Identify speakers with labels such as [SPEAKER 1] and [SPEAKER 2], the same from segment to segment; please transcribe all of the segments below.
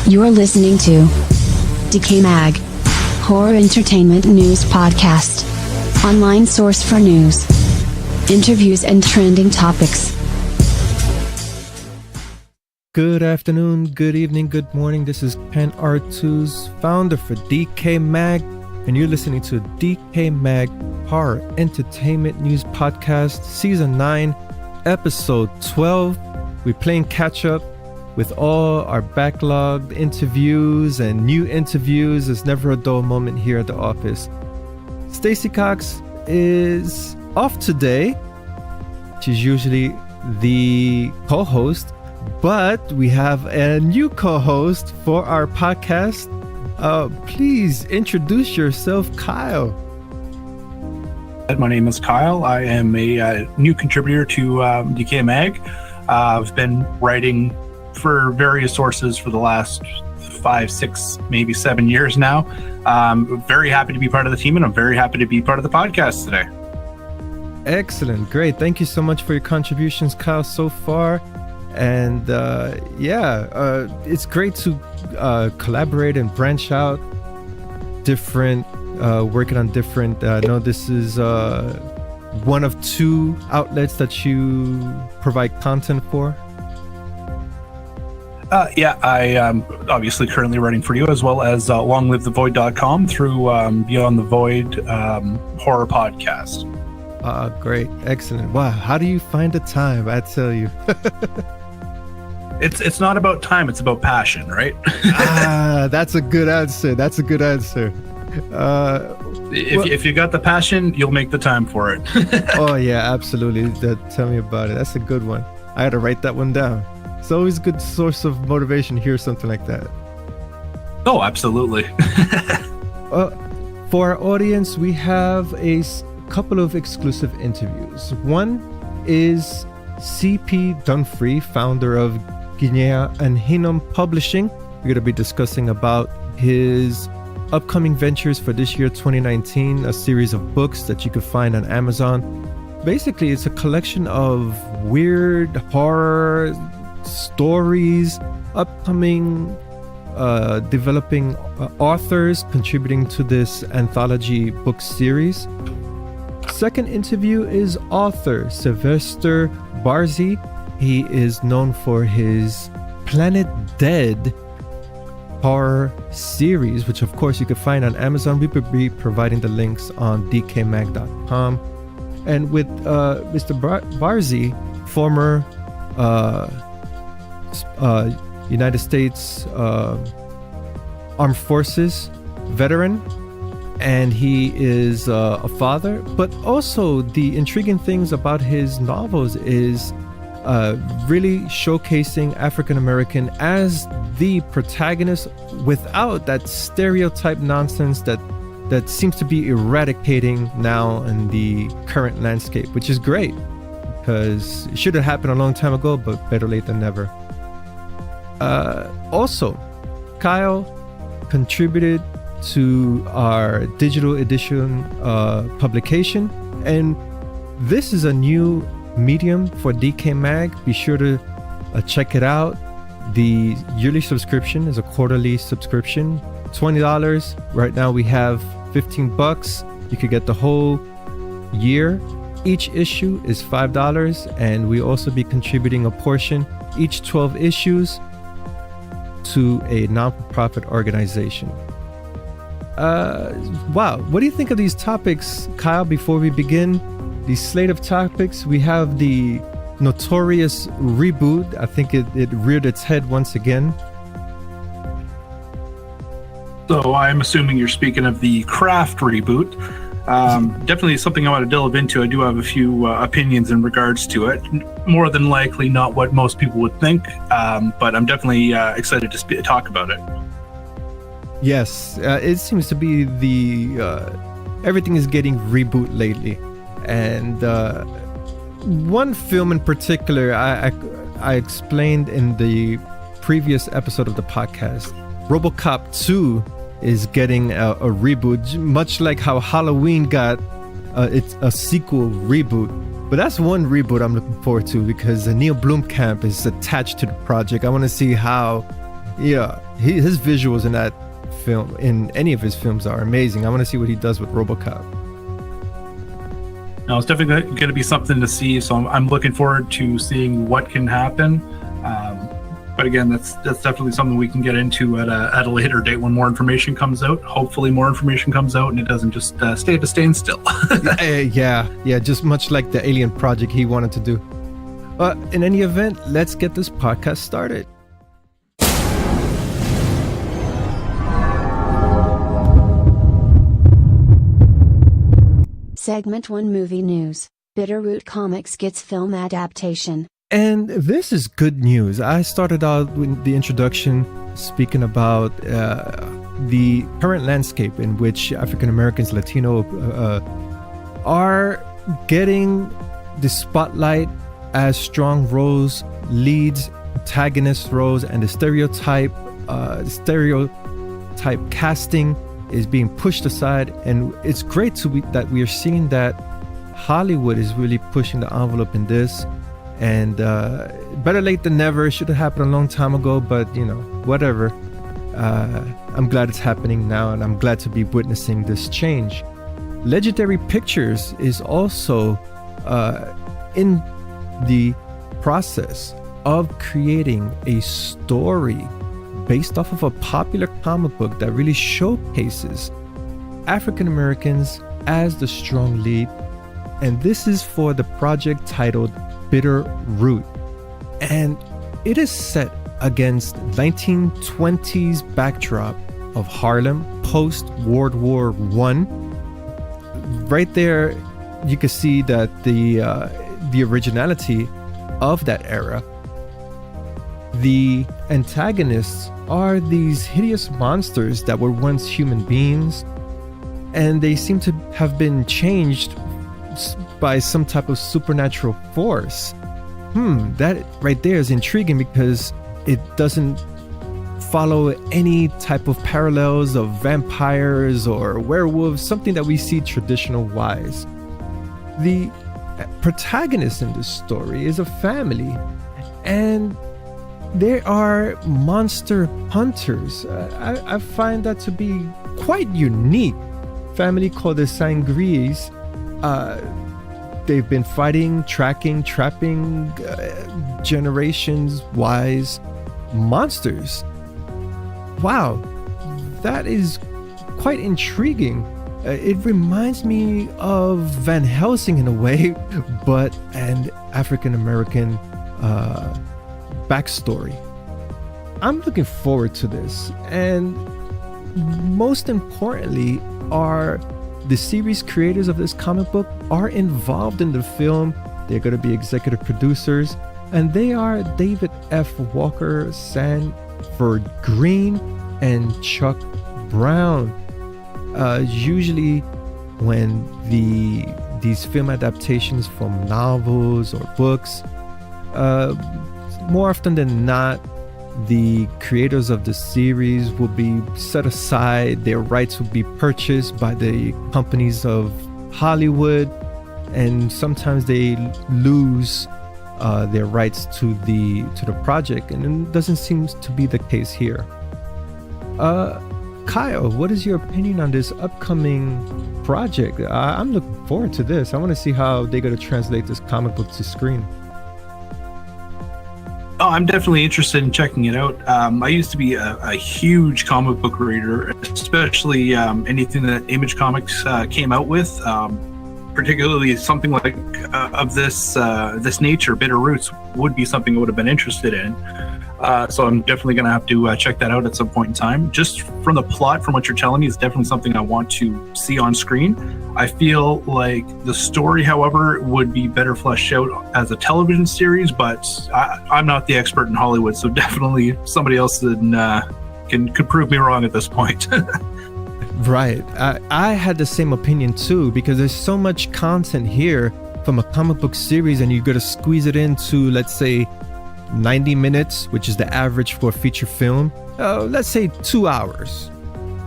[SPEAKER 1] You're listening to DecayMag, Horror Entertainment News Podcast. Online source for news, interviews, and trending topics.
[SPEAKER 2] Good afternoon, good evening, good morning. This is Ken R2's founder for DecayMag, and you're listening to DecayMag Horror Entertainment News Podcast, Season 9, Episode 12. We're playing catch up with all our backlogged interviews and new interviews. There's never a dull moment here at the office. Stacy Cox is off today. She's usually the co-host, but we have a new co-host for our podcast. Please introduce yourself, Kyle.
[SPEAKER 3] My name is Kyle. I am a new contributor to DecayMag. I've been writing for various sources for the last 5, 6, maybe 7 years now. I'm very happy to be part of the team, and I'm very happy to be part of the podcast today.
[SPEAKER 2] Excellent. Great. Thank you so much for your contributions, Kyle, so far. And it's great to collaborate and branch out different, working on different, I know this is one of 2 outlets that you provide content for.
[SPEAKER 3] I am obviously currently writing for you, as well as longlivethevoid.com through Beyond the Void horror podcast.
[SPEAKER 2] Great. Excellent. Wow. How do you find the time? I tell you.
[SPEAKER 3] It's not about time. It's about passion, right?
[SPEAKER 2] That's a good answer.
[SPEAKER 3] If you got the passion, you'll make the time for it.
[SPEAKER 2] Oh, yeah, absolutely. Tell me about it. That's a good one. I had to write that one down. It's always a good source of motivation to hear something like that.
[SPEAKER 3] Oh, absolutely.
[SPEAKER 2] For our audience, we have a couple of exclusive interviews. One is C.P. Dunphey, founder of Gehenna and Hinnom Publishing. We're going to be discussing about his upcoming ventures for this year, 2019, a series of books that you can find on Amazon. Basically, it's a collection of weird horror stories, upcoming developing authors contributing to this anthology book series. Second interview is author Sylvester Barzey. He is known for his Planet Dead horror series, which of course you can find on Amazon. We will be providing the links on DecayMag.com. And with Mr. Barzey, former United States Armed Forces veteran, and he is a father. But also the intriguing things about his novels is really showcasing African American as the protagonist without that stereotype nonsense that seems to be eradicating now in the current landscape, which is great because it should have happened a long time ago, but better late than never. Also, Kyle contributed to our digital edition publication, and this is a new medium for DecayMag. Be sure to check it out. The yearly subscription is a quarterly subscription, $20. Right now we have $15. You could get the whole year. Each issue is $5, and we also be contributing a portion, each 12 issues, to a non-profit organization. Wow, what do you think of these topics, Kyle? Before we begin the slate of topics, we have the notorious Reboot. I think it reared its head once again.
[SPEAKER 3] So I'm assuming you're speaking of the Craft reboot. Definitely something I want to delve into. I do have a few opinions in regards to it. More than likely not what most people would think, but I'm definitely excited to talk about it.
[SPEAKER 2] Yes, it seems to be everything is getting reboot lately. And one film in particular, I explained in the previous episode of the podcast, RoboCop 2 is getting a reboot, much like how Halloween got it's a sequel reboot. But that's one reboot I'm looking forward to, because Neil Blomkamp is attached to the project. I want to see how Yeah, his visuals in that film, in any of his films, are amazing. I want to see what he does with RoboCop.
[SPEAKER 3] No, it's definitely going to be something to see. So I'm looking forward to seeing what can happen. But again, that's definitely something we can get into at a later date when more information comes out. Hopefully more information comes out and it doesn't just stay at a standstill.
[SPEAKER 2] Yeah, just much like the Alien project he wanted to do. In any event, let's get this podcast started.
[SPEAKER 1] Segment 1 Movie News. Bitterroot Comics gets film adaptation.
[SPEAKER 2] And this is good news. I started out with the introduction speaking about the current landscape in which African Americans, Latino are getting the spotlight as strong roles, leads, protagonist roles, and the stereotype casting is being pushed aside. And it's great that we are seeing that Hollywood is really pushing the envelope in this. And better late than never. It should have happened a long time ago, but whatever. I'm glad it's happening now, and I'm glad to be witnessing this change. Legendary Pictures is also in the process of creating a story based off of a popular comic book that really showcases African Americans as the strong lead. And this is for the project titled Bitterroot, and it is set against 1920s backdrop of Harlem post World War I. Right there, you can see that the originality of that era. The antagonists are these hideous monsters that were once human beings, and they seem to have been changed by some type of supernatural force. That right there is intriguing because it doesn't follow any type of parallels of vampires or werewolves, something that we see traditional wise. The protagonist in this story is a family, and they are monster hunters. I find that to be quite unique. Family called the Sangries. They've been fighting, trapping generations-wise monsters. Wow, that is quite intriguing. It reminds me of Van Helsing in a way, but an African-American backstory. I'm looking forward to this, and most importantly, the series creators of this comic book are involved in the film. They're going to be executive producers, and they are David F. Walker, Sanford Green, and Chuck Brown. Usually when these film adaptations from novels or books, more often than not, the creators of the series will be set aside. Their rights will be purchased by the companies of Hollywood, and sometimes they lose their rights to the project, and it doesn't seem to be the case here. Kyle, what is your opinion on this upcoming project? I'm looking forward to this. I want to see how they're going to translate this comic book to screen.
[SPEAKER 3] Oh, I'm definitely interested in checking it out. I used to be a huge comic book reader, especially anything that Image Comics came out with, particularly something like of this nature. Bitterroots would be something I would have been interested in. So I'm definitely going to have to check that out at some point in time. Just from the plot, from what you're telling me, is definitely something I want to see on screen. I feel like the story, however, would be better fleshed out as a television series, but I'm not the expert in Hollywood, so definitely somebody else could prove me wrong at this point.
[SPEAKER 2] Right. I had the same opinion too, because there's so much content here from a comic book series, and you got to squeeze it into, let's say, 90 minutes, which is the average for a feature film. Let's say 2 hours.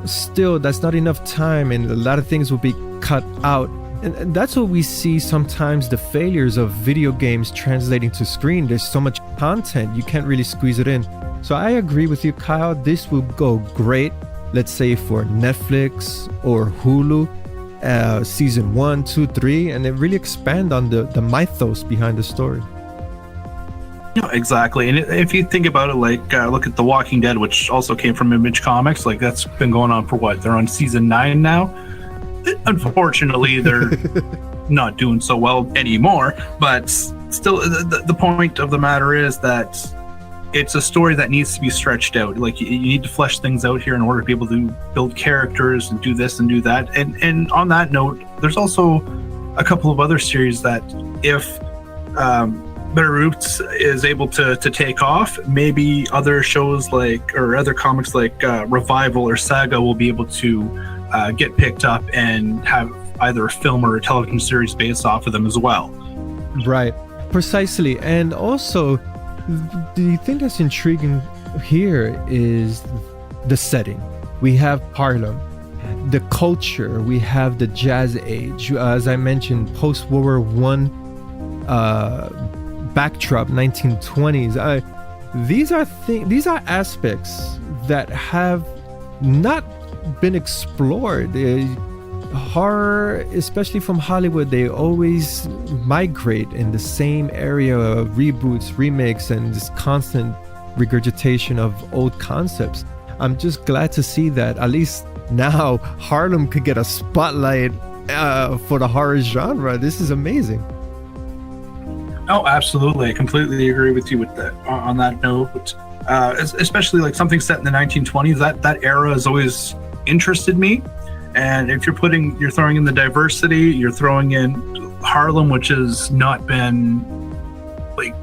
[SPEAKER 2] Still, that's not enough time, and a lot of things will be cut out. And that's what we see sometimes, the failures of video games translating to screen. There's so much content, you can't really squeeze it in. So I agree with you, Kyle. This will go great, let's say, for Netflix or Hulu, season 1, 2, 3, and it really expand on the mythos behind the story.
[SPEAKER 3] Exactly. And if you think about it, like look at The Walking Dead, which also came from Image Comics. Like that's been going on for what? They're on season 9 now. Unfortunately, they're not doing so well anymore. But still, the point of the matter is that it's a story that needs to be stretched out. Like you need to flesh things out here in order to be able to build characters and do this and do that. And on that note, there's also a couple of other series that if Better Roots is able to take off, maybe other shows like, or other comics like Revival or Saga will be able to get picked up and have either a film or a television series based off of them as well.
[SPEAKER 2] Right, precisely. And also, the thing that's intriguing here is the setting. We have Harlem, the culture, we have the Jazz Age, as I mentioned, post-World War I backdrop, 1920s. These are aspects that have not been explored. Horror, especially from Hollywood, they always migrate in the same area of reboots, remakes, and this constant regurgitation of old concepts. I'm just glad to see that at least now Harlem could get a spotlight for the horror genre. This is amazing.
[SPEAKER 3] Oh, absolutely. I completely agree with you with that. On that note, especially like something set in the 1920s, that era has always interested me. And if you're throwing in the diversity, you're throwing in Harlem, which has not been like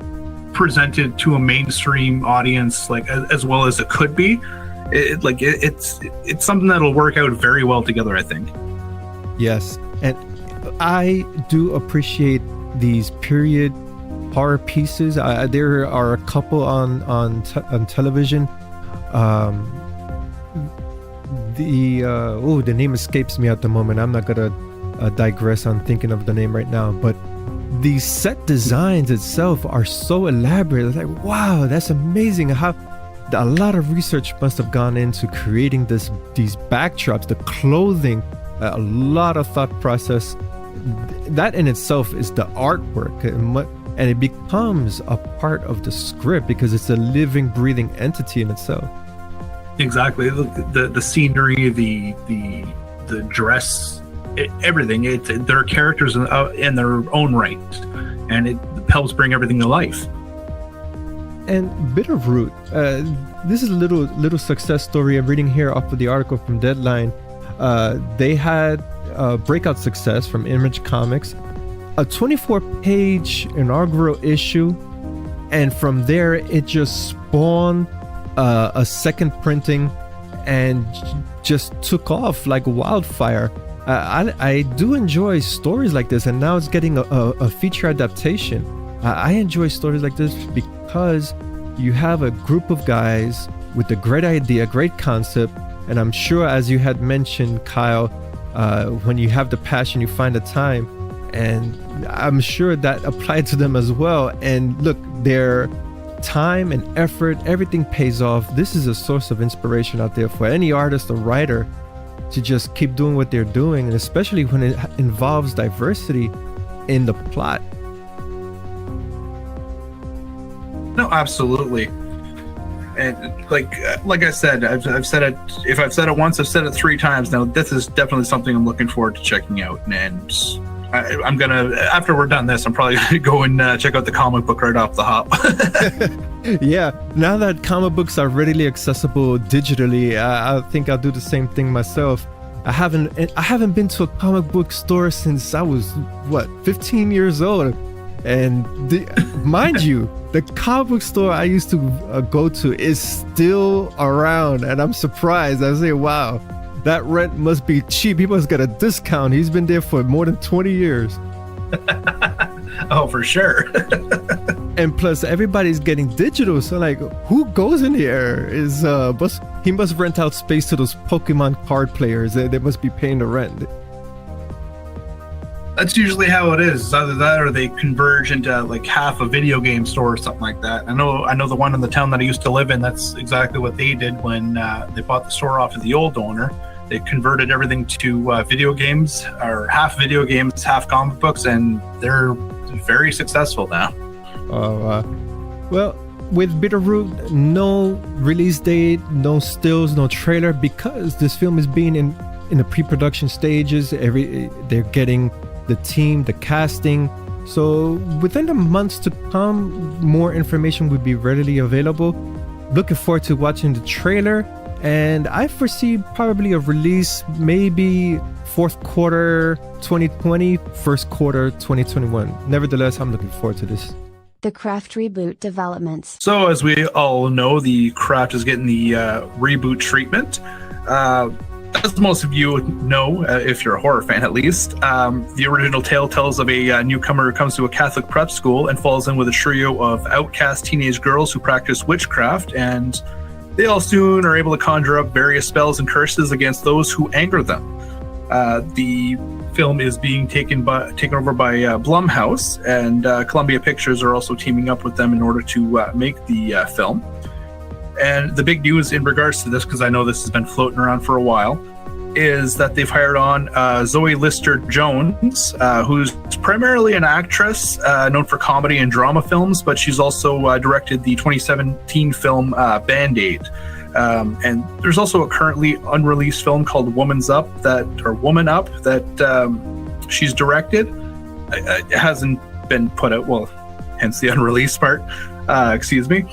[SPEAKER 3] presented to a mainstream audience like as well as it could be. It's something that'll work out very well together, I think. Yes,
[SPEAKER 2] and I do appreciate these period horror pieces. There are a couple on television. The name escapes me at the moment. I'm not gonna digress on thinking of the name right now, but the set designs itself are so elaborate. It's like, wow, that's amazing. How a lot of research must have gone into creating these backdrops, the clothing, a lot of thought process. That in itself is the artwork, and it becomes a part of the script because it's a living, breathing entity in itself.
[SPEAKER 3] Exactly. The scenery, the dress, everything. They're characters in their own right, and it helps bring everything to life.
[SPEAKER 2] And Bitterroot, this is a little success story I'm reading here off of the article from Deadline. They had breakout success from Image Comics, a 24-page inaugural issue, and from there it just spawned a second printing and just took off like wildfire. I do enjoy stories like this, and now it's getting a feature adaptation. I enjoy stories like this because you have a group of guys with a great idea, great concept, and I'm sure, as you had mentioned, Kyle, when you have the passion, you find the time, and I'm sure that applied to them as well. And look, their time and effort, everything pays off. This is a source of inspiration out there for any artist or writer to just keep doing what they're doing, and especially when it involves diversity in the plot.
[SPEAKER 3] No, absolutely. And like I said, I've said it. If I've said it once, I've said it 3 times now. This is definitely something I'm looking forward to checking out, and I'm gonna, after we're done this, I'm probably gonna go and check out the comic book right off the hop.
[SPEAKER 2] Yeah, now that comic books are readily accessible digitally, I think I'll do the same thing myself. I haven't been to a comic book store since I was 15 years old, and mind you, the comic book store I used to go to is still around, and I'm surprised. I say, wow, that rent must be cheap. He must get a discount. He's been there for more than 20 years.
[SPEAKER 3] Oh, for sure.
[SPEAKER 2] And plus, everybody's getting digital. So, like, who goes in here? He must rent out space to those Pokemon card players. They must be paying the rent.
[SPEAKER 3] That's usually how it is. It's either that or they converge into like half a video game store or something like that. I know the one in the town that I used to live in, that's exactly what they did when they bought the store off of the old owner. They converted everything to video games, or half video games, half comic books, and they're very successful now.
[SPEAKER 2] Well, with Bitterroot, no release date, no stills, no trailer, because this film is being in the pre-production stages. They're getting the team, the casting. So within the months to come, more information will be readily available. Looking forward to watching the trailer, and I foresee probably a release maybe fourth quarter 2020, first quarter 2021. Nevertheless, I'm looking forward to this.
[SPEAKER 1] The Craft reboot developments.
[SPEAKER 3] So as we all know, the Craft is getting the reboot treatment. As most of you know, if you're a horror fan at least, the original tale tells of a newcomer who comes to a Catholic prep school and falls in with a trio of outcast teenage girls who practice witchcraft, and they all soon are able to conjure up various spells and curses against those who anger them. The film is being taken over by Blumhouse, and Columbia Pictures are also teaming up with them in order to make the film. And the big news in regards to this, because I know this has been floating around for a while, is that they've hired on Zoe Lister-Jones, who's primarily an actress known for comedy and drama films, but she's also directed the 2017 film Band-Aid. And there's also a currently unreleased film called Woman Up that she's directed. It hasn't been put out, well, hence the unreleased part. Excuse me.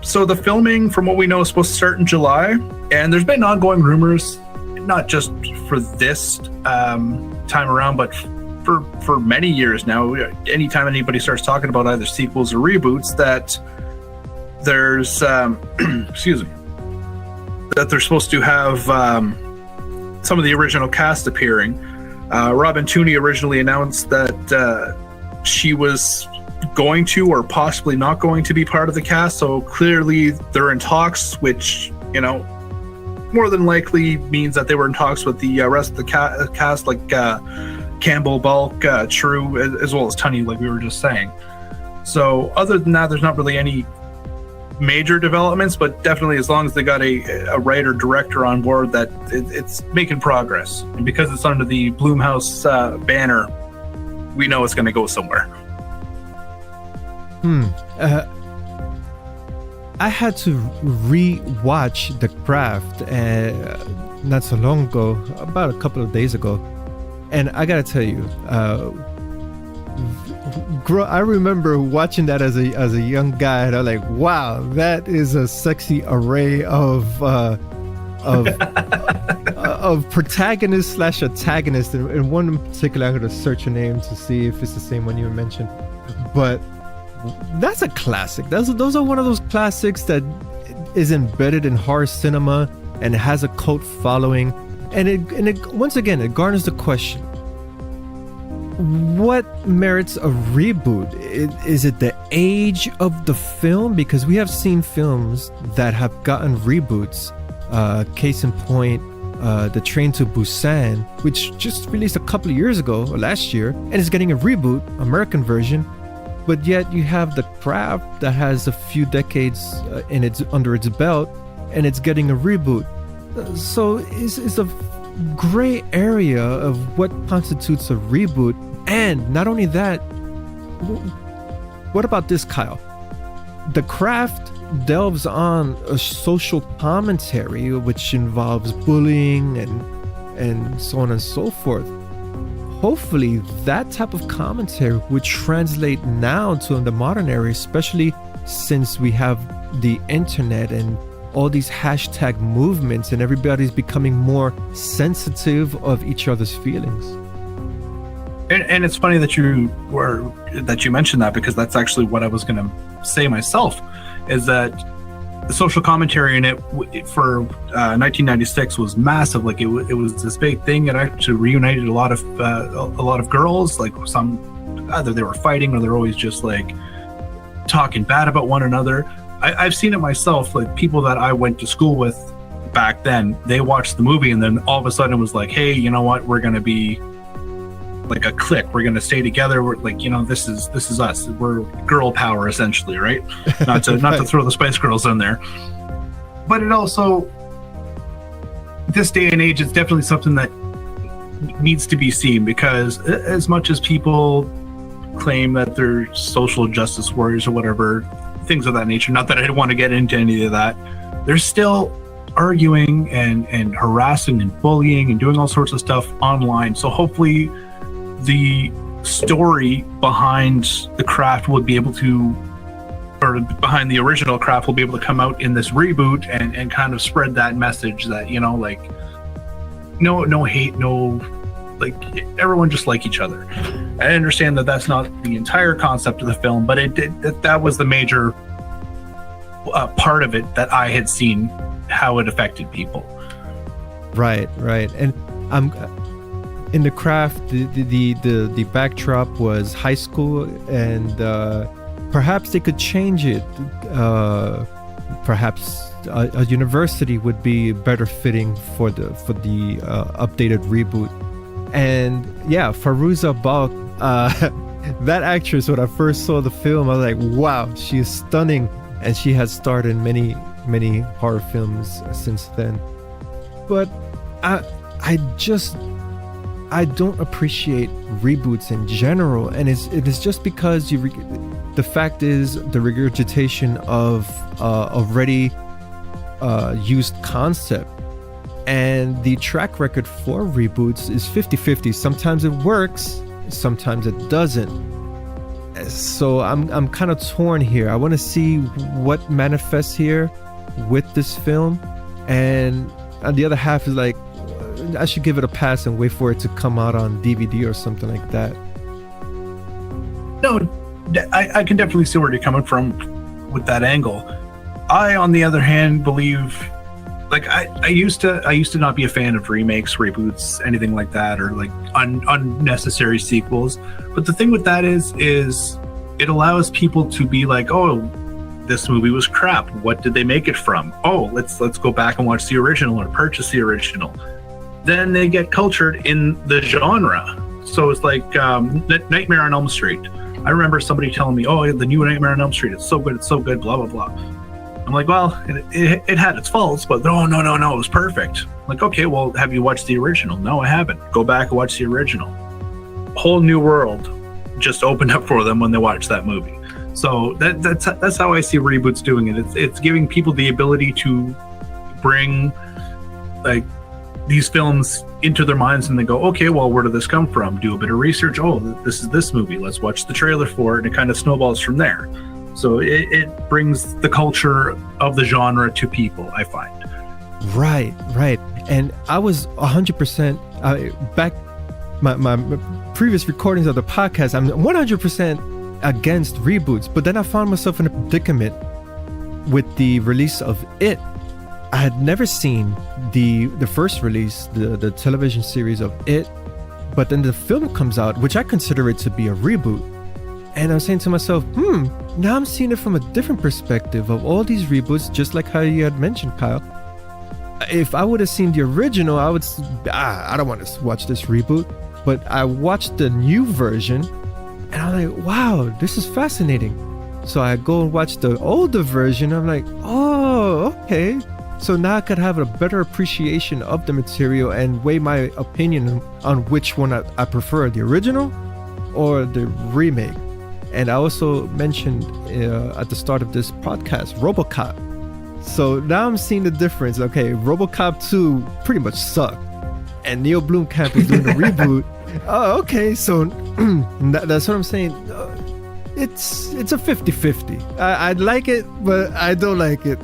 [SPEAKER 3] So the filming, from what we know, is supposed to start in July, and there's been ongoing rumors, not just for this time around, but for many years now. Anytime anybody starts talking about either sequels or reboots, that there's excuse me, that they're supposed to have some of the original cast appearing. Robin Tooney originally announced that she was going to, or possibly not going to, be part of the cast, so clearly they're in talks, which, you know, more than likely means that they were in talks with the rest of the cast, like Campbell, Bulk, True, as well as Tunney, like we were just saying. So other than that, there's not really any major developments, but definitely as long as they got a writer director on board, that it's making progress. And because it's under the Blumhouse banner, we know it's going to go somewhere.
[SPEAKER 2] I had to re-watch The Craft not so long ago, about a couple of days ago, and I gotta tell you, I remember watching that as a young guy, and I'm like, wow, that is a sexy array of protagonist / antagonist. And one in particular, I'm gonna search your name to see if it's the same one you mentioned, but that's a classic. Those are one of those classics that is embedded in horror cinema and has a cult following. And it once again, it garners the question: what merits a reboot? Is it the age of the film? Because we have seen films that have gotten reboots. Case in point, The Train to Busan, which just released a couple of years ago, or last year, and is getting a reboot, American version. But yet you have The Craft that has a few decades under its belt, and it's getting a reboot. So it's a gray area of what constitutes a reboot. And not only that, what about this, Kyle? The Craft delves on a social commentary which involves bullying and so on and so forth. Hopefully that type of commentary would translate now to the modern era, especially since we have the internet and all these hashtag movements, and everybody's becoming more sensitive of each other's feelings.
[SPEAKER 3] And it's funny that you mentioned that, because that's actually what I was going to say myself, is that the social commentary in it for 1996 was massive. Like it was this big thing. It actually reunited a lot of girls. Like some, either they were fighting or they're always just like talking bad about one another. I've seen it myself. Like people that I went to school with back then, they watched the movie and then all of a sudden it was like, hey, you know what? We're going to be like a clique. We're going to stay together. We're like, this is us. We're girl power essentially, right? Not to throw the Spice Girls in there, but it also, this day and age, it's definitely something that needs to be seen, because as much as people claim that they're social justice warriors or whatever, things of that nature, not that I want to get into any of that, they're still arguing and harassing and bullying and doing all sorts of stuff online. So hopefully the story behind the craft will be able to, or behind the original craft will be able to come out in this reboot and kind of spread that message that, like, no hate, no, like, everyone just like each other. I understand that that's not the entire concept of the film, but that was the major part of it that I had seen, how it affected people. Right.
[SPEAKER 2] And in the craft, the backdrop was high school, and perhaps they could change it. Perhaps a university would be better fitting for the updated reboot. And yeah, Fairuza Balk, that actress, when I first saw the film, I was like, wow, she is stunning, and she has starred in many horror films since then. But I don't appreciate reboots in general, and it is just because the fact is the regurgitation of already used concept, and the track record for reboots is 50-50. Sometimes it works, sometimes it doesn't. So I'm kind of torn here. I want to see what manifests here with this film, and the other half is like, I should give it a pass and wait for it to come out on DVD or something like that.
[SPEAKER 3] No, I can definitely see where you're coming from with that angle. I, on the other hand, believe, like, I used to not be a fan of remakes, reboots, anything like that, or like unnecessary sequels. But the thing with that is it allows people to be like, oh, this movie was crap. What did they make it from? Oh, let's go back and watch the original or purchase the original. Then they get cultured in the genre. So it's like Nightmare on Elm Street. I remember somebody telling me, oh, the new Nightmare on Elm Street, it's so good, blah, blah, blah. I'm like, well, it had its faults, but no, it was perfect. I'm like, okay, well, have you watched the original? No, I haven't. Go back and watch the original. Whole new world just opened up for them when they watched that movie. So that's how I see reboots doing it. It's giving people the ability to bring, like, these films into their minds, and they go, okay, well, where did this come from? Do a bit of research. Oh, this is this movie. Let's watch the trailer for it. And it kind of snowballs from there. So it brings the culture of the genre to people, I find. Right.
[SPEAKER 2] And I was 100% back my previous recordings of the podcast. I'm 100% against reboots, but then I found myself in a predicament with the release of It. I had never seen the first release, the television series of It, but then the film comes out, which I consider it to be a reboot. And I'm saying to myself, now I'm seeing it from a different perspective of all these reboots, just like how you had mentioned, Kyle. If I would have seen the original, I would, I don't want to watch this reboot. But I watched the new version, and I'm like, wow, this is fascinating. So I go and watch the older version. I'm like, oh, okay. So now I could have a better appreciation of the material and weigh my opinion on which one I prefer, the original or the remake. And I also mentioned at the start of this podcast, RoboCop. So now I'm seeing the difference. Okay, RoboCop 2 pretty much sucked, and Neil Blomkamp is doing the reboot. Oh, okay. So that's what I'm saying. It's a 50-50. I like it, but I don't like it.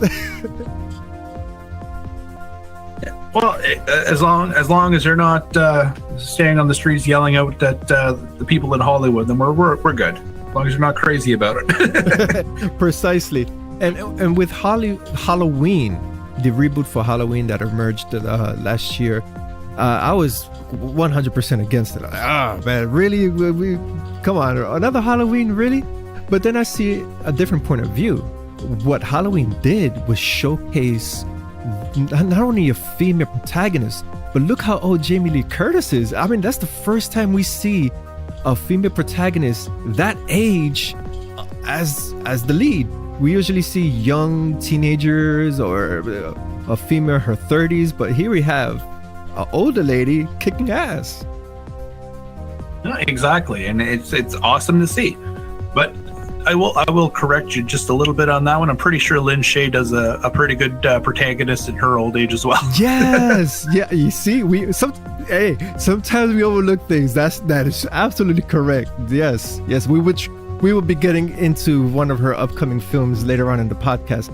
[SPEAKER 3] Well, as long as you're not staying on the streets yelling out at the people in Hollywood, then we're good. As long as you're not crazy about it.
[SPEAKER 2] Precisely. And with Halloween, the reboot for Halloween that emerged last year, I was 100% against it. Like, man, really? We come on, another Halloween, really? But then I see a different point of view. What Halloween did was showcase not only a female protagonist, but look how old Jamie Lee Curtis is. I mean, that's the first time we see a female protagonist that age as the lead. We usually see young teenagers or a female in her 30s, but here we have an older lady kicking ass.
[SPEAKER 3] Exactly, and it's awesome to see. But I will correct you just a little bit on that one. I'm pretty sure Lynn Shay does a pretty good protagonist in her old age as well.
[SPEAKER 2] Yes, yeah. You see, sometimes we overlook things. That is absolutely correct. Yes. We will be getting into one of her upcoming films later on in the podcast.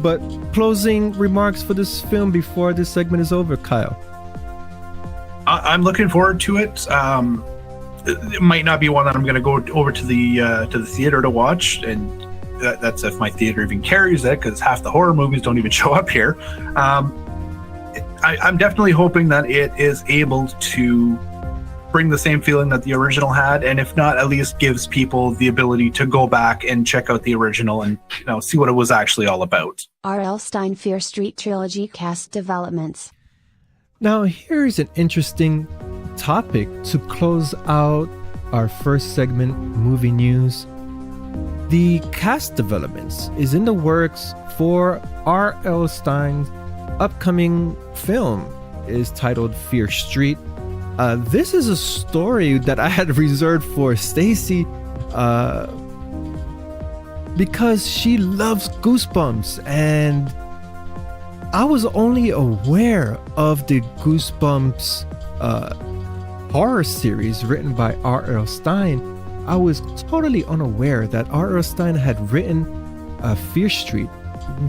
[SPEAKER 2] But closing remarks for this film before this segment is over, Kyle.
[SPEAKER 3] I'm looking forward to it. It might not be one that I'm going to go over to the theater to watch, and that's if my theater even carries it, because half the horror movies don't even show up here. I'm definitely hoping that it is able to bring the same feeling that the original had, and if not, at least gives people the ability to go back and check out the original and see what it was actually all about.
[SPEAKER 1] R.L. Stein Fear Street Trilogy cast developments.
[SPEAKER 2] Now, here's an interesting topic to close out our first segment, movie news. The cast developments is in the works for R.L. Stein's upcoming film, is titled Fear Street. This is a story that I had reserved for Stacy because she loves Goosebumps, and I was only aware of the Goosebumps horror series written by R.L. Stein. I was totally unaware that R.L. Stein had written Fear Street,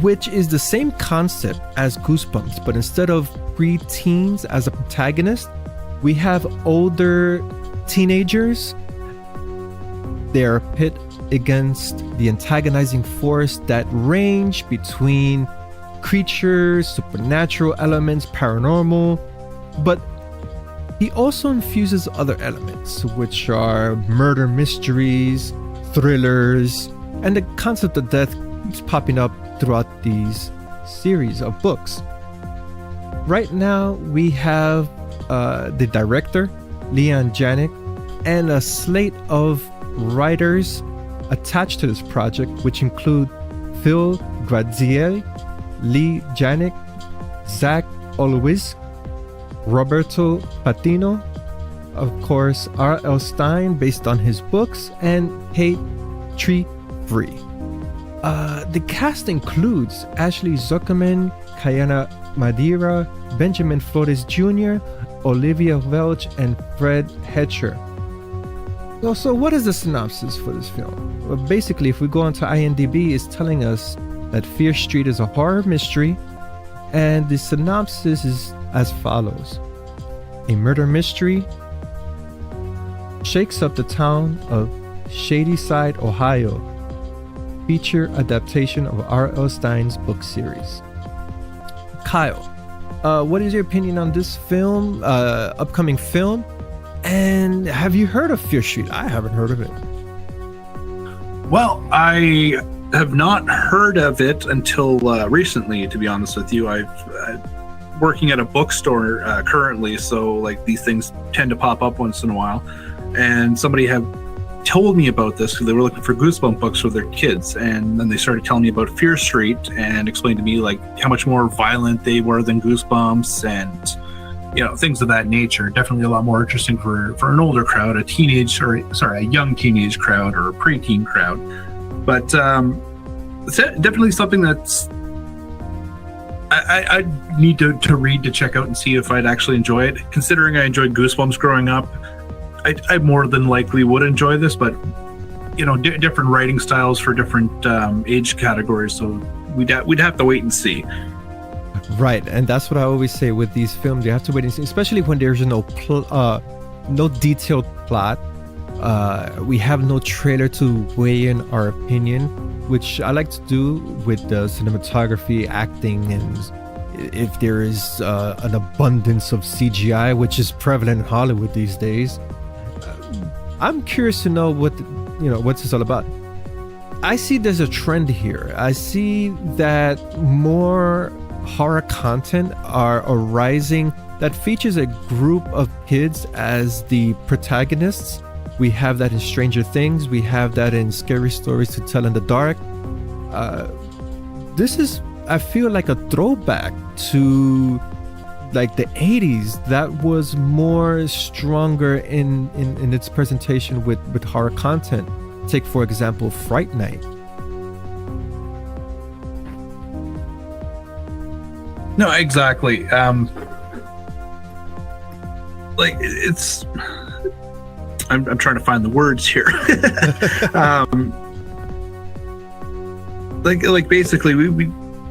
[SPEAKER 2] which is the same concept as Goosebumps, but instead of pre-teens as a protagonist, we have older teenagers. They are pit against the antagonizing force that range between creatures, supernatural elements, paranormal, but he also infuses other elements, which are murder mysteries, thrillers, and the concept of death keeps popping up throughout these series of books. Right now, we have the director, Leon Janik, and a slate of writers attached to this project, which include Phil Grazielli, Lee Janik, Zach Olwisk, Roberto Patino, of course, R.L. Stein, based on his books, and Kate Tree-Free. The cast includes Ashley Zuckerman, Kayana Madeira, Benjamin Flores Jr., Olivia Welch, and Fred Hetcher. So what is the synopsis for this film? Well, basically, if we go onto IMDb, it's telling us that Fear Street is a horror mystery, and the synopsis is as follows. A murder mystery shakes up the town of Shadyside, Ohio. Feature adaptation of R.L. Stein's book series. Kyle, what is your opinion on this film, upcoming film? And have you heard of Fear Street? I haven't heard of it.
[SPEAKER 3] Well, I have not heard of it until recently, to be honest with you. I'm working at a bookstore currently, so like these things tend to pop up once in a while. And somebody had told me about this because they were looking for Goosebump books for their kids, and then they started telling me about Fear Street and explained to me like how much more violent they were than Goosebumps, and things of that nature. Definitely a lot more interesting for an older crowd, a young teenage crowd or a preteen crowd. But it's definitely something that's I need to read to check out and see if I'd actually enjoy it. Considering I enjoyed Goosebumps growing up, I more than likely would enjoy this, but different writing styles for different age categories, so we'd have to wait and see.
[SPEAKER 2] Right, and that's what I always say with these films. You have to wait and see, especially when there's no detailed plot. We have no trailer to weigh in our opinion, which I like to do with the cinematography, acting, and if there is an abundance of CGI, which is prevalent in Hollywood these days. I'm curious to know what's this all about. I see there's a trend here. I see that more horror content are arising that features a group of kids as the protagonists. We have that in Stranger Things. We have that in Scary Stories to Tell in the Dark. This is, I feel like, a throwback to like the 80s that was more stronger in its presentation with horror content. Take, for example, Fright Night.
[SPEAKER 3] No, exactly. Like it's, I'm trying to find the words here. Like basically, we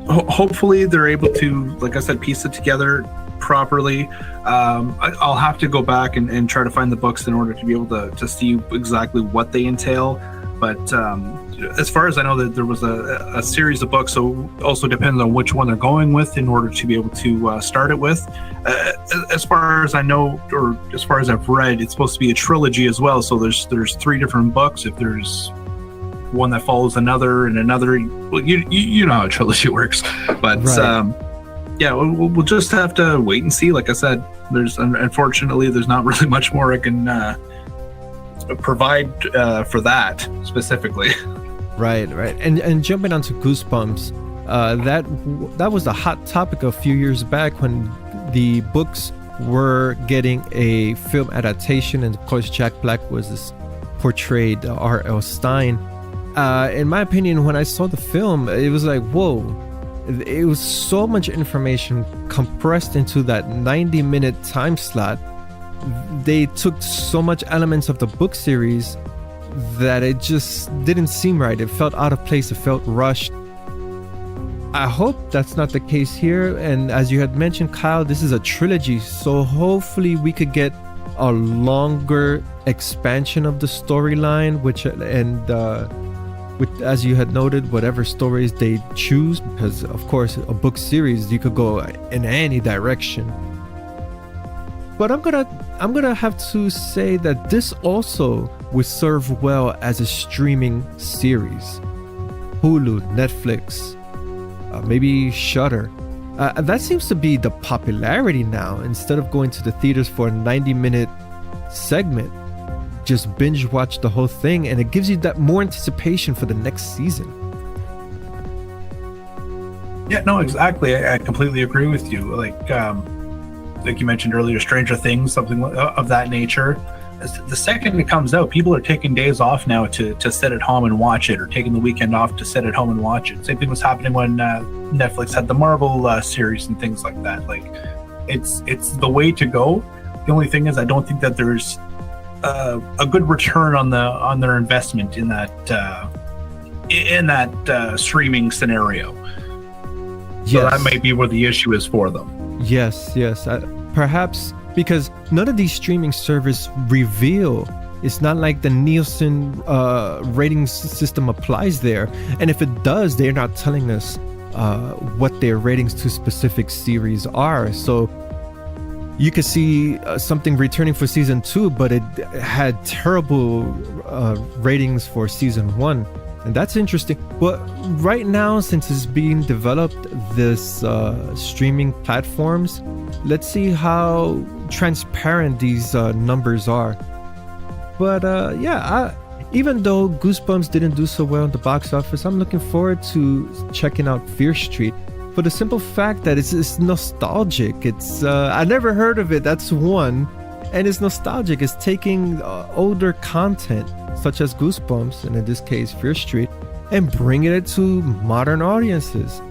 [SPEAKER 3] hopefully they're able to, like I said, piece it together properly. I'll have to go back and try to find the books in order to be able to see exactly what they entail. But as far as I know, that there was a series of books, so also depends on which one they're going with in order to be able to start it with. As far as I know, or as far as I've read, it's supposed to be a trilogy as well. So there's 3 different books. If there's one that follows another and another, well, you know how a trilogy works. But
[SPEAKER 2] Right.
[SPEAKER 3] yeah, we'll just have to wait and see. Like I said, unfortunately there's not really much more I can provide for that specifically.
[SPEAKER 2] Right. And jumping onto Goosebumps, that was a hot topic a few years back when the books were getting a film adaptation, and of course Jack Black portrayed R.L. Stein. In my opinion, when I saw the film, it was like, whoa, it was so much information compressed into that 90-minute time slot. They took so much elements of the book series that it just didn't seem right. It felt out of place. It felt rushed. I hope that's not the case here. And as you had mentioned, Kyle, this is a trilogy, so hopefully we could get a longer expansion of the storyline, which as you had noted, whatever stories they choose, because of course a book series, you could go in any direction. But I'm gonna have to say that this also would serve well as a streaming series. Hulu, Netflix, maybe Shudder. That seems to be the popularity now. Instead of going to the theaters for a 90-minute segment, just binge watch the whole thing, and it gives you that more anticipation for the next season.
[SPEAKER 3] Yeah, no, exactly. I completely agree with you. Like you mentioned earlier, Stranger Things, something of that nature. The second it comes out, people are taking days off now to sit at home and watch it, or taking the weekend off to sit at home and watch it. Same thing was happening when Netflix had the Marvel series and things like that. Like, it's the way to go. The only thing is, I don't think that there's a good return on their investment in that streaming scenario. So
[SPEAKER 2] Yes.
[SPEAKER 3] that might be where the issue is for them.
[SPEAKER 2] Yes. Perhaps because none of these streaming services reveal. It's not like the Nielsen rating system applies there. And if it does, they're not telling us what their ratings to specific series are. So you could see something returning for season 2, but it had terrible ratings for season 1. And that's interesting. But right now, since it's being developed, this streaming platforms, let's see how transparent these numbers are. But even though Goosebumps didn't do so well in the box office, I'm looking forward to checking out Fear Street for the simple fact that it's nostalgic. It's I never heard of it. That's one. And it's nostalgic. It's taking older content such as Goosebumps, and in this case Fear Street, and bringing it to modern audiences.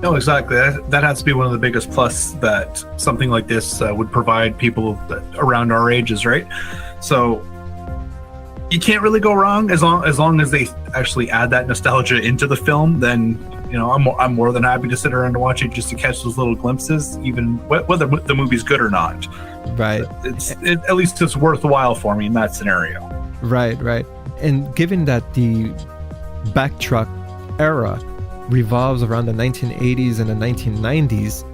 [SPEAKER 3] No, exactly. That has to be one of the biggest plus that something like this would provide people around our ages, right? So you can't really go wrong as long as they actually add that nostalgia into the film. Then I'm more than happy to sit around and watch it just to catch those little glimpses, even whether the movie's good or not.
[SPEAKER 2] Right.
[SPEAKER 3] At least it's worthwhile for me in that scenario.
[SPEAKER 2] Right. And given that the backtrack era revolves around the 1980s and the 1990s,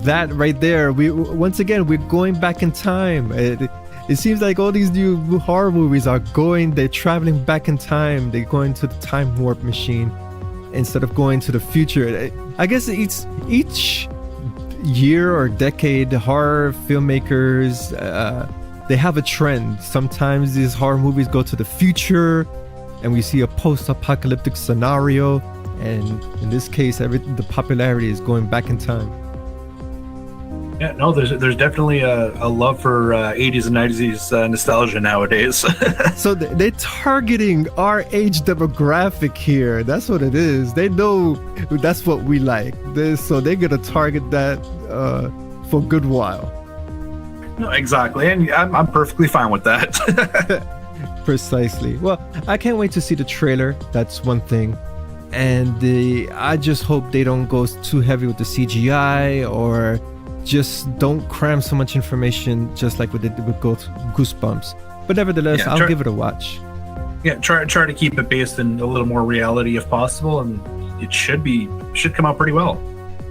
[SPEAKER 2] that right there, we're going back in time. It seems like all these new horror movies they're traveling back in time. They're going to the time warp machine. instead of going to the future. I guess each year or decade, horror filmmakers, they have a trend. Sometimes these horror movies go to the future and we see a post-apocalyptic scenario, and in this case, the popularity is going back in time.
[SPEAKER 3] Yeah, no, there's definitely a love for 80s and 90s nostalgia nowadays.
[SPEAKER 2] So they're targeting our age demographic here. That's what it is. They know that's what we like. So they're going to target that for a good while.
[SPEAKER 3] No, exactly. And I'm perfectly fine with that.
[SPEAKER 2] Precisely. Well, I can't wait to see the trailer. That's one thing. And I just hope they don't go too heavy with the CGI, or just don't cram so much information, just like we did with Goosebumps. But nevertheless, I'll give it a watch.
[SPEAKER 3] Yeah, try to keep it based in a little more reality if possible, and it should come out pretty well.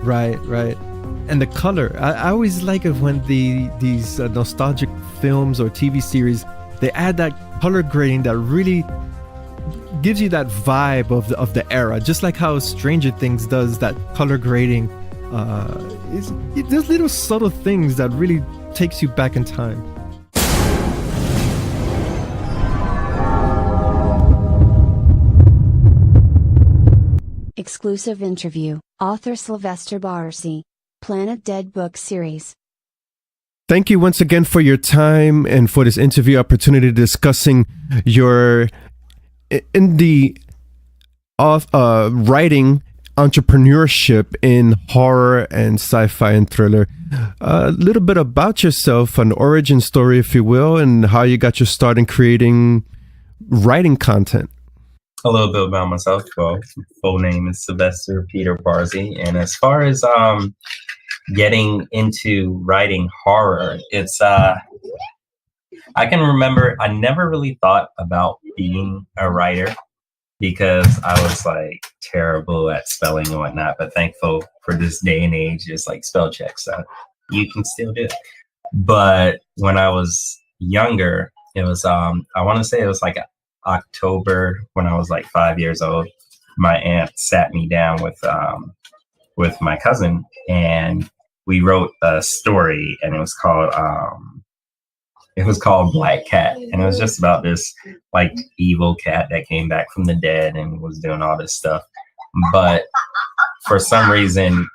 [SPEAKER 3] Right.
[SPEAKER 2] And the color, I always like it when these nostalgic films or TV series, they add that color grading that really gives you that vibe of the era, just like how Stranger Things does that color grading. There's little subtle things that really takes you back in time.
[SPEAKER 1] Exclusive interview, author Sylvester Barzey, Planet Dead book series.
[SPEAKER 2] Thank you once again for your time and for this interview opportunity discussing your indie writing entrepreneurship in horror and sci-fi and thriller. A little bit about yourself, an origin story, if you will, and how you got your start in creating writing content.
[SPEAKER 4] A little bit about myself. Well, full name is Sylvester Peter Barzey, and as far as getting into writing horror, it's I can remember I never really thought about being a writer because I was like terrible at spelling and whatnot, but thankful for this day and age, it's like spell check, so you can still do it. But when I was younger, it was I want to say it was like October when I was like 5 years old. My aunt sat me down with my cousin, and we wrote a story, and it was called Black Cat, and it was just about this like evil cat that came back from the dead and was doing all this stuff. But for some reason,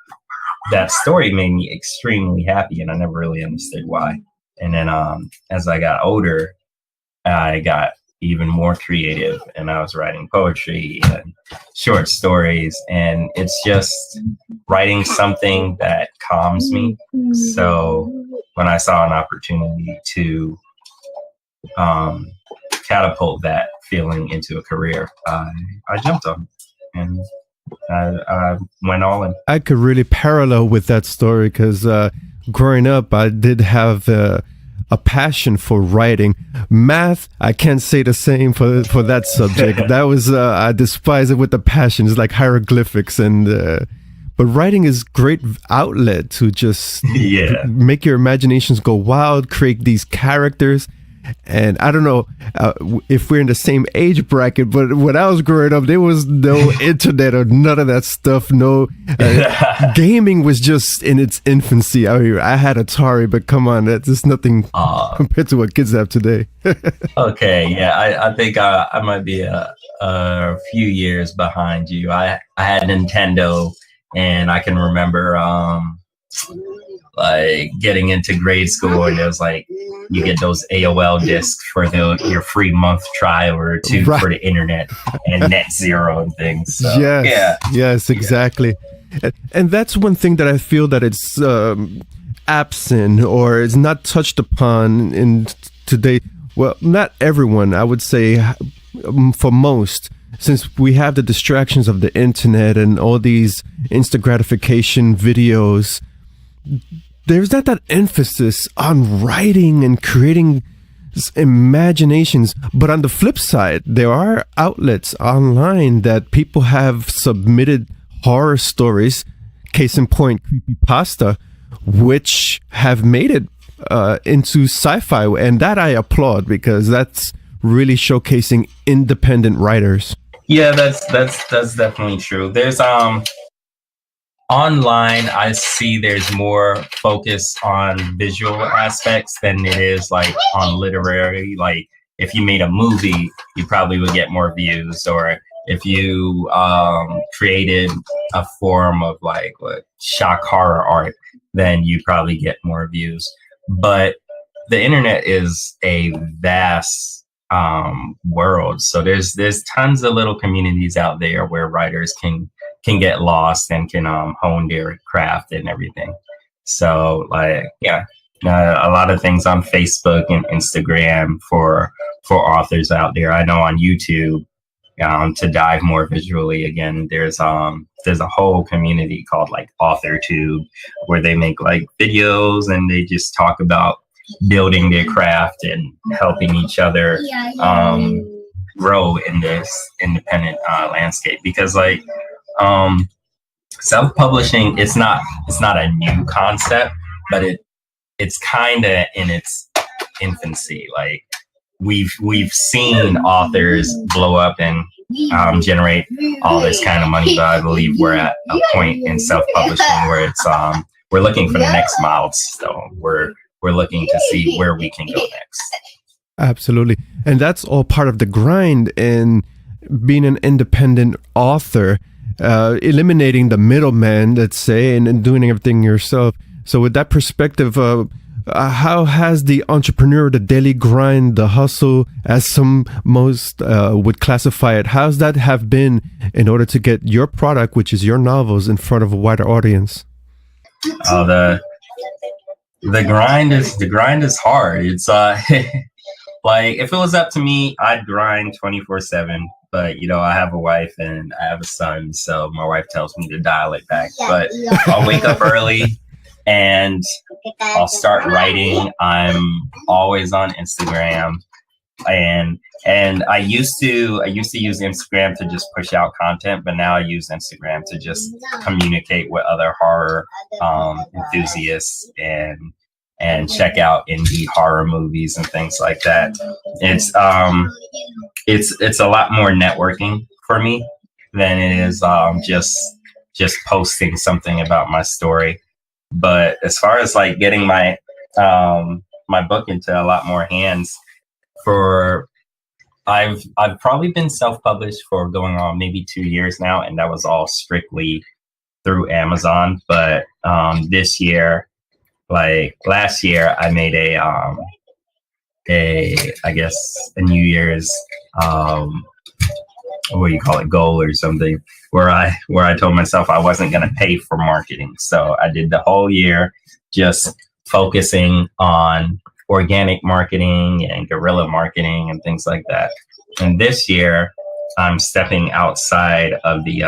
[SPEAKER 4] that story made me extremely happy, and I never really understood why. And then as I got older, I got even more creative, and I was writing poetry and short stories, and it's just writing something that calms me. So when I saw an opportunity to catapult that feeling into a career, I jumped on it, and I went all in.
[SPEAKER 2] I could really parallel with that story because growing up, I did have a passion for writing. Math, I can't say the same for that subject. That was I despise it with a passion. It's like hieroglyphics, and but writing is great outlet to just make your imaginations go wild, create these characters. And I don't know if we're in the same age bracket, but when I was growing up, there was no internet or none of that stuff. No, gaming was just in its infancy. I mean, I had Atari, but come on, that's just nothing compared to what kids have today.
[SPEAKER 4] Okay, yeah, I think I might be a few years behind you. I had Nintendo, and I can remember like getting into grade school, and it was like you get those AOL discs for your free month trial or two for the internet and net zero and things. So,
[SPEAKER 2] yes, exactly. And that's one thing that I feel that it's absent or is not touched upon in today. Well, not everyone, I would say, for most, since we have the distractions of the internet and all these instant gratification videos, there's not that emphasis on writing and creating imaginations. But on the flip side, there are outlets online that people have submitted horror stories, case in point, Creepypasta, which have made it into sci-fi. And that I applaud, because that's really showcasing independent writers.
[SPEAKER 4] Yeah, that's definitely true. There's online, I see there's more focus on visual aspects than it is like on literary. Like if you made a movie, you probably would get more views, or if you created a form of like what shock horror art, then you probably get more views. But the internet is a vast world, so there's tons of little communities out there where writers can get lost and can hone their craft and everything. So like, yeah, a lot of things on Facebook and Instagram for authors out there. I know on YouTube, to dive more visually again, there's a whole community called like AuthorTube, where they make like videos and they just talk about building their craft and helping each other grow in this independent landscape. Because like self-publishing, it's not a new concept, but it's kind of in its infancy. Like we've seen authors blow up and generate all this kind of money, but I believe we're at a point in self-publishing where it's we're looking for the next milestone. We're looking to see where we can go next.
[SPEAKER 2] Absolutely. And that's all part of the grind in being an independent author, eliminating the middleman, let's say, and doing everything yourself. So with that perspective, how has the entrepreneur, the daily grind, the hustle, as some most would classify it, how's that have been in order to get your product, which is your novels, in front of a wider audience?
[SPEAKER 4] The grind is hard. It's like if it was up to me, I'd grind 24/7. But you know, I have a wife and I have a son, so my wife tells me to dial it back. But I'll wake up early and I'll start writing. I'm always on Instagram, and I used to use Instagram to just push out content, but now I use Instagram to just communicate with other horror enthusiasts and check out indie horror movies and things like that. It's a lot more networking for me than it is just posting something about my story. But as far as like getting my my book into a lot more hands, I've probably been self-published for going on maybe 2 years now, and that was all strictly through Amazon. But this year, like last year, I made a New Year's what do you call it, goal or something, where I told myself I wasn't going to pay for marketing. So I did the whole year just focusing on organic marketing and guerrilla marketing and things like that. And this year I'm stepping outside of the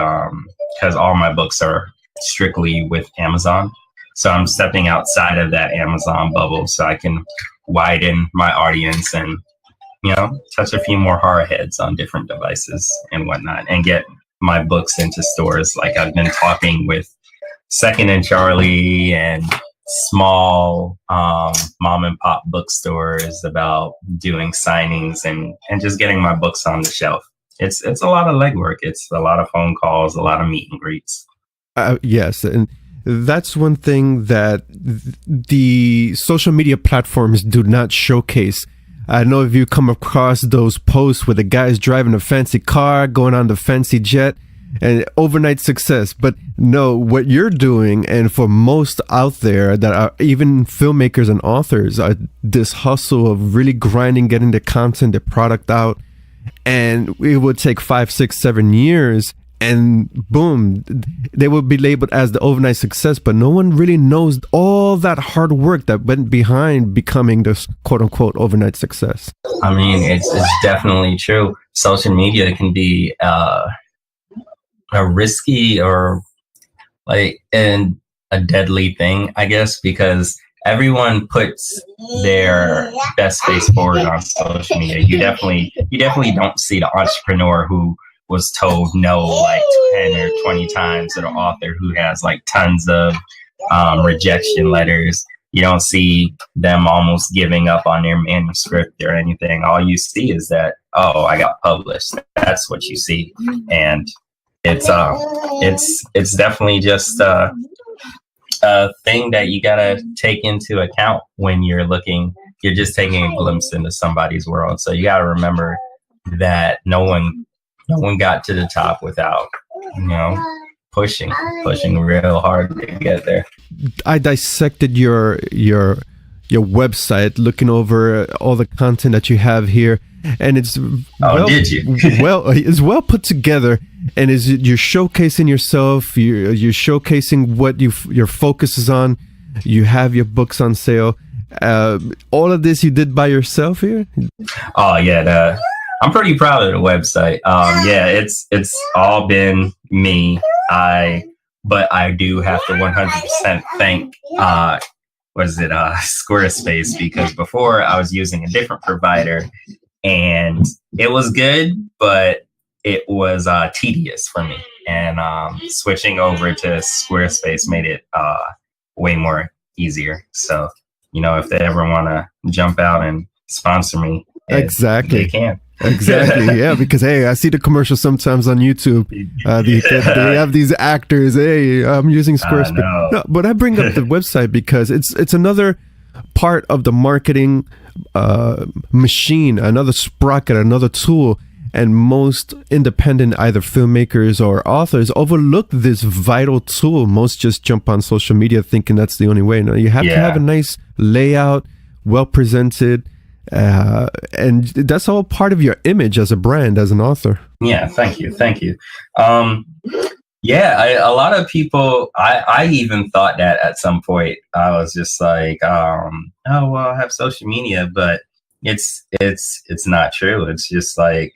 [SPEAKER 4] because all my books are strictly with Amazon. So I'm stepping outside of that Amazon bubble so I can widen my audience and, you know, touch a few more horror heads on different devices and whatnot, and get my books into stores. Like I've been talking with Second and Charlie and small mom and pop bookstores about doing signings and just getting my books on the shelf. It's a lot of legwork. It's a lot of phone calls, a lot of meet and greets.
[SPEAKER 2] Yes, and that's one thing that the social media platforms do not showcase. I don't know if you come across those posts where the guy's driving a fancy car, going on the fancy jet, and overnight success. But no, what you're doing, and for most out there that are even filmmakers and authors, are this hustle of really grinding, getting the content, the product out. And it would take 5, 6, 7 years, and boom, they will be labeled as the overnight success, but no one really knows all that hard work that went behind becoming this quote unquote overnight success.
[SPEAKER 4] I mean, it's definitely true. Social media can be a risky or like and a deadly thing, I guess, because everyone puts their best face forward on social media. You definitely don't see the entrepreneur who was told no like 10 or 20 times to the author who has like tons of rejection letters. You don't see them almost giving up on their manuscript or anything. All you see is that oh, I got published. That's what you see. And it's definitely just a thing that you gotta take into account when you're just taking a glimpse into somebody's world. So you gotta remember that no one got to the top without, pushing real hard to get there.
[SPEAKER 2] I dissected your website, looking over all the content that you have here, and it's
[SPEAKER 4] did you?
[SPEAKER 2] It's well put together, and you're showcasing yourself, you're showcasing what your focus is on. You have your books on sale. All of this you did by yourself here?
[SPEAKER 4] Oh yeah, I'm pretty proud of the website. It's all been me. But I do have to 100% thank Squarespace, because before I was using a different provider and it was good, but it was tedious for me. And switching over to Squarespace made it way more easier. So, if they ever want to jump out and sponsor me,
[SPEAKER 2] exactly,
[SPEAKER 4] they can.
[SPEAKER 2] Exactly, yeah, because hey, I see the commercials sometimes on YouTube. They have these actors. Hey, I'm using Squarespace. No, but I bring up the website because it's another part of the marketing machine, another sprocket, another tool. And most independent, either filmmakers or authors, overlook this vital tool. Most just jump on social media thinking that's the only way. No, you have to have a nice layout, well presented. And that's all part of your image as a brand, as an author.
[SPEAKER 4] Yeah, thank you. A lot of people, I even thought that at some point. I was just like, I have social media, but it's not true. It's just like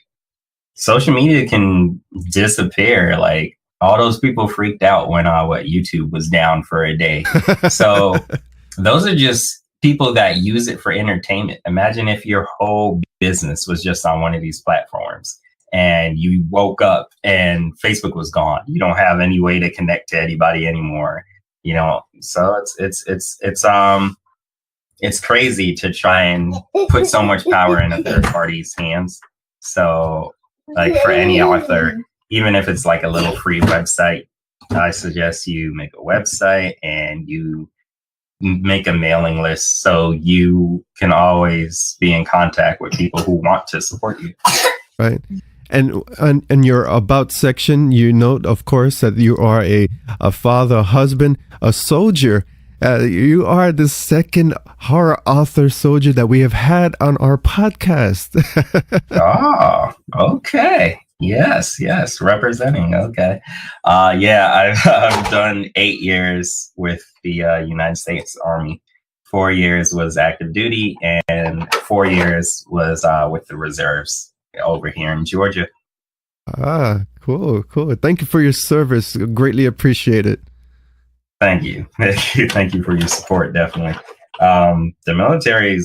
[SPEAKER 4] social media can disappear. Like all those people freaked out when YouTube was down for a day. So those are just people that use it for entertainment. Imagine if your whole business was just on one of these platforms and you woke up and Facebook was gone. You don't have any way to connect to anybody anymore. So it's crazy to try and put so much power in a third party's hands. So like for any author, even if it's like a little free website, I suggest you make a website and you make a mailing list so you can always be in contact with people who want to support you.
[SPEAKER 2] Right. And in your about section, you note, of course, that you are a father, a husband, a soldier. You are the second horror author soldier that we have had on our podcast.
[SPEAKER 4] Oh, okay. Yes, representing. Okay. I've done 8 years with the United States Army. 4 years was active duty, and 4 years was with the reserves over here in Georgia.
[SPEAKER 2] Ah, cool. Thank you for your service. Greatly appreciate it.
[SPEAKER 4] Thank you. Thank you for your support. Definitely. The military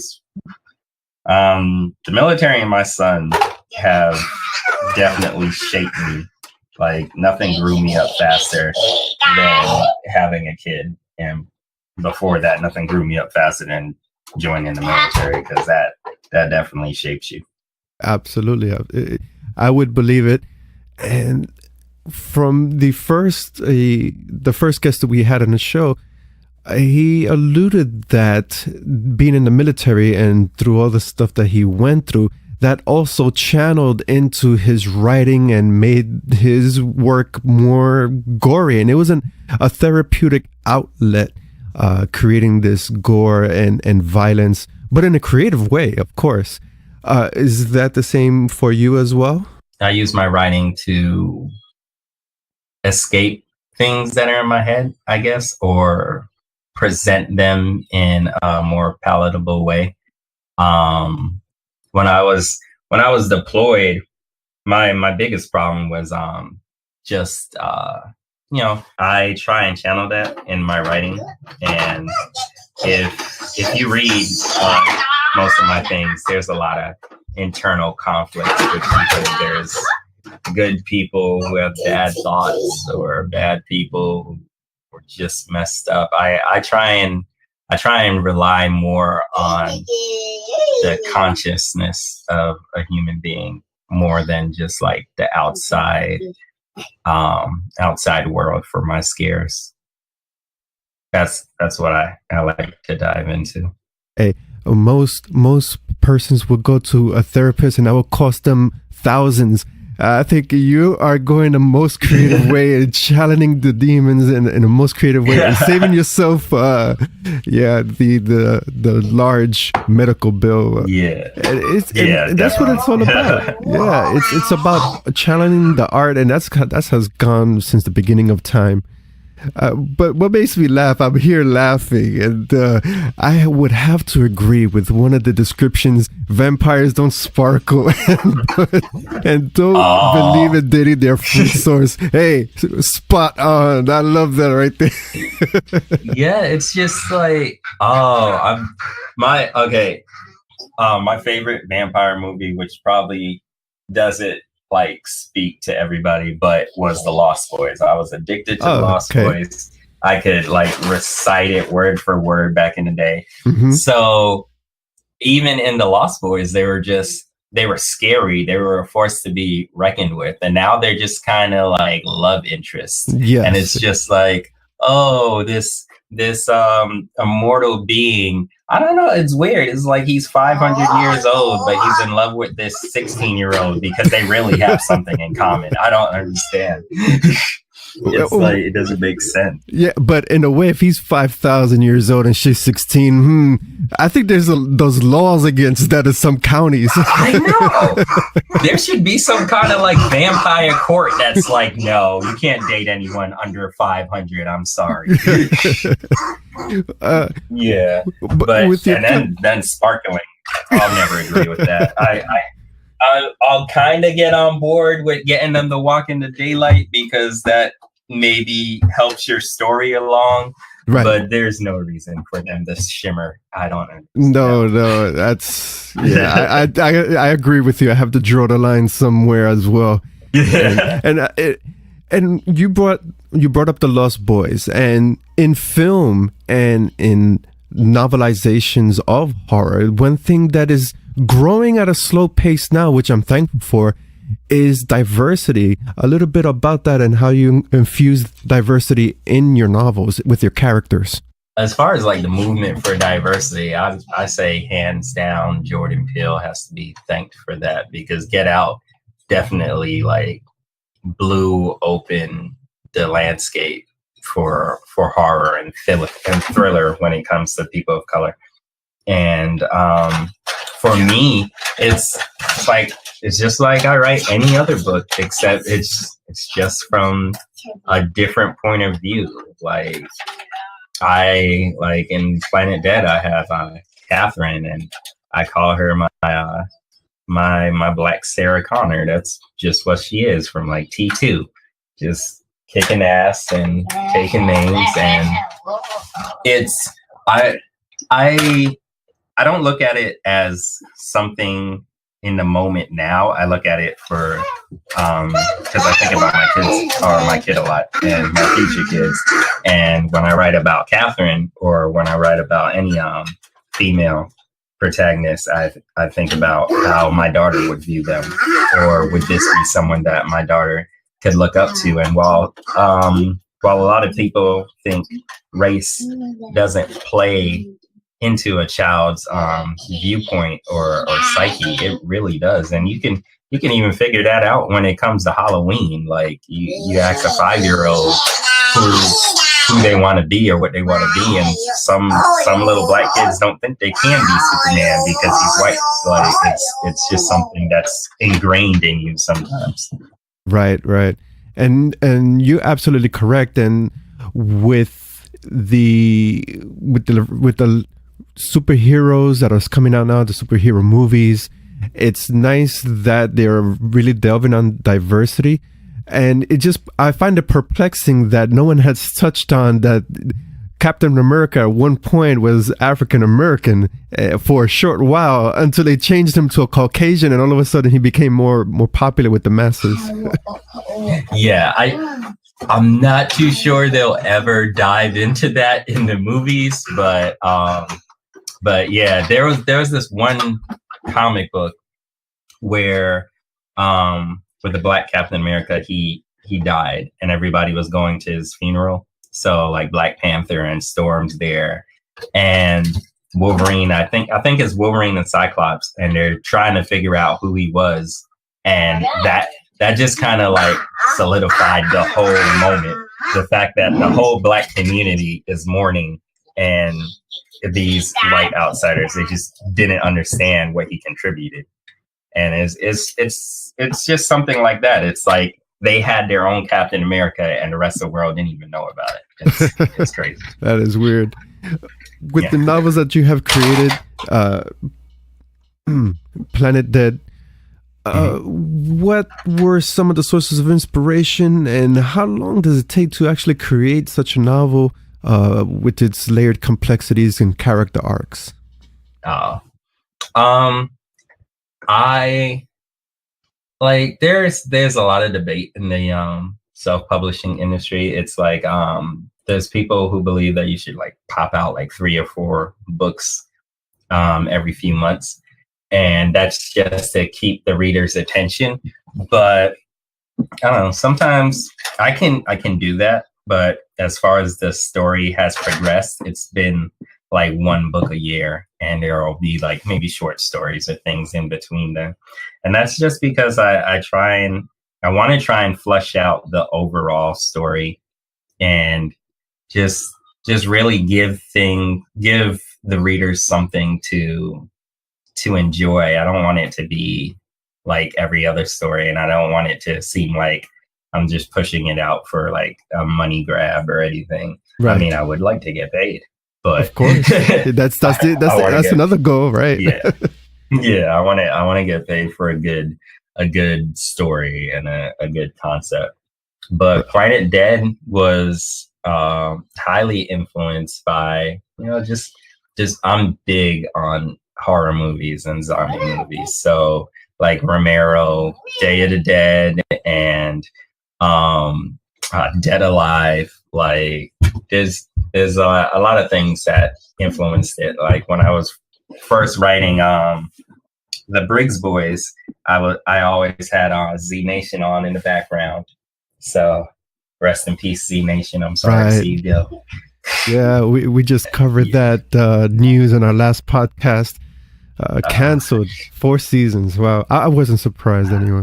[SPEAKER 4] and my son have definitely shaped me. Like nothing grew me up faster than having a kid, and before that, nothing grew me up faster than joining the military, because that definitely shapes you.
[SPEAKER 2] Absolutely, I would believe it. And from the first guest that we had on the show, he alluded that being in the military and through all the stuff that he went through, that also channeled into his writing and made his work more gory. And it wasn't a therapeutic outlet, creating this gore and violence, but in a creative way, of course. Is that the same for you as well?
[SPEAKER 4] I use my writing to escape things that are in my head, I guess, or present them in a more palatable way. When I was deployed, my biggest problem was I try and channel that in my writing. And if you read most of my things, there's a lot of internal conflict with people. There's good people who have bad thoughts, or bad people who are just messed up. I try and I try and rely more on the consciousness of a human being more than just like the outside world for my scares. That's what I like to dive into.
[SPEAKER 2] Hey, most persons will go to a therapist and that will cost them thousands. I think you are going the most creative way and challenging the demons in the most creative way and saving yourself the large medical bill. That's what it's all about. Yeah, it's about challenging the art, and that has gone since the beginning of time. But what makes me laugh, I'm here laughing, and I would have to agree with one of the descriptions. Vampires don't sparkle and don't believe in dating their food source. Hey, spot on. I love that right there.
[SPEAKER 4] Yeah, it's just like, my favorite vampire movie, which probably doesn't like speak to everybody, but was The Lost Boys. I was addicted to The Lost Boys. I could like recite it word for word back in the day. Mm-hmm. So even in The Lost Boys, they were scary. They were a force to be reckoned with. And now they're just kind of like love interests. Yes. And it's just like, oh, this immortal being, I don't know, it's weird. It's like he's 500 years old, but he's in love with this 16-year-old because they really have something in common. I don't understand. It's like, it doesn't make sense.
[SPEAKER 2] Yeah, but in a way, if he's 5,000 years old and she's 16, I think there's those laws against that in some counties.
[SPEAKER 4] I know. There should be some kind of like vampire court that's like, no, you can't date anyone under 500. I'm sorry. Yeah, but then sparkling, I'll never agree with that. I'll kind of get on board with getting them to walk in the daylight because that maybe helps your story along. Right. But there's no reason for them to shimmer. I don't understand.
[SPEAKER 2] No, that's I agree with you. I have to draw the line somewhere as well. And you brought up The Lost Boys, and in film and in novelizations of horror, one thing that is growing at a slow pace now, which I'm thankful for, is diversity. A little bit about that and how you infuse diversity in your novels with your characters.
[SPEAKER 4] As far as like the movement for diversity, I say hands down, Jordan Peele has to be thanked for that, because Get Out definitely like blew open the landscape for horror and thriller when it comes to people of color. And for me, it's just like I write any other book, except it's just from a different point of view. Like in Planet Dead, I have Catherine, and I call her my Black Sarah Connor. That's just what she is from like T2, just kicking ass and taking names. And it's I don't look at it as something in the moment now. I look at it for because I think about my kids or my kid a lot and my future kids. And when I write about Catherine, or when I write about any female protagonist, I think about how my daughter would view them, or would this be someone that my daughter could look up to? And while a lot of people think race doesn't play into a child's viewpoint or psyche, it really does. And you can even figure that out when it comes to Halloween. Like you ask a 5-year-old who they want to be or what they want to be, and some little black kids don't think they can be Superman because he's white. Like it's just something that's ingrained in you sometimes.
[SPEAKER 2] Right. And you're absolutely correct. And with the superheroes that are coming out now, the superhero movies, it's nice that they're really delving on diversity. And I find it perplexing that no one has touched on that Captain America at one point was African American for a short while, until they changed him to a Caucasian, and all of a sudden he became more popular with the masses.
[SPEAKER 4] Yeah, I'm not too sure they'll ever dive into that in the movies, but yeah, there was this one comic book where with the Black Captain America, he died and everybody was going to his funeral. So like Black Panther and Storm's there, and Wolverine, I think it's Wolverine and Cyclops, and they're trying to figure out who he was, and that just kind of like solidified the whole moment. The fact that the whole Black community is mourning, and these white outsiders, they just didn't understand what he contributed. And it's just something like that. It's like they had their own Captain America and the rest of the world didn't even know about it. It's crazy.
[SPEAKER 2] That is weird. With the novels that you have created, Planet Dead, what were some of the sources of inspiration, and how long does it take to actually create such a novel with its layered complexities and character arcs?
[SPEAKER 4] I like there's a lot of debate in the self-publishing industry. It's like there's people who believe that you should like pop out like 3 or 4 books every few months, and that's just to keep the reader's attention. But I don't know, sometimes I can do that, but as far as the story has progressed, it's been like 1 book a year, and there will be like maybe short stories or things in between them. And that's just because I want to try and flesh out the overall story and just really give the readers something to enjoy. I don't want it to be like every other story, and I don't want it to seem like I'm just pushing it out for like a money grab or anything. Right. I mean, I would like to get paid. But
[SPEAKER 2] of course, that's another goal, right?
[SPEAKER 4] Yeah. I want to get paid for a good story and a good concept. But Planet Dead was highly influenced by, just I'm big on horror movies and zombie movies. So like Romero, Day of the Dead, and Dead Alive. Like there's a lot of things that influenced it. Like when I was first writing the Briggs boys, I always had Z Nation on in the background. So rest in peace, Z Nation. I'm sorry to see you go.
[SPEAKER 2] Yeah, we just covered that news in our last podcast. Canceled 4 seasons. Wow, I wasn't surprised anyway.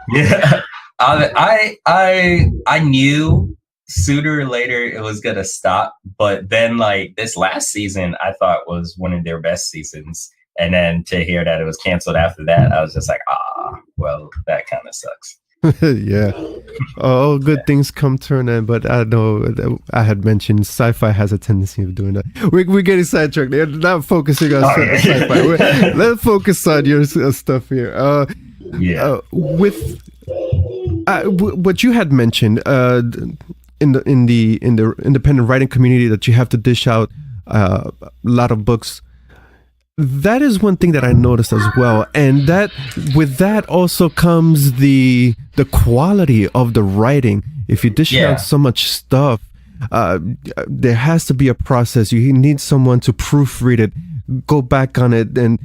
[SPEAKER 4] Yeah, I knew sooner or later it was gonna stop, but then like this last season I thought was one of their best seasons, and then to hear that it was canceled after that, I was just like, well, that kind of sucks.
[SPEAKER 2] Yeah, all good things come to an end, but I know I had mentioned Syfy has a tendency of doing that. We're getting sidetracked. They're not focusing on Syfy. Let's focus on your stuff here. With what you had mentioned in the independent writing community, that you have to dish out a lot of books. That is one thing that I noticed as well, and that with that also comes the quality of the writing. If you dish out so much stuff, there has to be a process. You need someone to proofread it, go back on it, and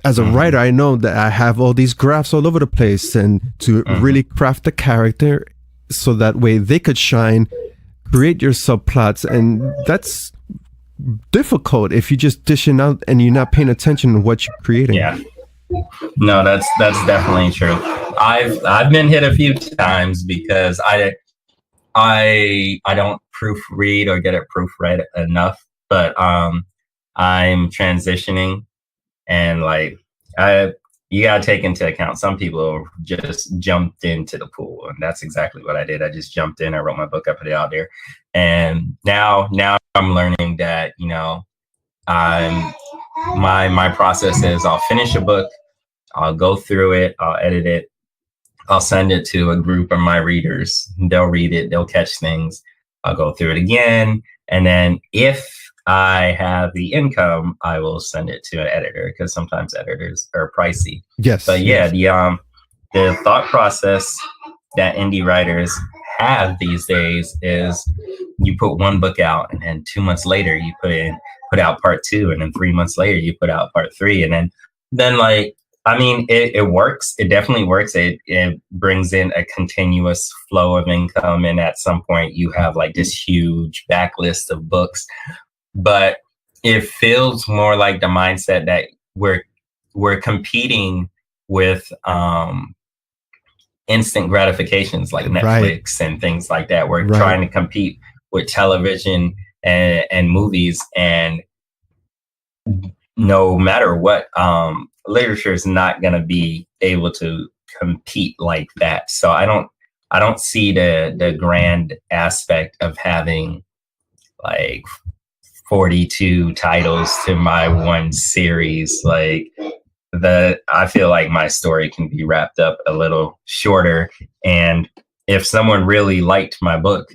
[SPEAKER 2] as a writer, I know that I have all these graphs all over the place, and to really craft the character so that way they could shine, create your subplots, and that's difficult if you're just dishing out and you're not paying attention to what you're creating.
[SPEAKER 4] Yeah, no, that's definitely true. I've been hit a few times because I don't proofread or get it proofread enough, but I'm transitioning, and like you gotta take into account some people just jumped into the pool, and that's exactly what I did. I just jumped in, I wrote my book, I put it out there, and now I'm learning that my process is I'll finish a book, I'll go through it, I'll edit it, I'll send it to a group of my readers, they'll read it, they'll catch things, I'll go through it again, and then if I have the income, I will send it to an editor, because sometimes editors are pricey.
[SPEAKER 2] Yes.
[SPEAKER 4] But yeah, the thought process that indie writers have these days is you put one book out, and then 2 months later you put out part 2, and then 3 months later you put out part 3, and then like, I mean, it works. It definitely works. It brings in a continuous flow of income, and at some point you have like this huge backlist of books. But it feels more like the mindset that we're competing with instant gratifications like Netflix and things like that. We're trying to compete with television and movies, and no matter what, literature is not going to be able to compete like that. So I don't see the grand aspect of having like 42 titles to my one series. Like, I feel like my story can be wrapped up a little shorter. And if someone really liked my book,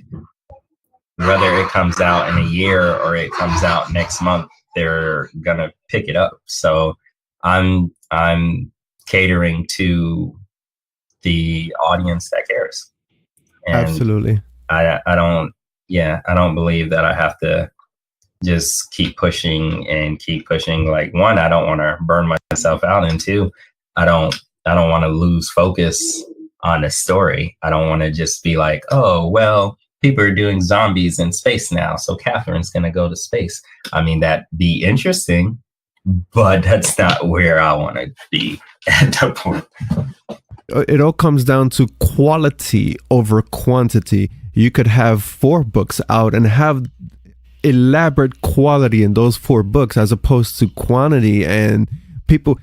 [SPEAKER 4] whether it comes out in a year or it comes out next month, they're gonna pick it up. So I'm catering to the audience that cares. And
[SPEAKER 2] absolutely.
[SPEAKER 4] I don't believe that I have to just keep pushing. Like, one, I don't want to burn myself out, and two, I don't want to lose focus on the story. I don't want to just be like, oh, well, people are doing zombies in space now, so Catherine's going to go to space. I mean, that'd be interesting, but that's not where I want to be at the point.
[SPEAKER 2] It all comes down to quality over quantity. You could have 4 books out and have elaborate quality in those 4 books as opposed to quantity. And people,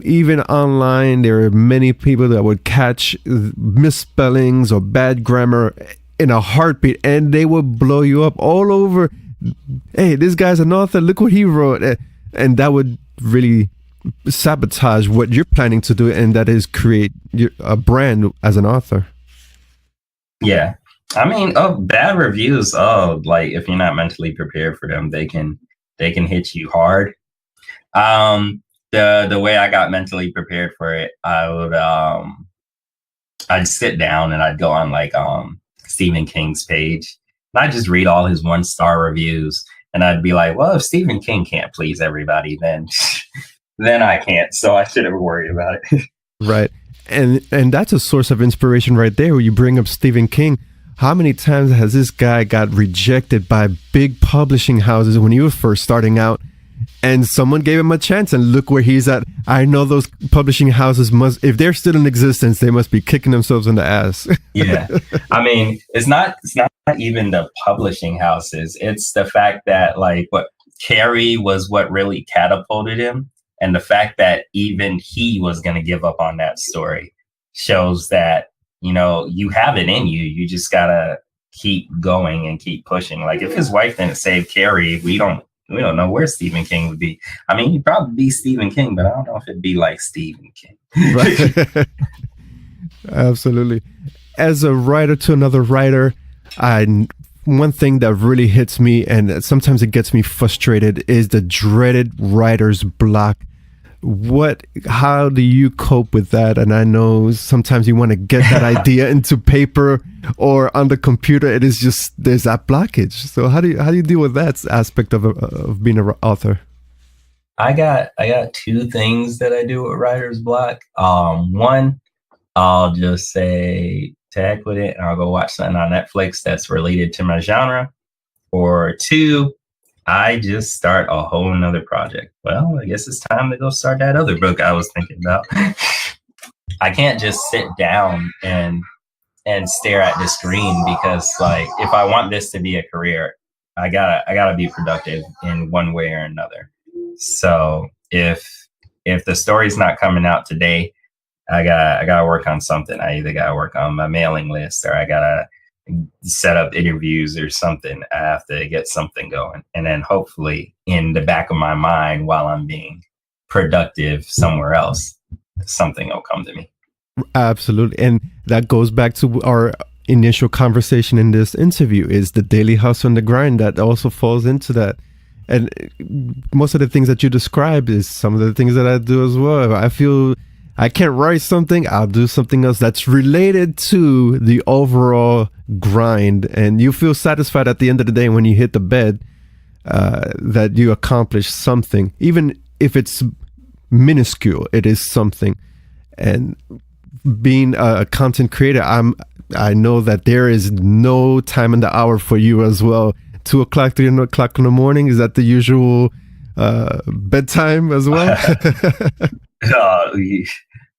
[SPEAKER 2] even online, there are many people that would catch misspellings or bad grammar in a heartbeat, and they would blow you up all over. Hey, this guy's an author, look what he wrote. And that would really sabotage what you're planning to do, and that is create a brand as an author. Yeah.
[SPEAKER 4] I mean, bad reviews, like, if you're not mentally prepared for them, they can hit you hard. The way I got mentally prepared for it, I'd sit down and I'd go on like Stephen King's page, and I'd just read all his 1-star reviews, and I'd be like, well, if Stephen King can't please everybody, then I can't, so I shouldn't worry about it.
[SPEAKER 2] Right. And that's a source of inspiration right there, where you bring up Stephen King. How many times has this guy got rejected by big publishing houses when he was first starting out, and someone gave him a chance, and look where he's at. I know those publishing houses must, if they're still in existence, they must be kicking themselves in the ass.
[SPEAKER 4] Yeah. I mean, it's not even the publishing houses. It's the fact that, like, what Carrie was what really catapulted him. And the fact that even he was going to give up on that story shows that, you know, you have it in you. You just got to keep going and keep pushing. Like, if his wife didn't save Carrie, we don't know where Stephen King would be. I mean, he'd probably be Stephen King, but I don't know if it'd be like Stephen King.
[SPEAKER 2] Right. Absolutely. As a writer to another writer, one thing that really hits me, and sometimes it gets me frustrated, is the dreaded writer's block. How do you cope with that? And I know sometimes you want to get that idea into paper or on the computer. It is just, there's that blockage. So how do you deal with that aspect of being an author?
[SPEAKER 4] I got 2 things that I do with writer's block. One, I'll just say, to heck with it, and I'll go watch something on Netflix that's related to my genre. Or 2, I just start a whole nother project. Well, I guess it's time to go start that other book I was thinking about. I can't just sit down and stare at the screen, because, like, if I want this to be a career, I gotta be productive in one way or another. So if the story's not coming out today, I gotta work on something. I either gotta work on my mailing list, or I gotta set up interviews or something. I have to get something going, and then hopefully in the back of my mind, while I'm being productive somewhere else, something will come to me.
[SPEAKER 2] Absolutely. And that goes back to our initial conversation in this interview, is the daily hustle and the grind. That also falls into that. And most of the things that you described is some of the things that I do as well. I feel I can't write something, I'll do something else that's related to the overall grind, and you feel satisfied at the end of the day when you hit the bed that you accomplished something, even if it's minuscule. It is something. And being a content creator, I know that there is no time in the hour for you as well. 2 o'clock, 3 o'clock in the morning, is that the usual bedtime as well?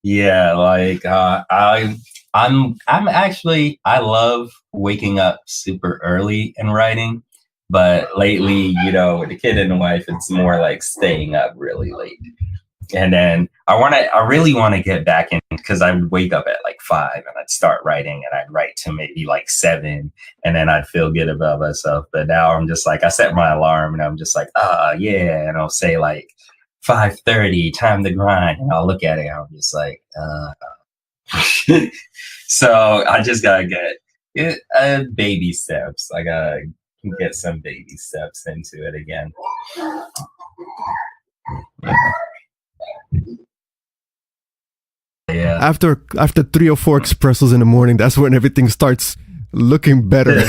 [SPEAKER 4] Yeah, like I'm actually, I love waking up super early and writing, but lately, with the kid and the wife, it's more like staying up really late. And then I really want to get back in, because I would wake up at like 5 and I'd start writing, and I'd write to maybe like 7, and then I'd feel good about myself. But now I'm just like, I set my alarm and I'm just like, yeah. And I'll say like 5:30, time to grind. And I'll look at it and I'm just like, So I just gotta get baby steps. I gotta get some baby steps into it again. Yeah.
[SPEAKER 2] After 3 or 4 espressos in the morning, that's when everything starts looking better.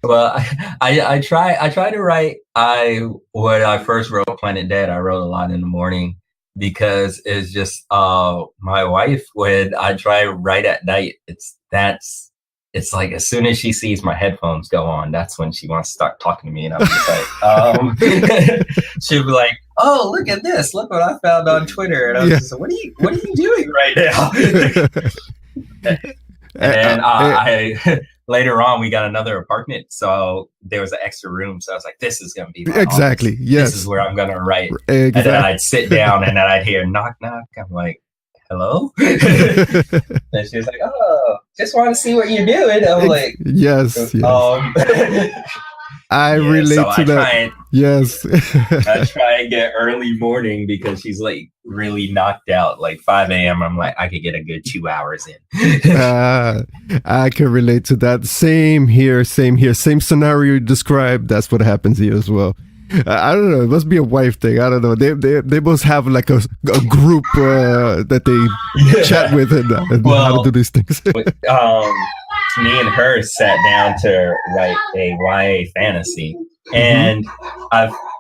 [SPEAKER 4] Well, I try to write. When I first wrote Planet Dead, I wrote a lot in the morning, because it's just my wife, when I try to write at night, it's like as soon as she sees my headphones go on, that's when she wants to start talking to me, and I'm just like, she'll be like, "Oh, look at this! Look what I found on Twitter!" And I'm just like, "What are you doing right now?" And then I later on, we got another apartment, so there was an extra room. So I was like, "This is gonna be my
[SPEAKER 2] exactly
[SPEAKER 4] office.
[SPEAKER 2] Yes,
[SPEAKER 4] this is where I'm gonna write."
[SPEAKER 2] Exactly.
[SPEAKER 4] And then I'd sit down, and then I'd hear knock knock. I'm like, "Hello?" And she was like, "Oh, just want to see what you're doing." I'm like,
[SPEAKER 2] yes. I relate to that. Yes.
[SPEAKER 4] I try and get early morning, because she's like really knocked out. Like 5 a.m. I'm like, I could get a good 2 hours in.
[SPEAKER 2] I can relate to that. Same here. Same scenario you described. That's what happens here as well. I don't know. It must be a wife thing. I don't know. They must have like a group that they chat with and how to do these things.
[SPEAKER 4] Me and her sat down to write a YA fantasy, and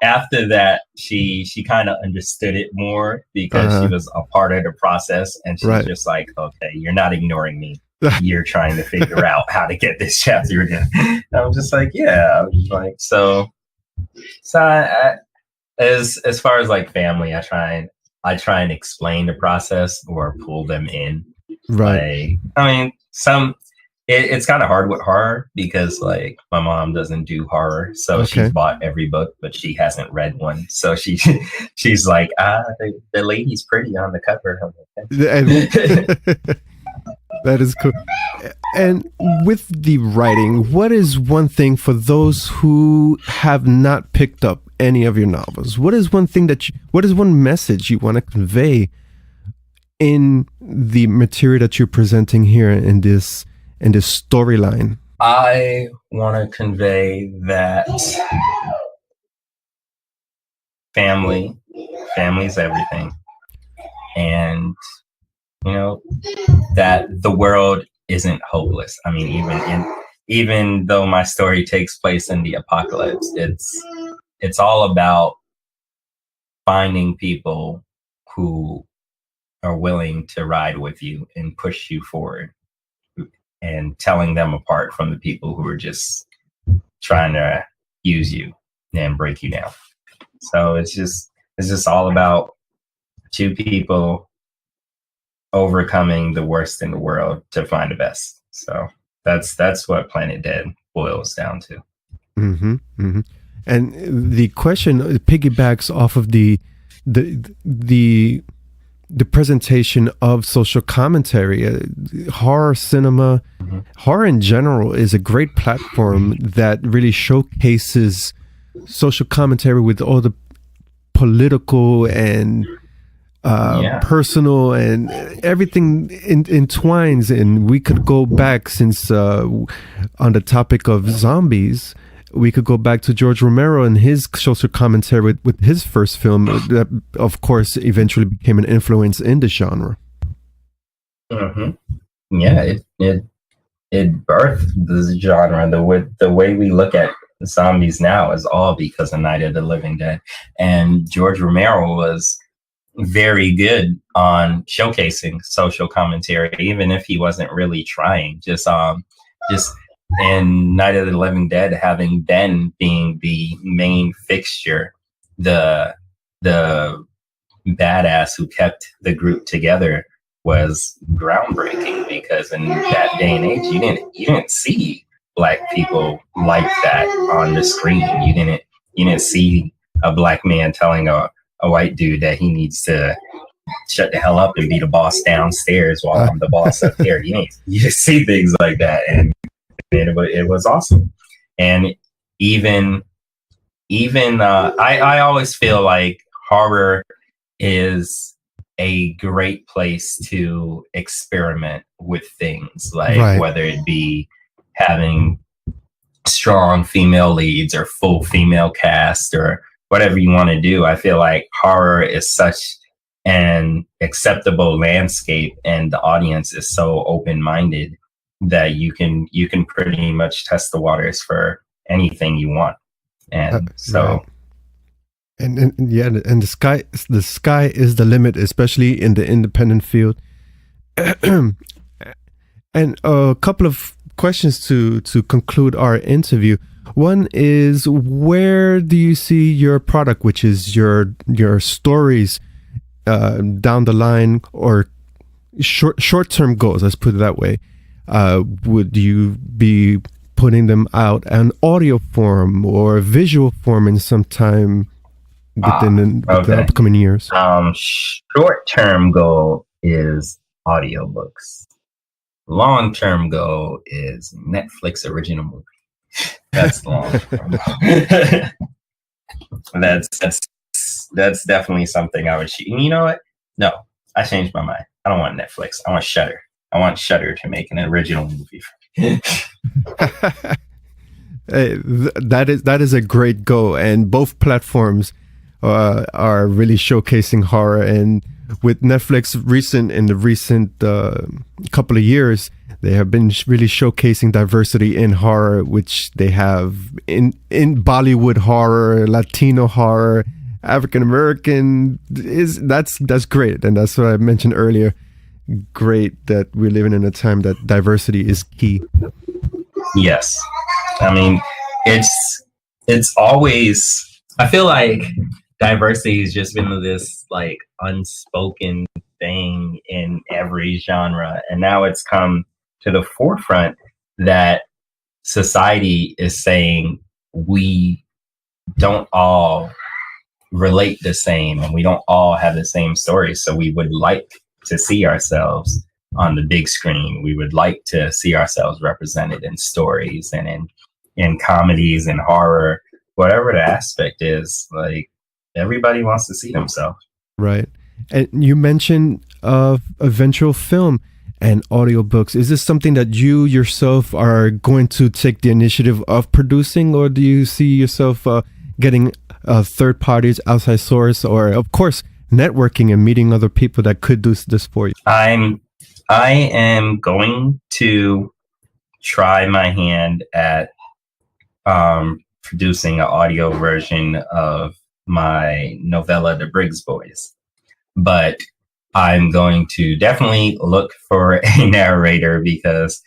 [SPEAKER 4] after that she kind of understood it more, because she was a part of the process, and she's just like, "Okay, you're not ignoring me. You're trying to figure out how to get this chapter again." And I'm just like, yeah. I was like, so as far as like family, I try and explain the process or pull them in.
[SPEAKER 2] Right.
[SPEAKER 4] Like, I mean, it's kind of hard with horror, because like my mom doesn't do horror, so she's bought every book, but she hasn't read one. So she's like, the lady's pretty on the cover.
[SPEAKER 2] That is cool. And with the writing, what is one thing for those who have not picked up any of your novels? What is one thing what is one message you want to convey in the material that you're presenting here in this storyline?
[SPEAKER 4] I want to convey that family's everything, and that the world isn't hopeless. I mean, even though my story takes place in the apocalypse, it's all about finding people who are willing to ride with you and push you forward, and telling them apart from the people who are just trying to use you and break you down. So it's just all about 2 people overcoming the worst in the world to find the best. So that's what Planet Dead boils down to.
[SPEAKER 2] And the question piggybacks off of the presentation of social commentary. Horror cinema, horror in general, is a great platform that really showcases social commentary with all the political and personal, and everything entwines. And we could go back, since on the topic of zombies, we could go back to George Romero and his social commentary with his first film that, of course, eventually became an influence in the genre.
[SPEAKER 4] Mm-hmm. Yeah, it birthed the genre. The way we look at zombies now is all because of Night of the Living Dead. And George Romero was very good on showcasing social commentary, even if he wasn't really trying. Just in Night of the Living Dead, having Ben being the main fixture, the badass who kept the group together, was groundbreaking, because in that day and age, you didn't see Black people like that on the screen. You didn't see a Black man telling a white dude that he needs to shut the hell up and be the boss downstairs while I'm the boss up here. You see things like that, and it was awesome. And even I always feel like horror is a great place to experiment with things, like whether it be having strong female leads or full female cast or whatever you want to do. I feel like horror is such an acceptable landscape, and the audience is so open-minded that you can pretty much test the waters for anything you want. And so
[SPEAKER 2] and the sky is the limit, especially in the independent field. And a couple of questions to conclude our interview. One is, where do you see your product, which is your stories, down the line, or short-term goals, let's put it that way? Would you be putting them out in audio form or visual form in some time within the upcoming years?
[SPEAKER 4] Short-term goal is audiobooks. Long-term goal is Netflix original movie. That's the long-term goal. That's definitely something I would shoot. And you know what? No, I changed my mind. I don't want Netflix. I want Shudder. I want Shudder to make an original movie.
[SPEAKER 2] Hey, that is a great goal, and both platforms are really showcasing horror. And with Netflix in the recent couple of years, they have been really showcasing diversity in horror, which they have in Bollywood horror, Latino horror, African American. That's great, and that's what I mentioned earlier. Great that we're living in a time that diversity is key.
[SPEAKER 4] Yes, I mean it's always. I feel like diversity has just been this like unspoken thing in every genre, and now it's come to the forefront that society is saying we don't all relate the same, and we don't all have the same stories. So we would like to see ourselves on the big screen. We would like to see ourselves represented in stories and in comedies and horror, whatever the aspect is. Like, everybody wants to see themselves.
[SPEAKER 2] Right. And you mentioned eventual film and audiobooks. Is this something that you yourself are going to take the initiative of producing, or do you see yourself getting third parties, outside source, or of course networking and meeting other people that could do this for you?
[SPEAKER 4] I am going to try my hand at producing an audio version of my novella, The Briggs Boys. But I'm going to definitely look for a narrator, because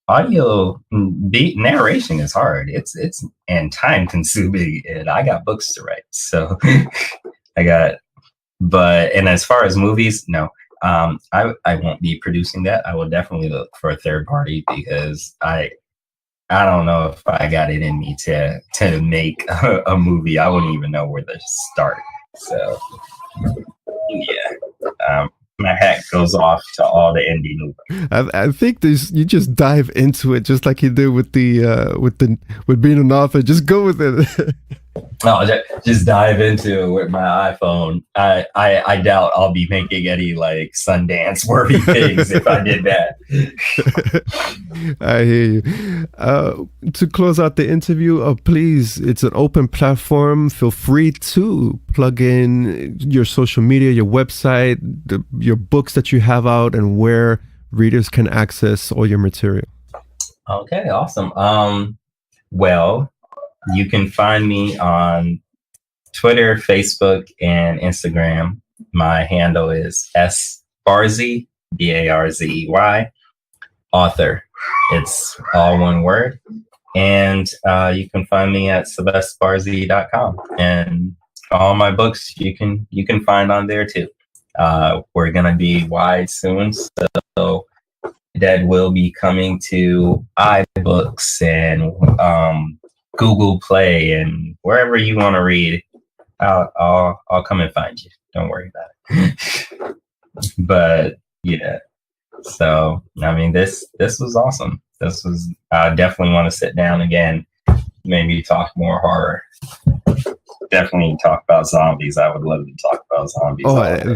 [SPEAKER 4] narration is hard. It's and time consuming, and I got books to write. So and as far as movies, no. I won't be producing that. I will definitely look for a third party, because I don't know if I got it in me to make a movie. I wouldn't even know where to start. So yeah, my hat goes off to all the indie movies.
[SPEAKER 2] I think you just dive into it, just like you did with with being an author. Just go with it.
[SPEAKER 4] No, just dive into it with my iPhone. I doubt I'll be making any like Sundance worthy things if I did that.
[SPEAKER 2] I hear you. To close out the interview, please, it's an open platform. Feel free to plug in your social media, your website, your books that you have out, and where readers can access all your material.
[SPEAKER 4] Okay, awesome. Well, you can find me on Twitter, Facebook, and Instagram. My handle is sbarzey, Barzey, author. It's all one word. And you can find me at SylvesterBarzey.com. And all my books you can find on there too. We're gonna be wide soon, so that will be coming to iBooks and Google Play and wherever you want to read. I'll come and find you. Don't worry about it. But yeah, so I mean, this was awesome. I definitely want to sit down again, maybe talk more horror. Definitely talk about zombies. I would love to talk about zombies.
[SPEAKER 2] Oh,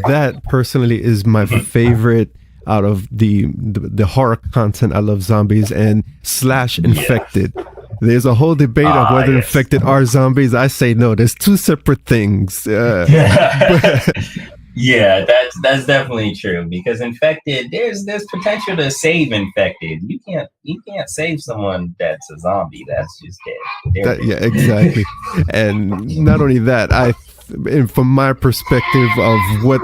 [SPEAKER 2] that personally is my favorite out of the horror content. I love zombies and / infected. Yeah. There's a whole debate of whether infected are zombies. I say no. There's two separate things.
[SPEAKER 4] Yeah, that's definitely true, because infected, there's potential to save infected. You can't save someone that's a zombie. That's just dead.
[SPEAKER 2] Yeah, exactly. And not only that, and from my perspective of what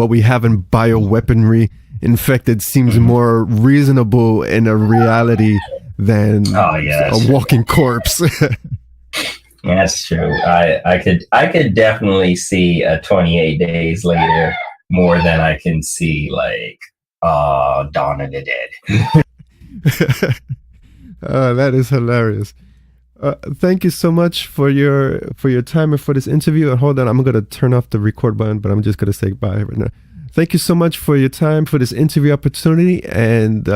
[SPEAKER 2] we have in bioweaponry, infected seems more reasonable in a reality than a walking corpse.
[SPEAKER 4] That's true. I could definitely see a 28 Days Later more than I can see like Dawn of the Dead.
[SPEAKER 2] That is hilarious. Thank you so much for your time and for this interview. And hold on, I'm gonna turn off the record button, but I'm just gonna say bye right now. Thank you so much for your time, for this interview opportunity, and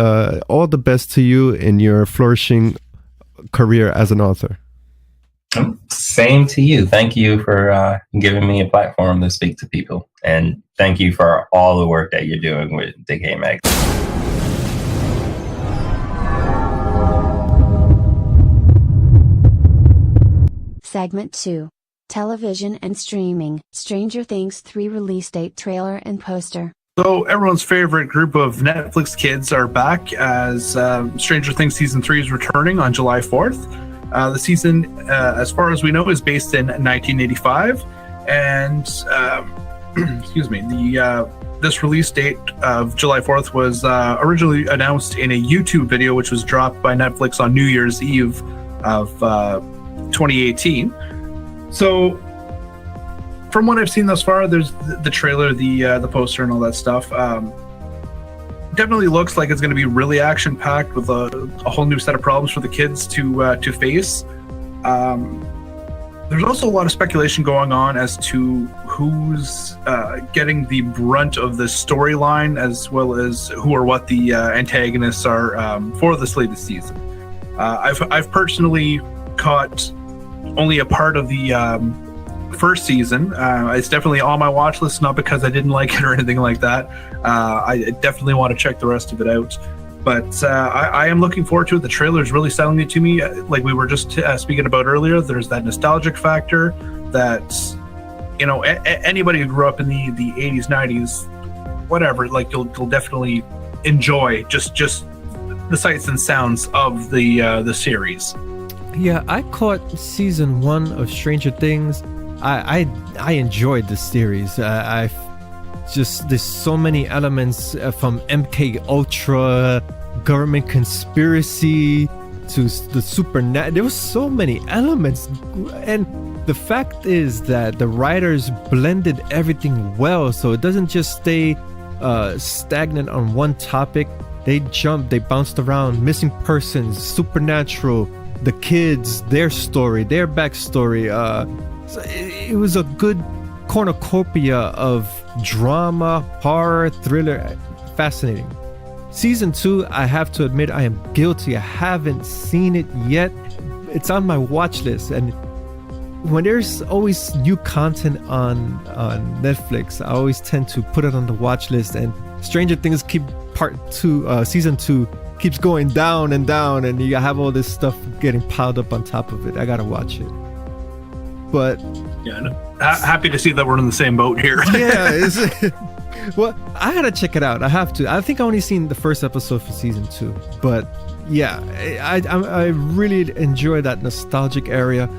[SPEAKER 2] all the best to you in your flourishing career as an author.
[SPEAKER 4] Same to you. Thank you for giving me a platform to speak to people. And thank you for all the work that you're doing with DecayMag.
[SPEAKER 1] Segment 2. Television and streaming. Stranger Things 3 release date, trailer, and poster.
[SPEAKER 3] So everyone's favorite group of Netflix kids are back as Stranger Things Season 3 is returning on July 4th. The season, as far as we know, is based in 1985. And, excuse me, this release date of July 4th was originally announced in a YouTube video, which was dropped by Netflix on New Year's Eve of 2018. So, from what I've seen thus far, there's the trailer, the poster, and all that stuff. Definitely looks like it's going to be really action-packed with a whole new set of problems for the kids to face. There's also a lot of speculation going on as to who's getting the brunt of the storyline, as well as who or what the antagonists are for this latest season. I've personally caught only a part of the first season. It's definitely on my watch list, not because I didn't like it or anything like that. I definitely want to check the rest of it out. But I am looking forward to it. The trailer is really selling it to me. Like we were just speaking about earlier, there's that nostalgic factor that, anybody who grew up in the 80s, 90s, whatever, like you'll definitely enjoy just the sights and sounds of the series.
[SPEAKER 2] Yeah, I caught season 1 of Stranger Things. I enjoyed the series. There's so many elements from MK Ultra, government conspiracy to the supernatural. There was so many elements, and the fact is that the writers blended everything well, so it doesn't just stay stagnant on one topic. They bounced around. Missing persons, supernatural, the kids, their story, their backstory. So it was a good cornucopia of drama, horror, thriller. Fascinating. Season 2, I have to admit, I am guilty. I haven't seen it yet. It's on my watch list, and when there's always new content on Netflix, I always tend to put it on the watch list, and Stranger Things season 2 keeps going down and down, and you have all this stuff getting piled up on top of it. I gotta watch it. But
[SPEAKER 3] yeah, happy to see that we're in the same boat here.
[SPEAKER 2] Yeah, well, I gotta check it out. I have to. I think I only seen the first episode for season 2, but yeah, I really enjoy that nostalgic era,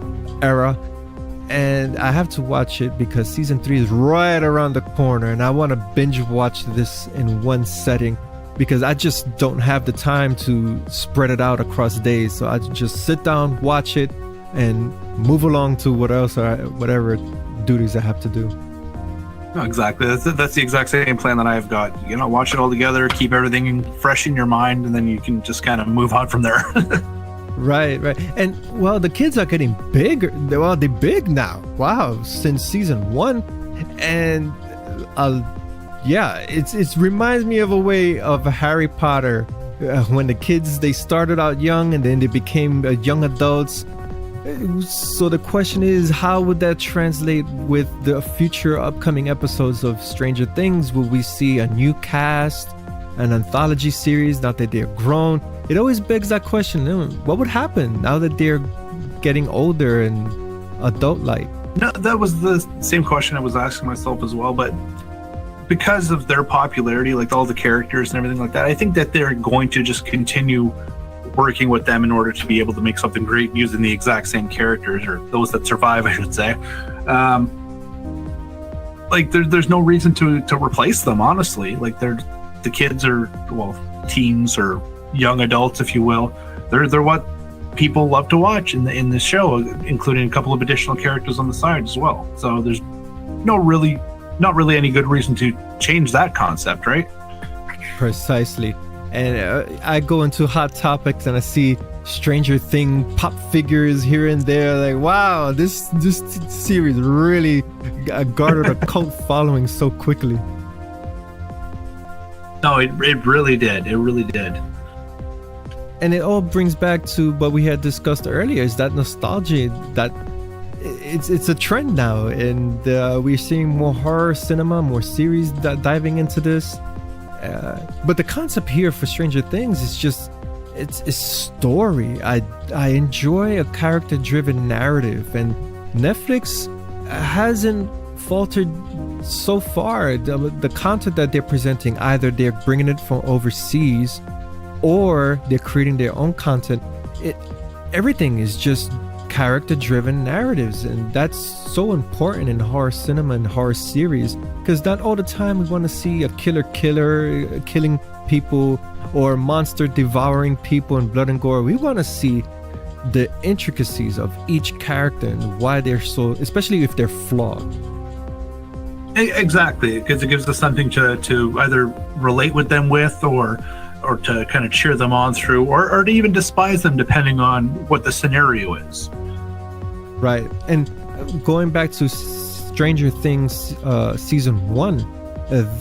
[SPEAKER 2] and I have to watch it because season 3 is right around the corner, and I want to binge watch this in one setting because I just don't have the time to spread it out across days. So I just sit down, watch it, and move along to whatever duties I have to do.
[SPEAKER 3] No, exactly. That's the exact same plan that I've got. Watch it all together, keep everything fresh in your mind, and then you can just kind of move on from there.
[SPEAKER 2] Right. And well, the kids are getting bigger. Well, they're big now. Wow, since season 1, and yeah, it reminds me of a way of Harry Potter when the kids, they started out young and then they became young adults. So the question is, how would that translate with the future upcoming episodes of Stranger Things? Will we see a new cast, an anthology series now that they're grown? It always begs that question. What would happen now that they're getting older and adult-like?
[SPEAKER 3] No, that was the same question I was asking myself as well, but because of their popularity, like all the characters and everything like that, I think that they're going to just continue working with them in order to be able to make something great using the exact same characters, or those that survive, I should say. There's no reason to replace them, honestly. Like the kids are, well, teens or young adults, if you will. They're what people love to watch in this show, including a couple of additional characters on the side as well. So there's not really any good reason to change that concept, right? Precisely.
[SPEAKER 2] And I go into Hot Topics and I see Stranger Thing pop figures here and there. Like, wow, this series really garnered a cult following so quickly.
[SPEAKER 3] No, it really did. It really did.
[SPEAKER 2] And it all brings back to what we had discussed earlier, is that nostalgia, that it's a trend now. And we're seeing more horror cinema, more series diving into this. But the concept here for Stranger Things is just it's story. I enjoy a character-driven narrative, and Netflix hasn't faltered so far. The content that they're presenting, either they're bringing it from overseas or they're creating their own content. Everything is just character-driven narratives, and that's so important in horror cinema and horror series, because not all the time we want to see a killer killing people or monster devouring people in blood and gore. We want to see the intricacies of each character and why they're so, especially if they're flawed.
[SPEAKER 3] Exactly, because it gives us something to either relate with them with, or to kind of cheer them on through, or to even despise them depending on what the scenario is.
[SPEAKER 2] Right. And going back to Stranger Things season 1,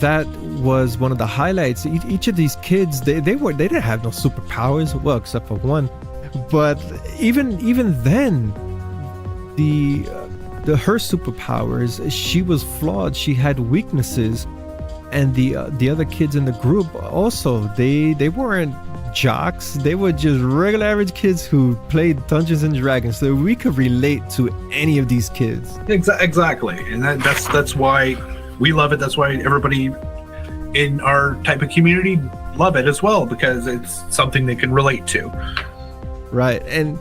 [SPEAKER 2] that was one of the highlights. Each of these kids, they didn't have no superpowers, well, except for one. But even then, her superpowers, she was flawed. She had weaknesses, and the other kids in the group also, they weren't jocks. They were just regular average kids who played Dungeons and Dragons. So we could relate to any of these kids.
[SPEAKER 3] Exactly, and that's why we love it. That's why everybody in our type of community love it as well, because it's something they can relate to.
[SPEAKER 2] Right, and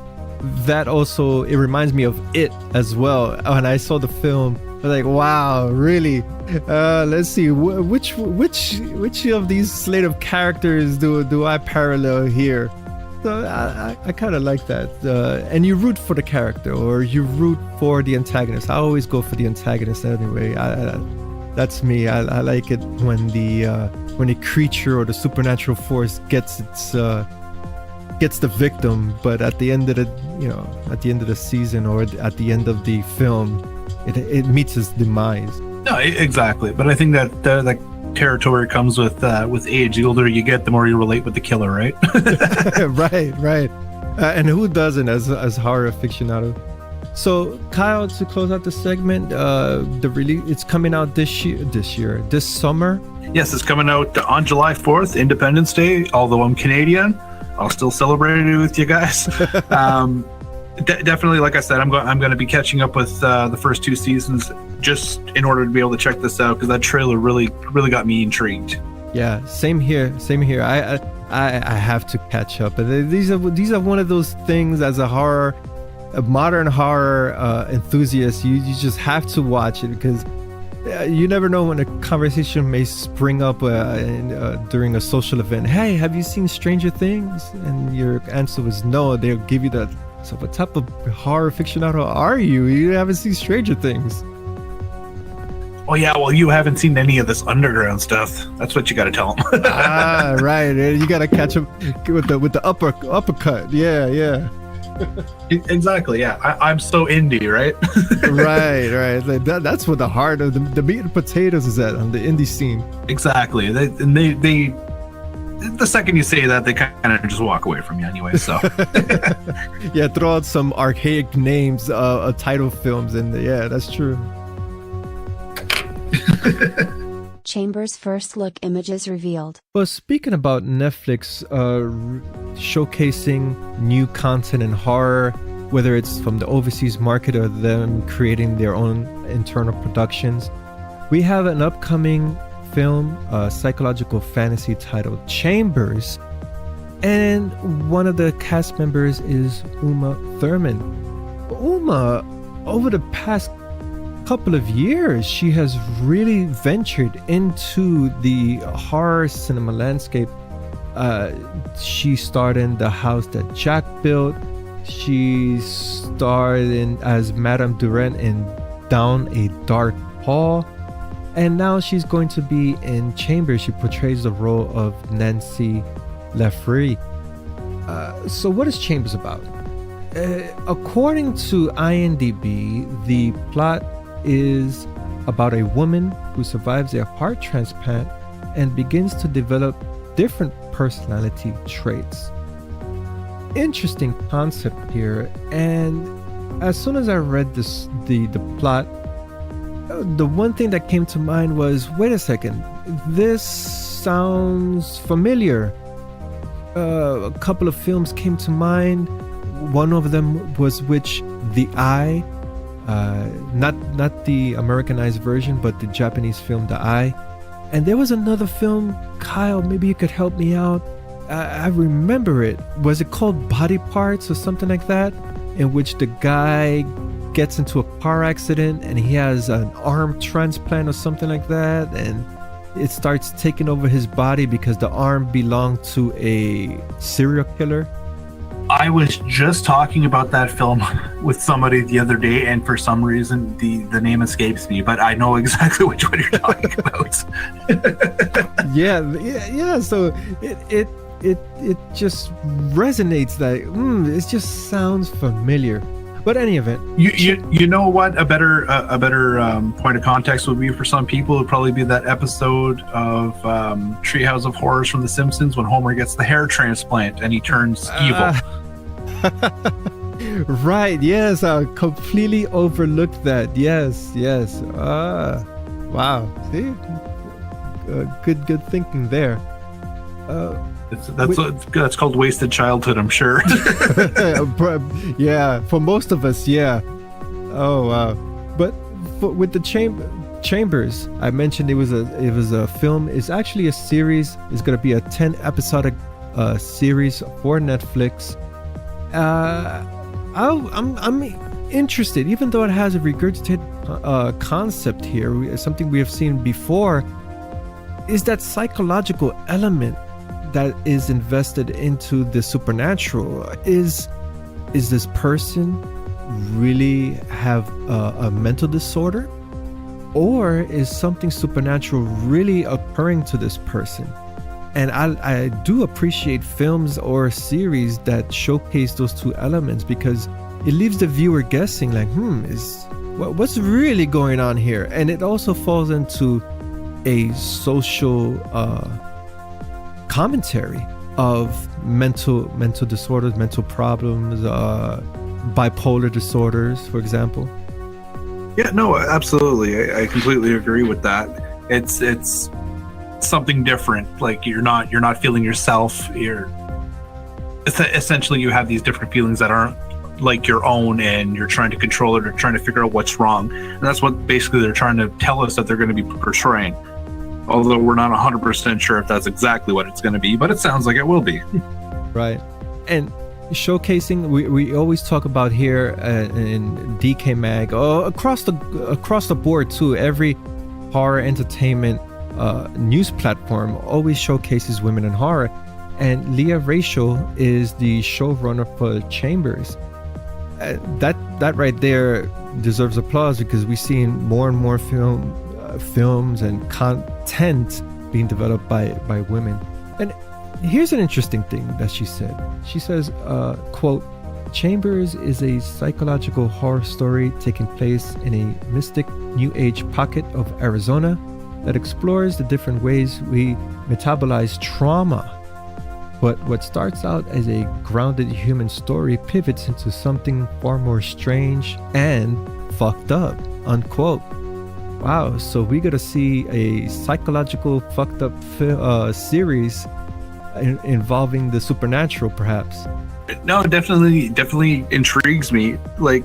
[SPEAKER 2] that also, it reminds me of It as well. When I saw the film, I was like, wow, really? Let's see, which of these slate of characters do I parallel here? So I kind of like that. And you root for the character, or you root for the antagonist. I always go for the antagonist anyway. That's me. I like it when the creature or the supernatural force gets the victim, but at the end of the season or at the end of the film, it meets its demise.
[SPEAKER 3] No, exactly. But I think that that territory comes with age. The older you get, the more you relate with the killer, right?
[SPEAKER 2] Right. And who doesn't, as horror aficionado? So Kyle, to close out the segment, it's coming out this summer.
[SPEAKER 3] Yes, it's coming out on July 4th, Independence Day. Although I'm Canadian, I'll still celebrate it with you guys. Definitely, like I said, I'm going to be catching up with the first 2 seasons just in order to be able to check this out, because that trailer really got me intrigued.
[SPEAKER 2] Yeah, same here. I have to catch up. These are one of those things as a modern horror enthusiast. You just have to watch it, because you never know when a conversation may spring up during a social event. Hey, have you seen Stranger Things? And your answer was no. They'll give you that. So what type of horror aficionado are you? You haven't seen Stranger Things.
[SPEAKER 3] Oh yeah, well, you haven't seen any of this underground stuff. That's what you got to tell them.
[SPEAKER 2] Right. You got to catch them with the uppercut. Yeah.
[SPEAKER 3] Exactly. Yeah, I'm so indie, right?
[SPEAKER 2] right. Like that's what the heart of the meat and potatoes is at on the indie scene.
[SPEAKER 3] Exactly. They the second you say that, they kind of just walk away from you anyway. So
[SPEAKER 2] yeah, throw out some archaic names, title films, and yeah, that's true.
[SPEAKER 1] Chambers' first look images revealed.
[SPEAKER 2] Well, speaking about Netflix showcasing new content in horror, whether it's from the overseas market or them creating their own internal productions, we have an upcoming film, psychological fantasy titled Chambers, and one of the cast members is Uma Thurman. Uma, over the past couple of years, she has really ventured into the horror cinema landscape. She starred in The House That Jack Built. She starred as Madame Durant in Down a Dark Hall. And now she's going to be in Chambers. She portrays the role of Nancy Lefrey. So what is Chambers about? According to IMDb, the plot is about a woman who survives a heart transplant and begins to develop different personality traits. Interesting concept here. And as soon as I read the plot, the one thing that came to mind was, wait a second, this sounds familiar. A couple of films came to mind. One of them was The Eye, not the Americanized version, but the Japanese film The Eye. And there was another film, Kyle, maybe you could help me out. I remember it. Was it called Body Parts or something like that? In which the guy gets into a car accident and he has an arm transplant or something like that, and it starts taking over his body because the arm belonged to a serial killer.
[SPEAKER 3] I was just talking about that film with somebody the other day, and for some reason the name escapes me, but I know exactly which one you're talking about.
[SPEAKER 2] yeah. So it just resonates, that it just sounds familiar. But any event,
[SPEAKER 3] you know what, a better point of context would be for some people would probably be that episode of Treehouse of Horrors from The Simpsons when Homer gets the hair transplant and he turns evil.
[SPEAKER 2] Right, yes, I completely overlooked that. Yes. Wow, see, good thinking there.
[SPEAKER 3] That's called wasted childhood, I'm sure.
[SPEAKER 2] Yeah, for most of us, yeah. Oh wow. But with the Chambers, I mentioned it was a film. It's actually a series. It's going to be a 10 episodic series for Netflix. I'm interested, even though it has a regurgitated concept here, something we have seen before, is that psychological element that is invested into the supernatural. Is this person really have a mental disorder, or is something supernatural really occurring to this person? And I do appreciate films or series that showcase those two elements, because it leaves the viewer guessing, like, what's really going on here? And it also falls into a social commentary of mental disorders, mental problems, bipolar disorders, for example.
[SPEAKER 3] Yeah, no, absolutely. I completely agree with that. It's something different. Like you're not feeling yourself. Essentially you have these different feelings that aren't like your own, and you're trying to control it or trying to figure out what's wrong. And that's what basically they're trying to tell us that they're going to be portraying. Although we're not 100% sure if that's exactly what it's going to be, but it sounds like it will be.
[SPEAKER 2] Right. And showcasing, we always talk about here in DecayMag, across the board too. Every horror entertainment news platform always showcases women in horror. And Leah Rachel is the showrunner for Chambers. That right there deserves applause, because we've seen more and more films and content being developed by women. And here's an interesting thing that she said. She says, quote, Chambers is a psychological horror story taking place in a mystic new age pocket of Arizona that explores the different ways we metabolize trauma. But what starts out as a grounded human story pivots into something far more strange and fucked up, unquote. Wow, so we got to see a psychological fucked up series involving the supernatural, perhaps.
[SPEAKER 3] No, definitely intrigues me. Like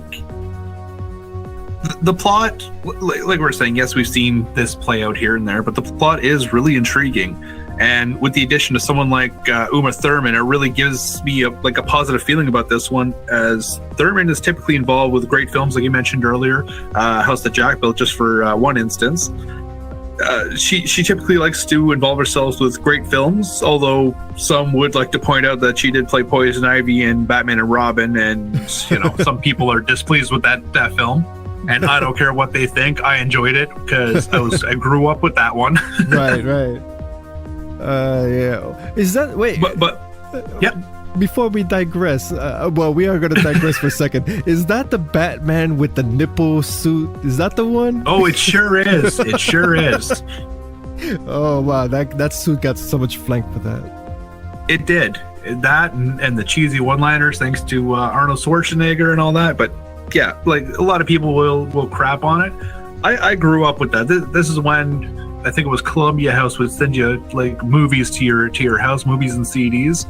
[SPEAKER 3] the plot, like we're saying, yes, we've seen this play out here and there, but the plot is really intriguing. And with the addition of someone like Uma Thurman, it really gives me a positive feeling about this one, as Thurman is typically involved with great films, like you mentioned earlier, House That Jack Built, just for one instance. She typically likes to involve herself with great films, although some would like to point out that she did play Poison Ivy in Batman and Robin, and some people are displeased with that film. And I don't care what they think. I enjoyed it because I grew up with that one.
[SPEAKER 2] Right. Yeah. Is that
[SPEAKER 3] But yeah.
[SPEAKER 2] Before we digress, well, we are going to digress for a second. Is that the Batman with the nipple suit? Is that the one?
[SPEAKER 3] Oh, it sure is. It sure is.
[SPEAKER 2] Oh wow, that suit got so much flank for that.
[SPEAKER 3] It did. That and the cheesy one-liners, thanks to Arnold Schwarzenegger and all that. But yeah, like a lot of people will crap on it. I grew up with that. This is when I think it was Columbia House would send you like movies to your house, movies and CDs.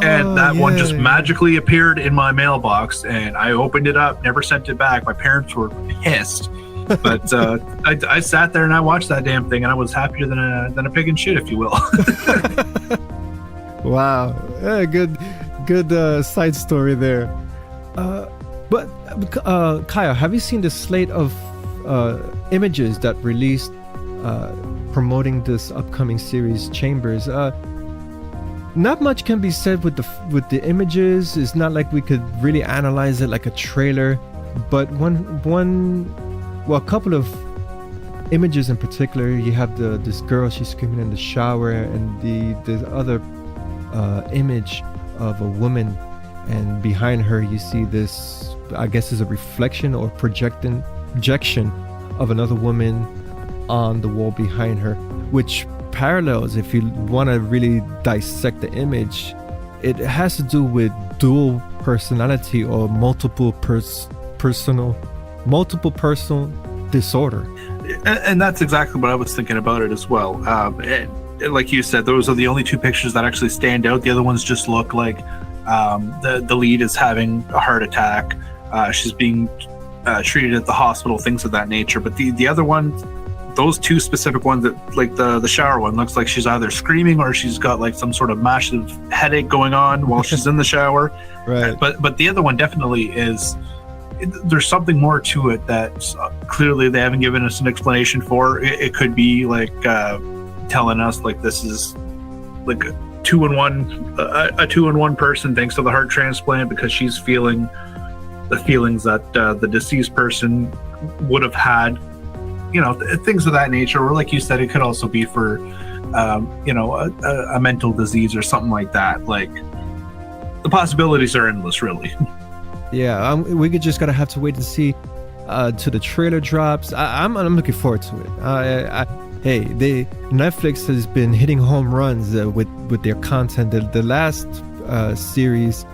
[SPEAKER 3] And that one just magically appeared in my mailbox, and I opened it up, never sent it back. My parents were pissed, but I sat there and I watched that damn thing, and I was happier than a pig in shit, if you will.
[SPEAKER 2] Wow, good side story there. But Kyle, have you seen the slate of images that released promoting this upcoming series, Chambers? Not much can be said with the images. It's not like we could really analyze it like a trailer, but a couple of images in particular. You have this girl, she's screaming in the shower, and the other image of a woman, and behind her you see this, I guess is a reflection or projection of another woman on the wall behind her, which parallels, if you want to really dissect the image, it has to do with dual personality or multiple personal disorder.
[SPEAKER 3] And that's exactly what I was thinking about it as well. And like you said, those are the only two pictures that actually stand out. The other ones just look like the lead is having a heart attack. She's being treated at the hospital, things of that nature. But the other one, those two specific ones, that like the shower one, looks like she's either screaming or she's got like some sort of massive headache going on while she's in the shower.
[SPEAKER 2] Right.
[SPEAKER 3] But the other one definitely is. There's something more to it that clearly they haven't given us an explanation for. It could be like telling us like this is like a two-in-one person thanks to the heart transplant, because she's feeling the feelings that the deceased person would have had. Things of that nature. Or like you said, it could also be for, a mental disease or something like that. Like, the possibilities are endless, really.
[SPEAKER 2] Yeah, we could just gotta have to wait and see to the trailer drops. I'm looking forward to it. Netflix has been hitting home runs with their content. The last series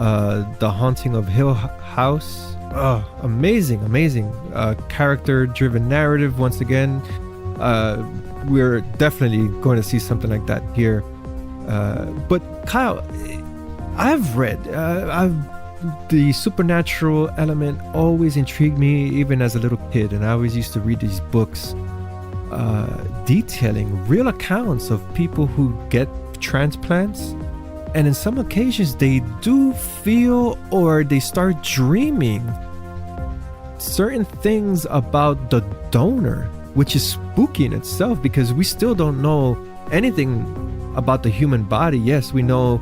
[SPEAKER 2] The Haunting of Hill House. Oh, amazing character driven narrative. Once again, we're definitely going to see something like that here. But Kyle, I've read the supernatural element always intrigued me even as a little kid, and I always used to read these books detailing real accounts of people who get transplants, and in some occasions they do feel or they start dreaming certain things about the donor, which is spooky in itself because we still don't know anything about the human body. Yes, we know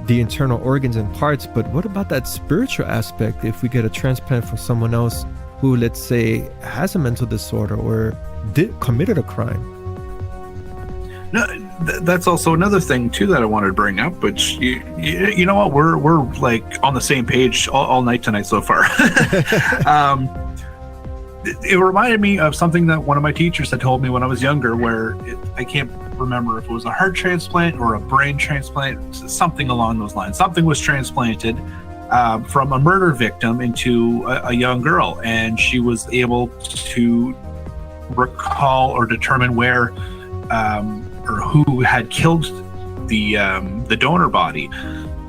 [SPEAKER 2] the internal organs and parts, but what about that spiritual aspect if we get a transplant from someone else who, let's say, has a mental disorder or committed a crime?
[SPEAKER 3] No, that's also another thing too that I wanted to bring up, which you know what, we're like on the same page all night tonight so far. It reminded me of something that one of my teachers had told me when I was younger, where I can't remember if it was a heart transplant or a brain transplant, something along those lines. Something was transplanted from a murder victim into a young girl, and she was able to recall or determine where or who had killed the donor body.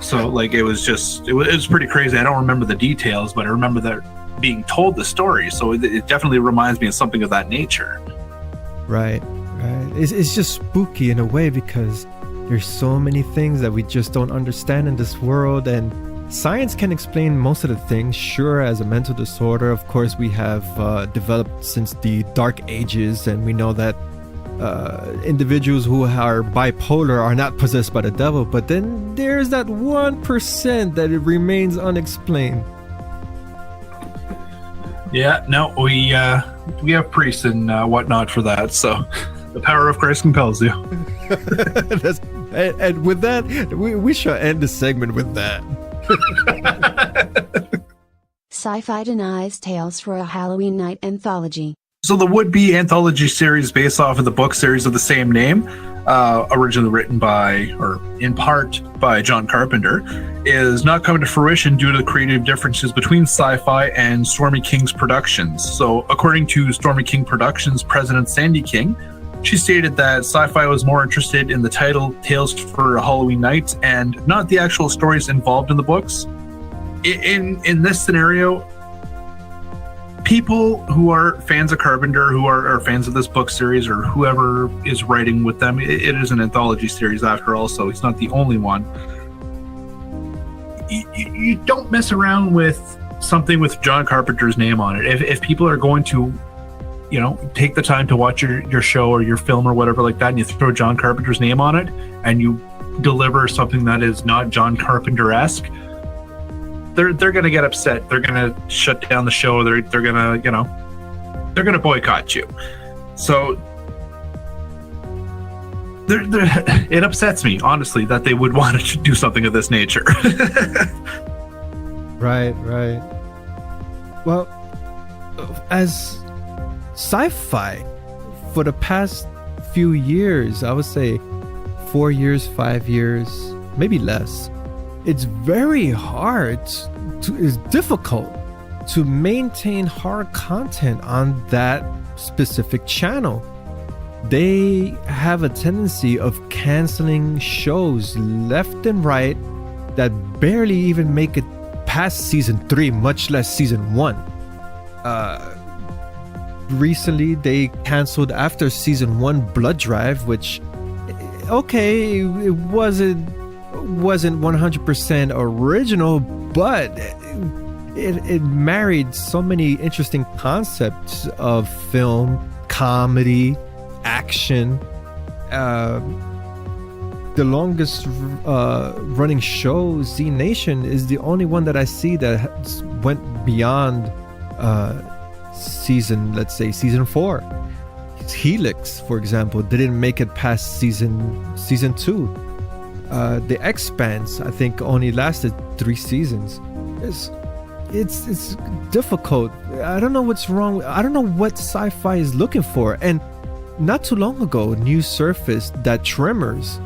[SPEAKER 3] So like it was pretty crazy. I don't remember the details, but I remember that being told the story. So it definitely reminds me of something of that nature.
[SPEAKER 2] Right. It's just spooky in a way because there's so many things that we just don't understand in this world, and science can explain most of the things. Sure, as a mental disorder, of course, we have developed since the Dark Ages, and we know that individuals who are bipolar are not possessed by the devil, but then there's that 1% that it remains unexplained.
[SPEAKER 3] Yeah, no, we have priests and whatnot for that, so the power of Christ compels you.
[SPEAKER 2] And with that, we shall end the segment with that.
[SPEAKER 1] Syfy denies Tales for a Halloween Night anthology.
[SPEAKER 3] So the would-be anthology series based off of the book series of the same name, originally written by, or in part by, John Carpenter, is not coming to fruition due to the creative differences between Syfy and Stormy King's productions. So according to Stormy King Productions president Sandy King, she stated that Syfy was more interested in the title Tales for a Halloween Night and not the actual stories involved in the books. In this scenario, people who are fans of Carpenter, who are fans of this book series, or whoever is writing with them, it is an anthology series after all, so he's not the only one. You don't mess around with something with John Carpenter's name on it. If people are going to, take the time to watch your show or your film or whatever like that, and you throw John Carpenter's name on it, and you deliver something that is not John Carpenter-esque, they're going to get upset. They're going to shut down the show. They're going to, they're going to boycott you. So it upsets me, honestly, that they would want to do something of this nature.
[SPEAKER 2] Right. Well, as Syfy, for the past few years, I would say 4 years, 5 years, maybe less, it's very hard, it's difficult to maintain horror content on that specific channel. They have a tendency of canceling shows left and right that barely even make it past season 3, much less season 1. Recently, they canceled after season 1 Blood Drive, which, okay, it wasn't 100% original, but it married so many interesting concepts of film, comedy, action. The longest running show, Z Nation, is the only one that I see that went beyond season 4. Helix, for example, didn't make it past season 2. The Expanse, I think, only lasted 3 seasons. It's difficult. I don't know what's wrong. I don't know what Syfy is looking for. And not too long ago, news surfaced that Tremors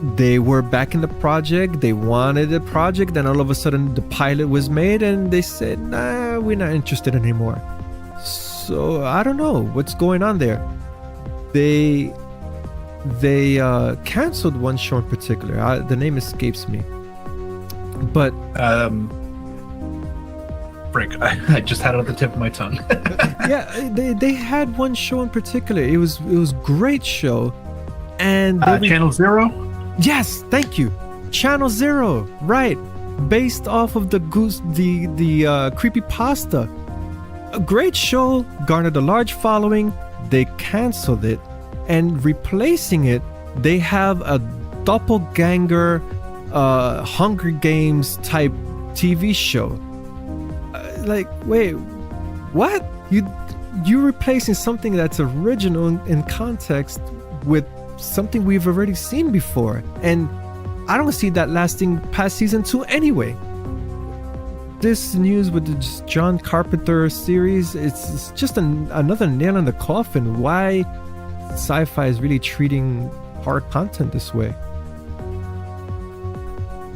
[SPEAKER 2] they were back in the project. They wanted the project, then all of a sudden the pilot was made, and they said, "Nah, we're not interested anymore." So I don't know what's going on there. They canceled one show in particular. The name escapes me, but
[SPEAKER 3] Frick, I just had it on the tip of my tongue.
[SPEAKER 2] yeah, they had one show in particular. It was great show, and
[SPEAKER 3] Channel Zero.
[SPEAKER 2] Yes, thank you, Channel Zero, right? Based off of the creepypasta. A great show, garnered a large following. They canceled it, and replacing it, they have a doppelganger, Hunger Games type TV show. Like, wait, what? You're replacing something that's original in context with something we've already seen before, and I don't see that lasting past season 2 anyway. This news with the John Carpenter series, it's just another nail in the coffin. Why Syfy is really treating horror content this way?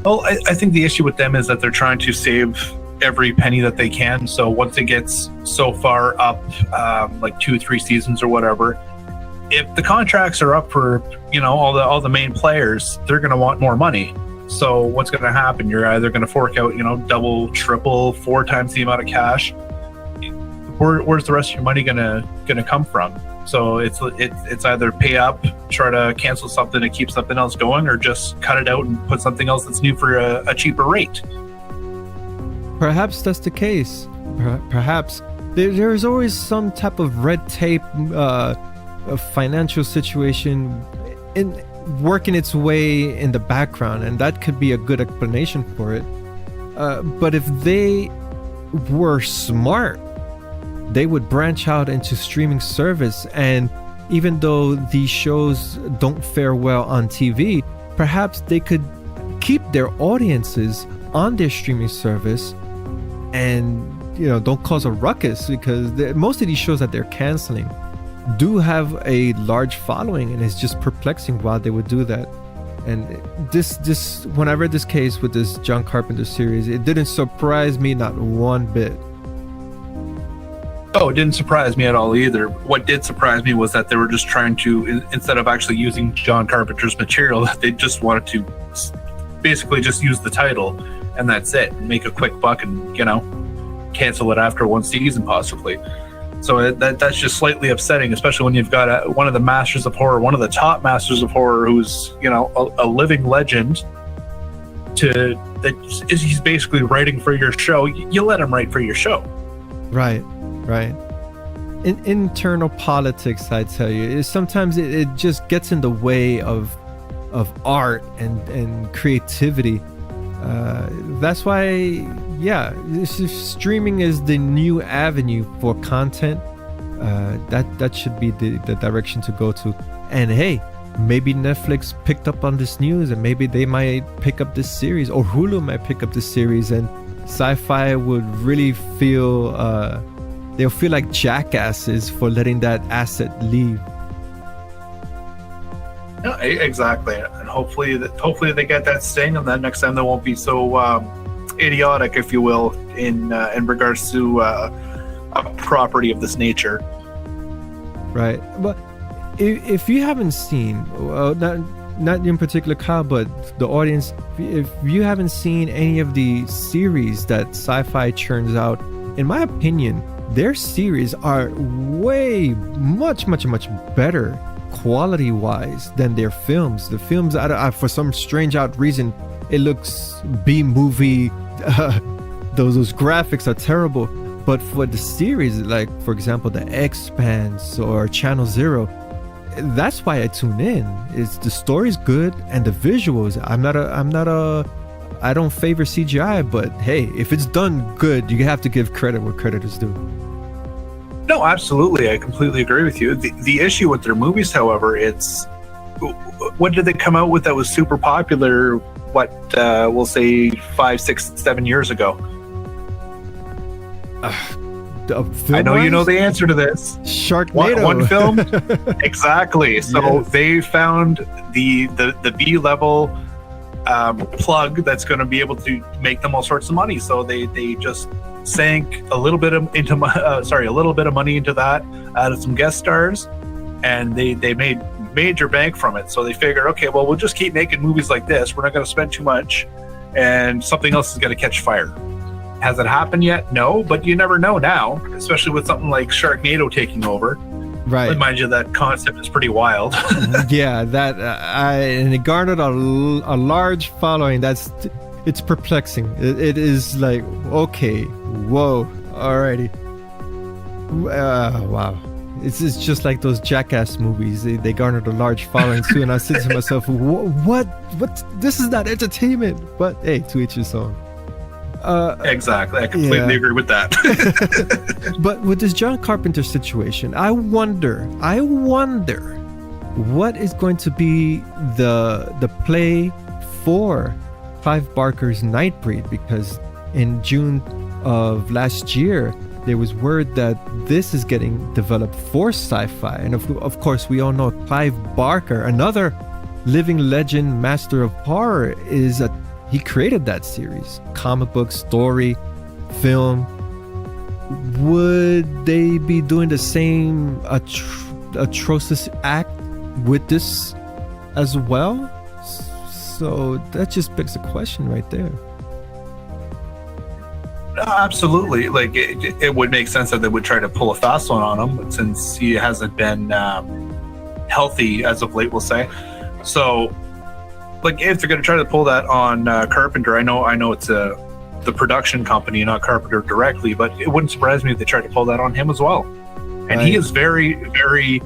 [SPEAKER 3] Well, I think the issue with them is that they're trying to save every penny that they can. So once it gets so far up, like 2-3 seasons or whatever, if the contracts are up for all the main players, they're going to want more money. So what's going to happen? You're either going to fork out double, triple, 4 times the amount of cash. Where's the rest of your money going to come from? So it's either pay up, try to cancel something to keep something else going, or just cut it out and put something else that's new for a cheaper rate.
[SPEAKER 2] Perhaps that's the case. Perhaps there's always some type of red tape, a financial situation in working its way in the background, and that could be a good explanation for it. But if they were smart, they would branch out into streaming service, and even though these shows don't fare well on TV, perhaps they could keep their audiences on their streaming service and don't cause a ruckus, because most of these shows that they're canceling do have a large following, and it's just perplexing why they would do that. And this when I read this case with this John Carpenter series, it didn't surprise me not one bit.
[SPEAKER 3] Oh, it didn't surprise me at all either. What did surprise me was that they were just trying to, instead of actually using John Carpenter's material, that they just wanted to basically just use the title and that's it, and make a quick buck and cancel it after one season possibly. So that's just slightly upsetting, especially when you've got one of the masters of horror, one of the top masters of horror, who's a living legend. He's basically writing for your show. You let him write for your show.
[SPEAKER 2] Right. In internal politics, I tell you, sometimes it just gets in the way of art and creativity. That's why, streaming is the new avenue for content. That should be the direction to go to. And hey, maybe Netflix picked up on this news, and maybe they might pick up this series, or Hulu might pick up this series, and Syfy would really feel they'll feel like jackasses for letting that asset leave.
[SPEAKER 3] Yeah, exactly, and hopefully they get that sting, and then next time they won't be so idiotic, if you will, in regards to a property of this nature.
[SPEAKER 2] Right, but if you haven't seen, not in particular Kyle, but the audience, if you haven't seen any of the series that Syfy churns out, in my opinion, their series are way much better quality wise than their films. The films, for some strange out reason, it looks B-movie. Those graphics are terrible. But for the series, like for example The Expanse or Channel Zero, that's why I tune in. It's the story's good and the visuals. I don't favor CGI, but hey, if it's done good, you have to give credit where credit is due.
[SPEAKER 3] No, absolutely. I completely agree with you. The issue with their movies, however, it's what did they come out with that was super popular, we'll say 5, 6, 7 years ago?
[SPEAKER 2] film
[SPEAKER 3] I know you know
[SPEAKER 2] wise?
[SPEAKER 3] the answer to this.
[SPEAKER 2] Sharknado.
[SPEAKER 3] One film? Exactly. So
[SPEAKER 2] Yes.
[SPEAKER 3] they found the B-level plug that's going to be able to make them all sorts of money. So they just sank a little bit of money into that, added some guest stars, and they made major bank from it. So they figured, okay, well, we'll just keep making movies like this. We're not going to spend too much, and something else is going to catch fire. Has it happened yet? No, but you never know now, especially with something like Sharknado taking over.
[SPEAKER 2] Right.
[SPEAKER 3] Mind you, that concept is pretty wild.
[SPEAKER 2] Yeah, and it garnered a large following. It's perplexing. It is like, okay, whoa, alrighty. Wow. It's just like those Jackass movies. They garnered a large following too, and I said to myself, what? This is not entertainment. But hey, to each his own.
[SPEAKER 3] Exactly. I completely agree with that.
[SPEAKER 2] But with this John Carpenter situation, I wonder what is going to be the play for Clive Barker's Nightbreed, because in June of last year there was word that this is getting developed for Syfy, and of course we all know Clive Barker, another living legend, master of horror, he created that series, comic book, story, film. Would they be doing the same atrocious act with this as well? So that just begs a question right there.
[SPEAKER 3] Absolutely. Like it would make sense that they would try to pull a fast one on him, since he hasn't been healthy as of late, we'll say. So, like, if they're going to try to pull that on Carpenter, I know it's the production company, not Carpenter directly, but it wouldn't surprise me if they tried to pull that on him as well. And he is very, very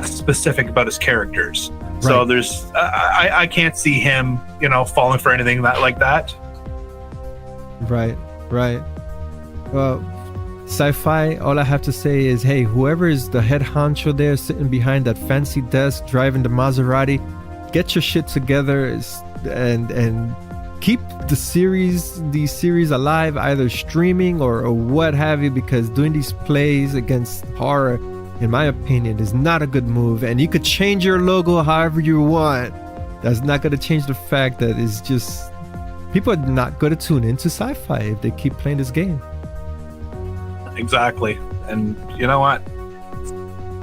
[SPEAKER 3] specific about his characters. Right. So there's, I can't see him, falling for anything like that.
[SPEAKER 2] Right. Well, Syfy, all I have to say is, hey, whoever is the head honcho there sitting behind that fancy desk driving the Maserati, get your shit together and keep these series alive, either streaming or what have you, because doing these plays against horror, in my opinion, is not a good move. And you could change your logo however you want. That's not going to change the fact that it's just people are not going to tune into Syfy if they keep playing this game.
[SPEAKER 3] Exactly. And you know what?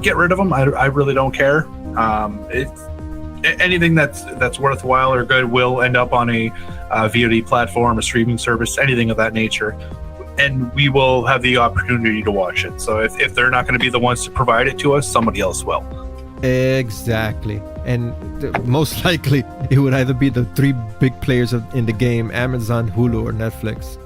[SPEAKER 3] Get rid of them. I really don't care. Anything that's worthwhile or good will end up on a VOD platform, a streaming service, anything of that nature, and we will have the opportunity to watch it. So if they're not going to be the ones to provide it to us, somebody else will.
[SPEAKER 2] Exactly. And most likely it would either be the three big players in the game: Amazon, Hulu, or Netflix.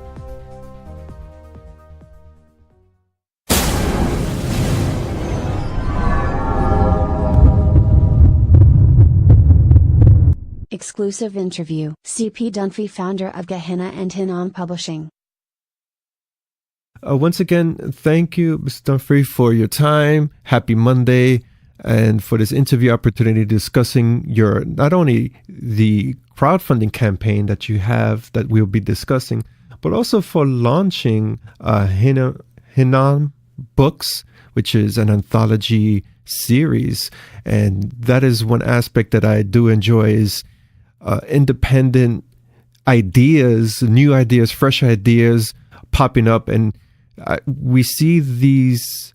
[SPEAKER 1] Exclusive interview. C.P. Dunphey, founder of Gehenna and Hinnom Publishing.
[SPEAKER 2] Once again, thank you, Mr. Dunphey, for your time. Happy Monday, and for this interview opportunity discussing your, not only the crowdfunding campaign that you have that we'll be discussing, but also for launching Hinnom Books, which is an anthology series. And that is one aspect that I do enjoy, is independent ideas, new ideas, fresh ideas popping up. And we see these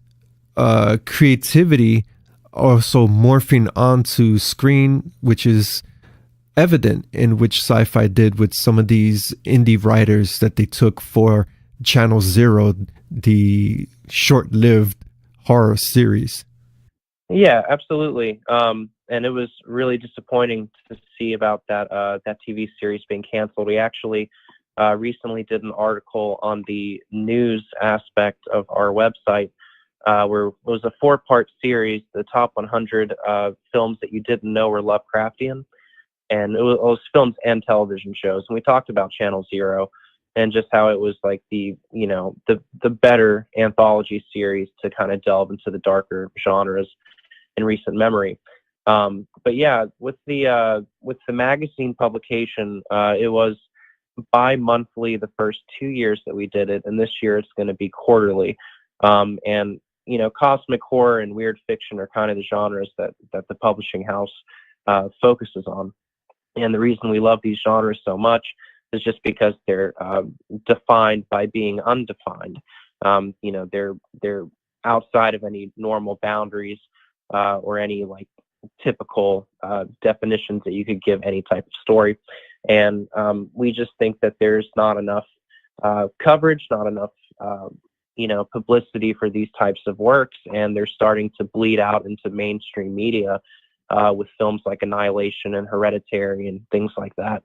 [SPEAKER 2] creativity also morphing onto screen, which is evident in which Syfy did with some of these indie writers that they took for Channel Zero, the short-lived horror series.
[SPEAKER 5] Yeah, absolutely. And it was really disappointing to see about that TV series being canceled. We actually recently did an article on the news aspect of our website, where it was a 4-part series, the top 100 films that you didn't know were Lovecraftian. And it was films and television shows. And we talked about Channel Zero and just how it was like the better anthology series to kind of delve into the darker genres in recent memory. But yeah, with the magazine publication, it was bi-monthly the first 2 years that we did it, and this year it's going to be quarterly. And cosmic horror and weird fiction are kind of the genres that the publishing house focuses on. And the reason we love these genres so much is just because they're defined by being undefined. They're outside of any normal boundaries or any like typical definitions that you could give any type of story. And we just think that there's not enough coverage, not enough publicity for these types of works, and they're starting to bleed out into mainstream media with films like Annihilation and Hereditary and things like that.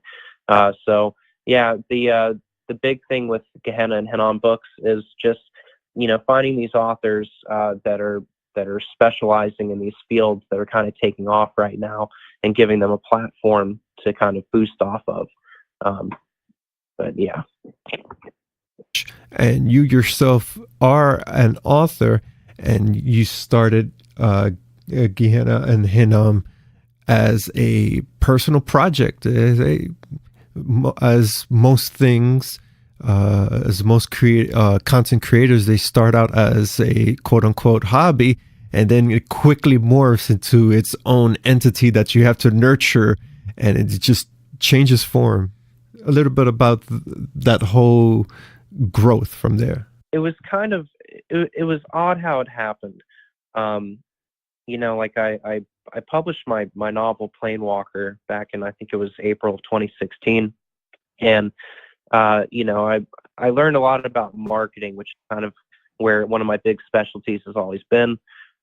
[SPEAKER 5] So yeah, the big thing with Gehenna and Hinnom books is just finding these authors that are specializing in these fields that are kind of taking off right now and giving them a platform to kind of boost off of. But yeah.
[SPEAKER 2] And you yourself are an author, and you started Gehenna and Hinnom as a personal project, as most things, as most content creators, they start out as a quote-unquote hobby, and then it quickly morphs into its own entity that you have to nurture, and it just changes form. A little bit about that whole growth from there.
[SPEAKER 5] It was kind of it was odd how it happened. Like I published my novel Planewalker back in, I think it was April of 2016, and I learned a lot about marketing, which is kind of where one of my big specialties has always been.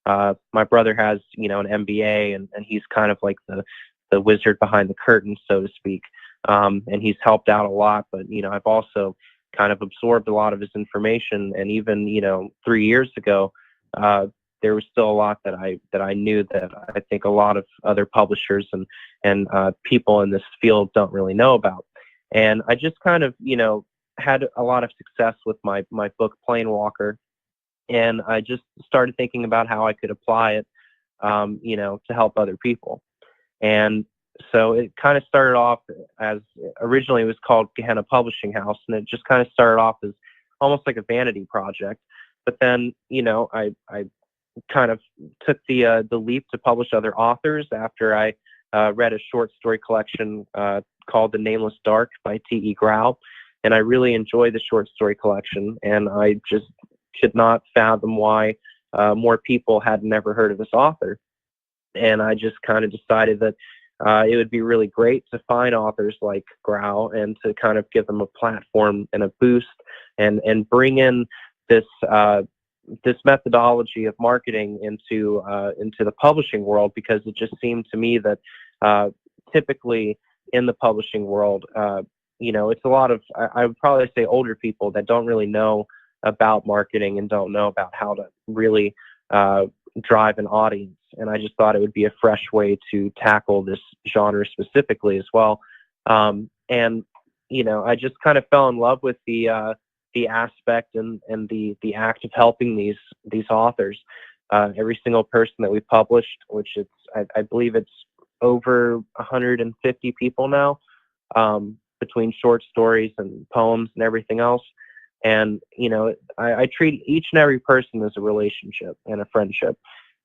[SPEAKER 5] My brother has an MBA, and he's kind of like the wizard behind the curtain, so to speak. And he's helped out a lot, but I've also kind of absorbed a lot of his information. And even 3 years ago, there was still a lot that I knew that I think a lot of other publishers and people in this field don't really know about. And I just kind of had a lot of success with my book Planewalker, and I just started thinking about how I could apply it, to help other people. And so it kind of started off as, originally it was called Gehenna Publishing House, and it just kind of started off as almost like a vanity project. But then, I kind of took the leap to publish other authors after I read a short story collection called The Nameless Dark by T.E. Grau. And I really enjoyed the short story collection, and I just could not fathom why more people had never heard of this author. And I just kind of decided that it would be really great to find authors like Grau and to kind of give them a platform and a boost, and bring in this methodology of marketing into the publishing world, because it just seemed to me that typically in the publishing world, it's a lot of, I would probably say, older people that don't really know about marketing and don't know about how to really drive an audience. And I just thought it would be a fresh way to tackle this genre specifically as well. And I just kind of fell in love with the aspect and the act of helping these authors. Every single person that we published, which I believe it's over 150 people now, between short stories and poems and everything else. And I treat each and every person as a relationship and a friendship.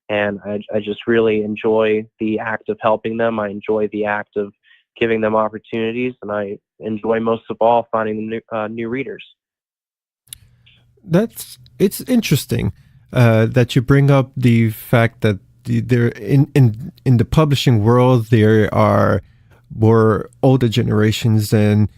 [SPEAKER 5] And I just really enjoy the act of helping them. I enjoy the act of giving them opportunities, and I enjoy most of all finding new readers.
[SPEAKER 2] It's interesting that you bring up the fact that there in the publishing world there are more older generations, and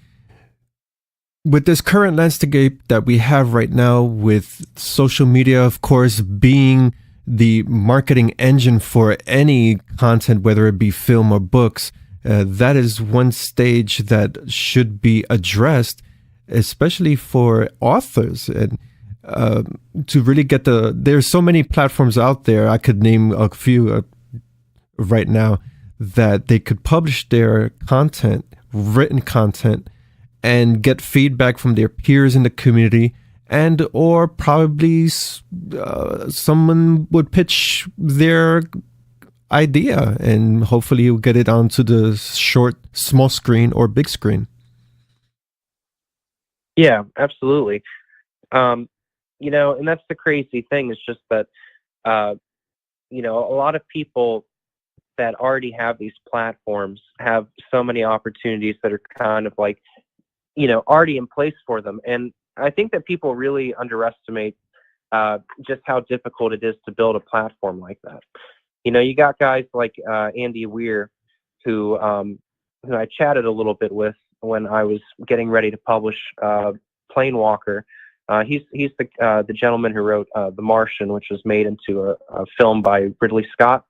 [SPEAKER 2] with this current landscape that we have right now, with social media, of course, being the marketing engine for any content, whether it be film or books, that is one stage that should be addressed, especially for authors. And to really get there's so many platforms out there. I could name a few right now that they could publish their content, written content, and get feedback from their peers in the community, and or probably someone would pitch their idea, and hopefully you'll get it onto the small screen or big screen.
[SPEAKER 5] Yeah, absolutely. and that's the crazy thing. It's just that, a lot of people that already have these platforms have so many opportunities that are kind of like, already in place for them. And I think that people really underestimate just how difficult it is to build a platform like that. You got guys like Andy Weir, who I chatted a little bit with when I was getting ready to publish Planewalker. He's the gentleman who wrote The Martian, which was made into a film by Ridley Scott.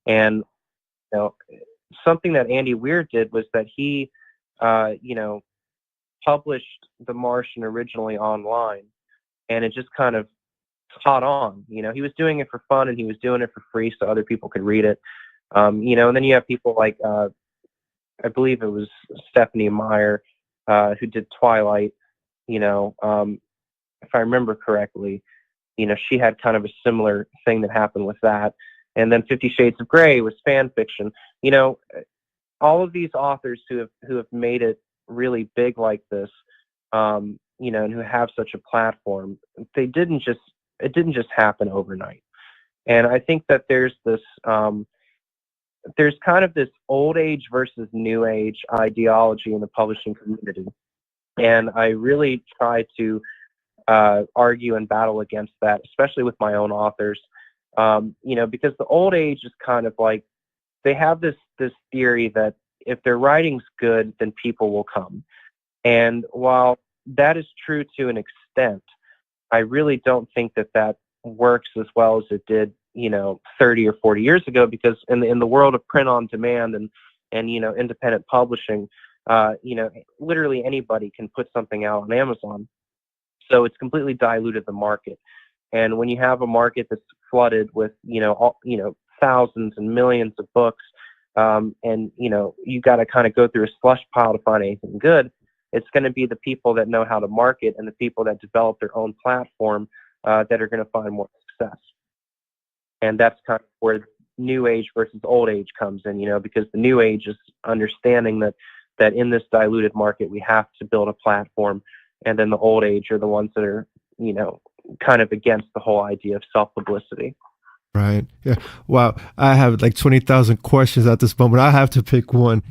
[SPEAKER 5] And something that Andy Weir did was that he published The Martian originally online, and it just kind of caught on. He was doing it for fun, and he was doing it for free so other people could read it. And then you have people like I believe it was Stephanie Meyer who did Twilight. If I remember correctly, she had kind of a similar thing that happened with that. And then 50 Shades of Grey was fan fiction. All of these authors who have made it really big like this, and who have such a platform, it didn't just happen overnight. And I think that there's this, there's kind of this old age versus new age ideology in the publishing community. And I really try to argue and battle against that, especially with my own authors. Because the old age is kind of like, they have this theory that if their writing's good, then people will come. And while that is true to an extent, I really don't think that works as well as it did, 30 or 40 years ago, because in the world of print on demand and independent publishing, literally anybody can put something out on Amazon. So it's completely diluted the market. And when you have a market that's flooded with, thousands and millions of books, and you got to kind of go through a slush pile to find anything good, it's going to be the people that know how to market and the people that develop their own platform that are going to find more success. And that's kind of where new age versus old age comes in, because the new age is understanding that in this diluted market, we have to build a platform. And then the old age are the ones that are, kind of against the whole idea of self-publicity.
[SPEAKER 2] Right. Yeah. Wow. I have like 20,000 questions at this moment. I have to pick one.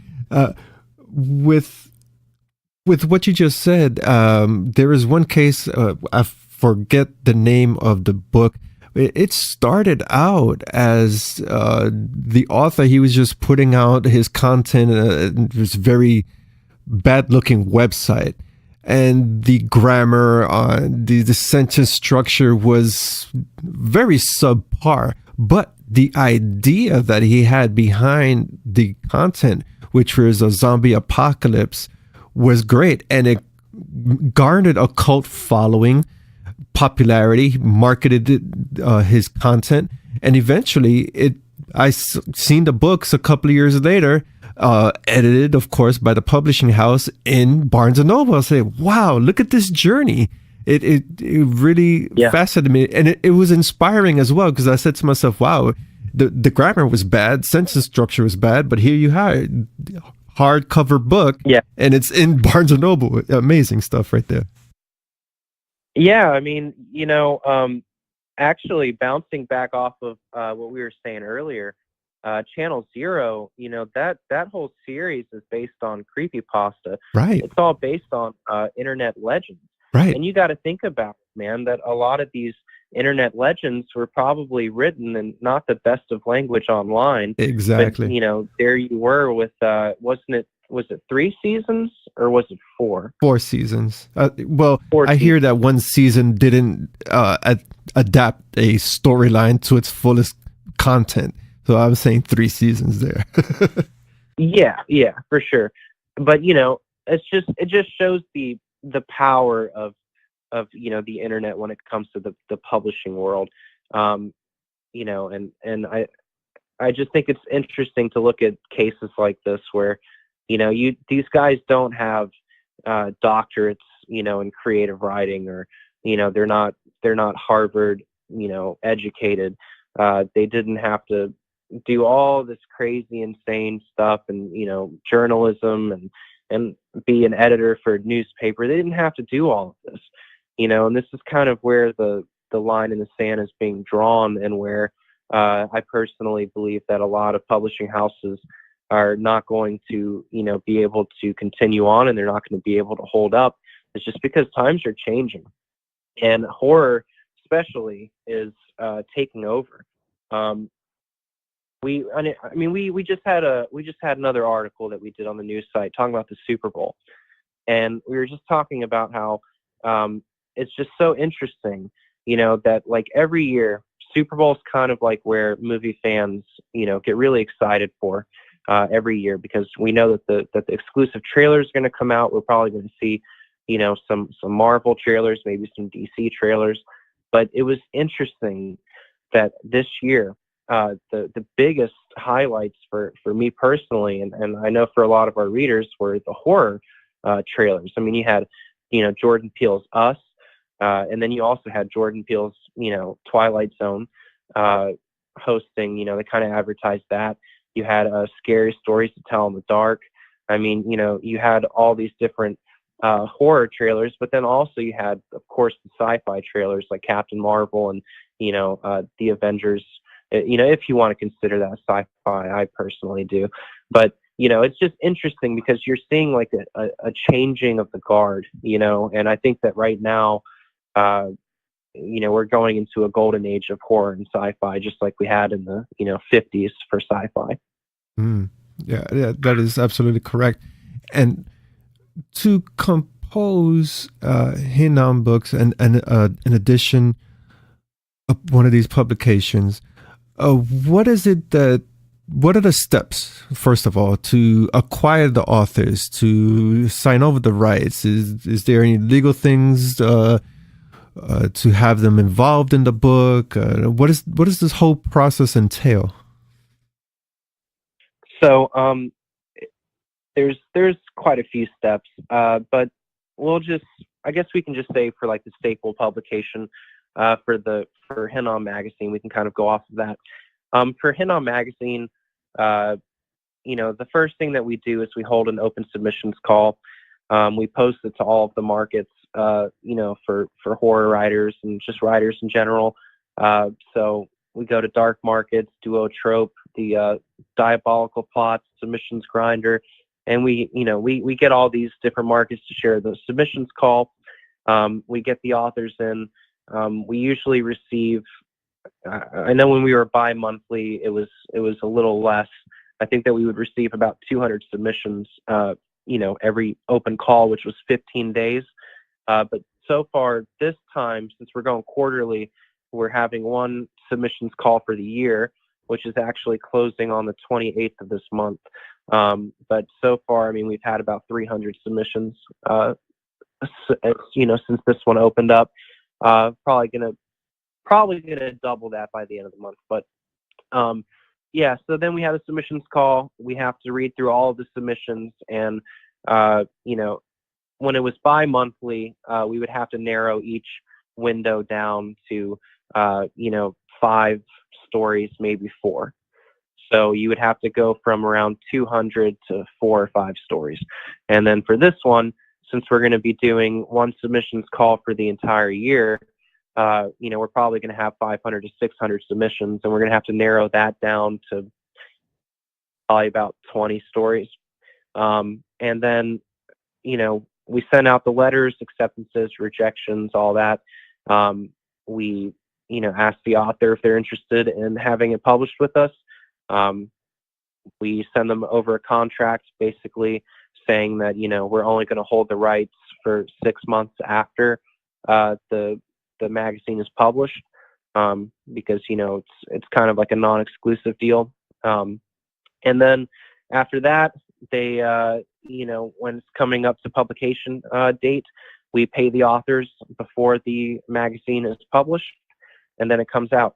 [SPEAKER 2] With what you just said, there is one case, I forget the name of the book. It started out as the author, he was just putting out his content in this very bad-looking website. And the grammar, the sentence structure was very subpar. But the idea that he had behind the content, which was a zombie apocalypse, was great. And it garnered a cult following, popularity, marketed his content. And eventually, I seen the books a couple of years later, edited, of course, by the publishing house in Barnes & Noble. I say, wow, look at this journey. It really fascinated me. And it was inspiring as well, because I said to myself, wow, the grammar was bad, sentence structure was bad, but here you have hardcover book, and it's in Barnes & Noble. Amazing stuff right there.
[SPEAKER 5] Yeah, I mean, actually bouncing back off of what we were saying earlier, Channel Zero, that whole series is based on creepypasta.
[SPEAKER 2] Right.
[SPEAKER 5] It's all based on internet legends.
[SPEAKER 2] Right.
[SPEAKER 5] And you got to think about, man, that a lot of these internet legends were probably written in not the best of language online.
[SPEAKER 2] Exactly.
[SPEAKER 5] But, there you were with, was it 3 seasons or was it 4?
[SPEAKER 2] 4 seasons.
[SPEAKER 5] I
[SPEAKER 2] hear that one season didn't adapt a storyline to its fullest content. So I'm saying 3 seasons there.
[SPEAKER 5] Yeah, for sure. But it just shows the power of the internet when it comes to the publishing world. And I just think it's interesting to look at cases like this where these guys don't have doctorates in creative writing, or they're not Harvard educated. They didn't have to do all this crazy, insane stuff and, journalism and be an editor for a newspaper. They didn't have to do all of this. And this is kind of where the line in the sand is being drawn, and where I personally believe that a lot of publishing houses are not going to, be able to continue on, and they're not going to be able to hold up. It's just because times are changing, and horror especially is taking over. We just had another article that we did on the news site talking about the Super Bowl, and we were just talking about how it's just so interesting, that like every year Super Bowl is kind of like where movie fans, get really excited for every year, because we know that the exclusive trailers are going to come out. We're probably going to see, some Marvel trailers, maybe some DC trailers. But it was interesting that this year, the biggest highlights for me personally, and I know for a lot of our readers, were the horror trailers. I mean, you had, Jordan Peele's Us, and then you also had Jordan Peele's, Twilight Zone hosting. They kind of advertised that. You had Scary Stories to Tell in the Dark. I mean, you had all these different horror trailers, but then also you had, of course, the sci-fi trailers like Captain Marvel and, the Avengers. If you want to consider that sci-fi, I personally do. But, it's just interesting because you're seeing like a changing of the guard, and I think that right now, we're going into a golden age of horror and sci-fi, just like we had in the, 50s for sci-fi.
[SPEAKER 2] Yeah, that is absolutely correct. And to compose Hinnom books and in addition one of these publications, what are the steps, first of all, to acquire the authors, to sign over the rights? Is there any legal things to have them involved in the book? What does this whole process entail?
[SPEAKER 5] So there's quite a few steps, but I guess we can just say for like the staple publication for Hinnom magazine, we can kind of go off of that. For Hinnom magazine, the first thing that we do is we hold an open submissions call. We post it to all of the markets, for horror writers and just writers in general. So we go to Dark Markets, Duotrope, the Diabolical Plots, Submissions Grinder, and we get all these different markets to share the submissions call. We get the authors in. We usually receive. I know when we were bi-monthly, it was a little less. I think that we would receive about 200 submissions, every open call, which was 15 days. But so far this time, since we're going quarterly, we're having one submissions call for the year, which is actually closing on the 28th of this month. But so far, I mean, we've had about 300 submissions, since this one opened up. Probably gonna double that by the end of the month. But yeah, so then we have a submissions call. We have to read through all of the submissions, and when it was bi-monthly, we would have to narrow each window down to 5 stories, maybe 4. So you would have to go from around 200 to 4 or 5 stories. And then for this one, since we're going to be doing one submissions call for the entire year, we're probably going to have 500 to 600 submissions, and we're going to have to narrow that down to probably about 20 stories. And then, we send out the letters, acceptances, rejections, all that. We, ask the author if they're interested in having it published with us. We send them over a contract, basically saying that, we're only going to hold the rights for 6 months after the magazine is published, because, it's kind of like a non-exclusive deal. And then after that, they, when it's coming up to publication date, we pay the authors before the magazine is published, and then it comes out.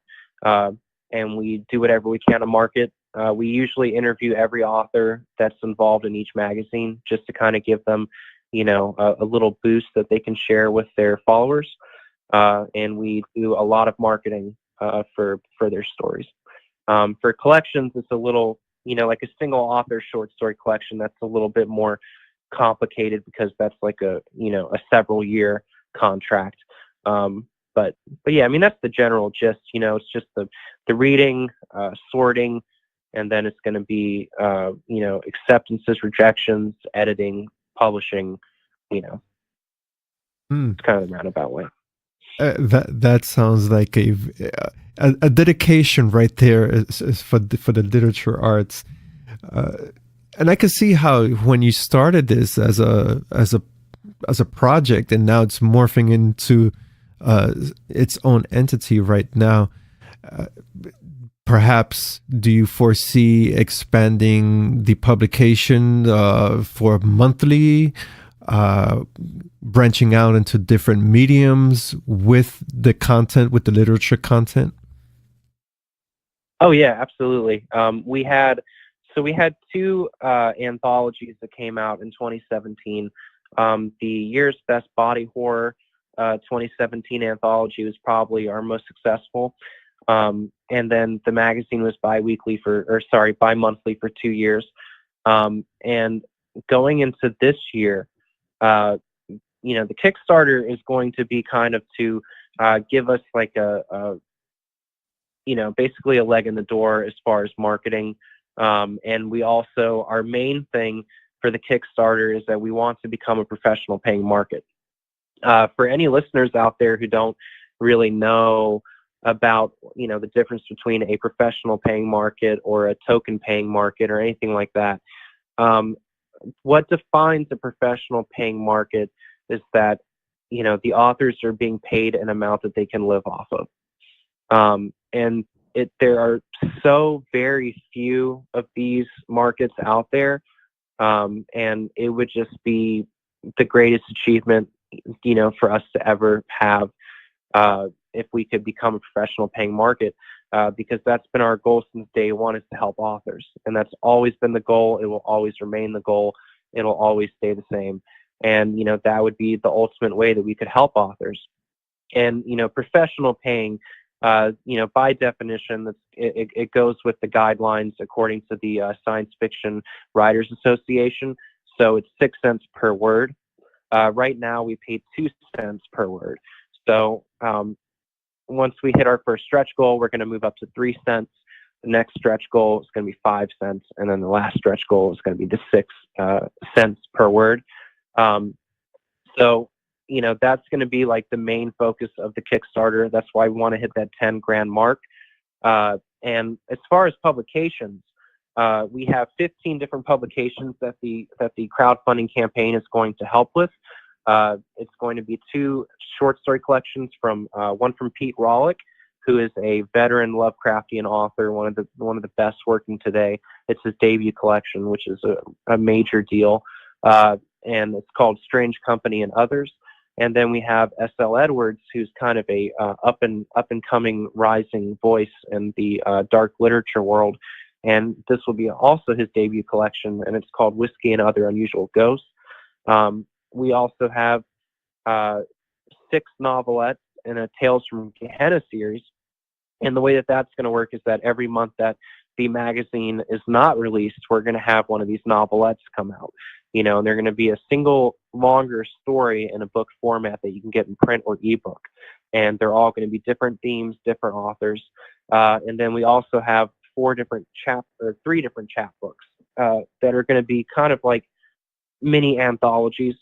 [SPEAKER 5] And we do whatever we can to market. We usually interview every author that's involved in each magazine, just to kind of give them, a little boost that they can share with their followers. And we do a lot of marketing for their stories. For collections, it's a little, like a single author short story collection, that's a little bit more complicated, because that's like a several year contract. But yeah, I mean, that's the general gist. It's just the reading, sorting, and then it's going to be acceptances, rejections, editing, publishing. It's kind of the roundabout way.
[SPEAKER 2] That sounds like a dedication right there is for the literature arts, and I can see how when you started this as a project and now it's morphing into its own entity right now. Perhaps do you foresee expanding the publication for monthly? Branching out into different mediums with the content, with the literature content?
[SPEAKER 5] Oh yeah, absolutely. We had two anthologies that came out in 2017. The Year's Best Body Horror 2017 anthology was probably our most successful. And then the magazine was bi-monthly for 2 years. And going into this year, the Kickstarter is going to be kind of to give us like basically a leg in the door as far as marketing. And we also, our main thing for the Kickstarter is that we want to become a professional paying market. For any listeners out there who don't really know about, the difference between a professional paying market or a token paying market or anything like that, what defines a professional paying market is that, the authors are being paid an amount that they can live off of. And there are so very few of these markets out there. And it would just be the greatest achievement, for us to ever have, if we could become a professional paying market, because that's been our goal since day one, is to help authors. And that's always been the goal. It will always remain the goal. It'll always stay the same. And, that would be the ultimate way that we could help authors. And, professional paying, by definition, it goes with the guidelines according to the Science Fiction Writers Association. So it's 6 cents per word. Right now we pay 2 cents per word. So once we hit our first stretch goal, we're going to move up to 3 cents. The next stretch goal is going to be 5 cents. And then the last stretch goal is going to be the 6 cents per word. So, that's going to be like the main focus of the Kickstarter. That's why we want to hit that 10 grand mark. And as far as publications, we have 15 different publications that the crowdfunding campaign is going to help with. It's going to be 2 short story collections one from Pete Rawlik, who is a veteran Lovecraftian author, one of the best working today. It's his debut collection, which is a major deal. And it's called Strange Company and Others. And then we have S.L. Edwards, who's kind of a up and coming rising voice in the dark literature world. And this will be also his debut collection, and it's called Whiskey and Other Unusual Ghosts. We also have 6 novelettes in a Tales from Gehenna series. And the way that that's going to work is that every month that the magazine is not released, we're going to have one of these novelettes come out. And they're going to be a single longer story in a book format that you can get in print or ebook. And they're all going to be different themes, different authors. And then we also have 3 different chapbooks that are going to be kind of like mini anthologies.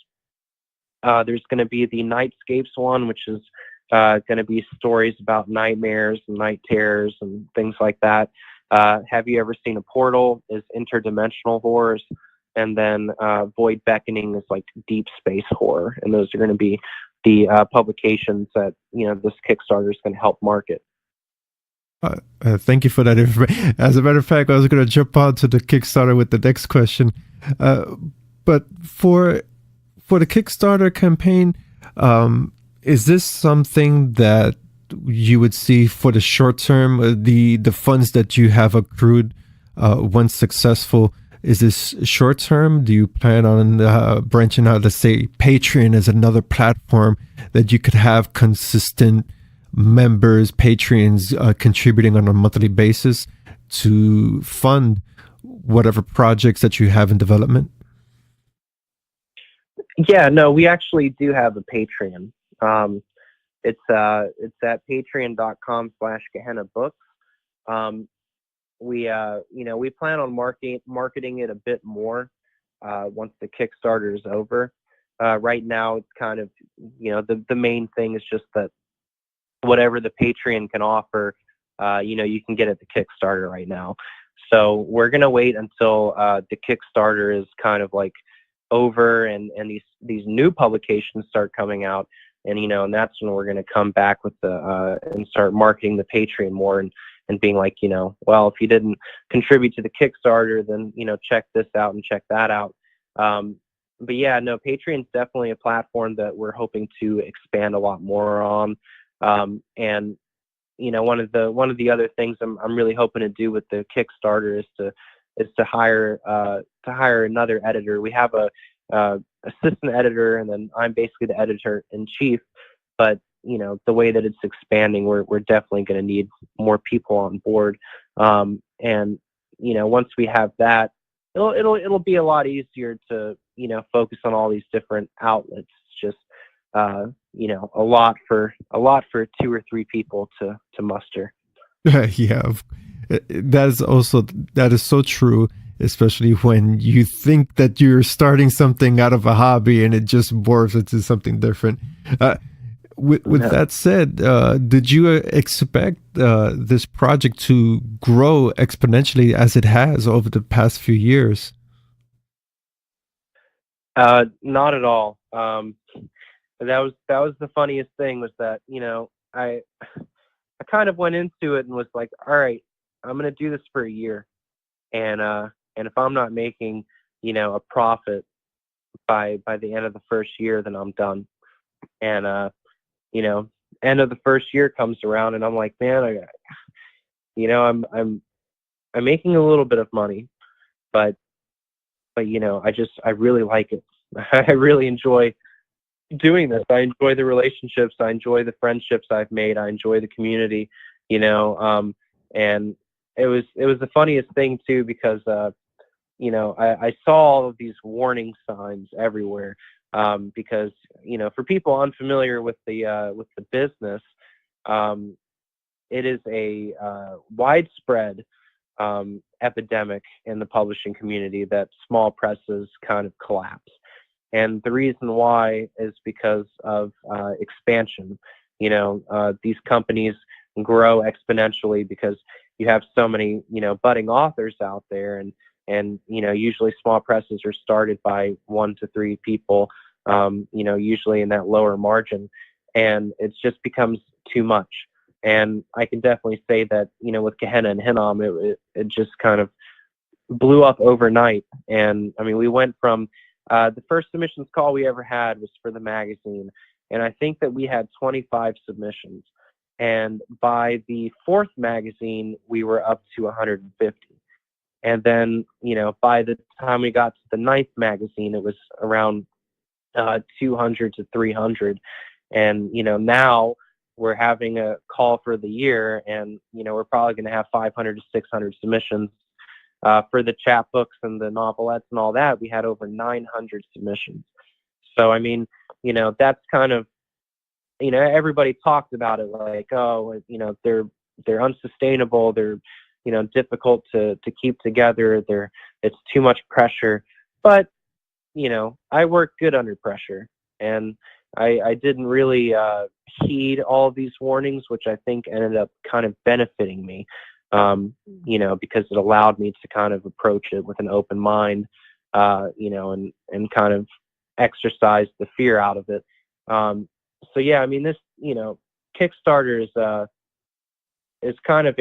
[SPEAKER 5] There's going to be the Nightscapes one, which is going to be stories about nightmares and night terrors and things like that. Have You Ever Seen a Portal is interdimensional horrors. And then Void Beckoning is like deep space horror. And those are going to be the publications that, this Kickstarter is going to help market.
[SPEAKER 2] Thank you for that information. As a matter of fact, I was going to jump on to the Kickstarter with the next question. But for the Kickstarter campaign, is this something that you would see for the short term, the funds that you have accrued once successful? Is this short term? Do you plan on branching out? Let's say Patreon is another platform that you could have consistent members, patrons contributing on a monthly basis to fund whatever projects that you have in development?
[SPEAKER 5] Yeah, no, we actually do have a Patreon. It's at patreon.com/Gehenna books. We plan on marketing it a bit more once the Kickstarter is over. Right now, it's kind of, the main thing is just that whatever the Patreon can offer, you can get at the Kickstarter right now. So we're gonna wait until the Kickstarter is kind of like over and these new publications start coming out, and that's when we're gonna come back with and start marketing the Patreon more and being like, well, if you didn't contribute to the Kickstarter, then check this out and check that out. But yeah, no, Patreon's definitely a platform that we're hoping to expand a lot more on. And one of the other things I'm really hoping to do with the Kickstarter is to hire another editor. We have a assistant editor, and then I'm basically the editor in chief. But the way that it's expanding, we're definitely going to need more people on board. And once we have that, it'll be a lot easier to focus on all these different outlets. It's just a lot for 2 or 3 people to muster.
[SPEAKER 2] Yeah, that is so true, especially when you think that you're starting something out of a hobby and it just morphs into something different. With that said, did you expect this project to grow exponentially as it has over the past few years?
[SPEAKER 5] Not at all. That was the funniest thing, was that I kind of went into it and was like, all right, I'm gonna do this for a year, and if I'm not making a profit by the end of the first year, then I'm done. And end of the first year comes around, and I'm like, man, I'm making a little bit of money, but I really like it. I really enjoy doing this. I enjoy the relationships. I enjoy the friendships I've made. I enjoy the community, and it was the funniest thing too, because I saw all of these warning signs everywhere, because for people unfamiliar with the business, it is a widespread epidemic in the publishing community that small presses kind of collapse. And the reason why is because of expansion. These companies grow exponentially because you have so many, budding authors out there, and usually small presses are started by 1 to 3 people, usually in that lower margin, and it just becomes too much. And I can definitely say that, with Gehenna and Hinnom, it just kind of blew up overnight. And I mean, we went from the first submissions call we ever had was for the magazine, and I think that we had 25 submissions. And by the 4th magazine, we were up to 150. And then, by the time we got to the 9th magazine, it was around 200 to 300. And, now we're having a call for the year, and, we're probably going to have 500 to 600 submissions. For the chapbooks and the novelettes and all that, we had over 900 submissions. So, I mean, that's kind of, everybody talked about it like, oh, they're unsustainable. They're, difficult to keep together. It's too much pressure. But, I work good under pressure, and I didn't really heed all of these warnings, which I think ended up kind of benefiting me. Because it allowed me to kind of approach it with an open mind, and kind of exercise the fear out of it. So yeah, I mean, this, Kickstarter is kind of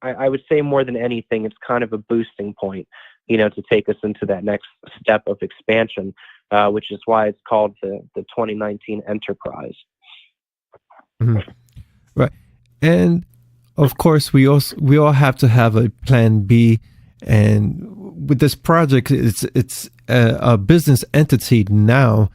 [SPEAKER 5] I would say more than anything, it's kind of a boosting point, to take us into that next step of expansion, which is why it's called the 2019 Enterprise.
[SPEAKER 2] Mm-hmm. Right. And of course, we all have to have a plan B, and with this project, it's a business entity now.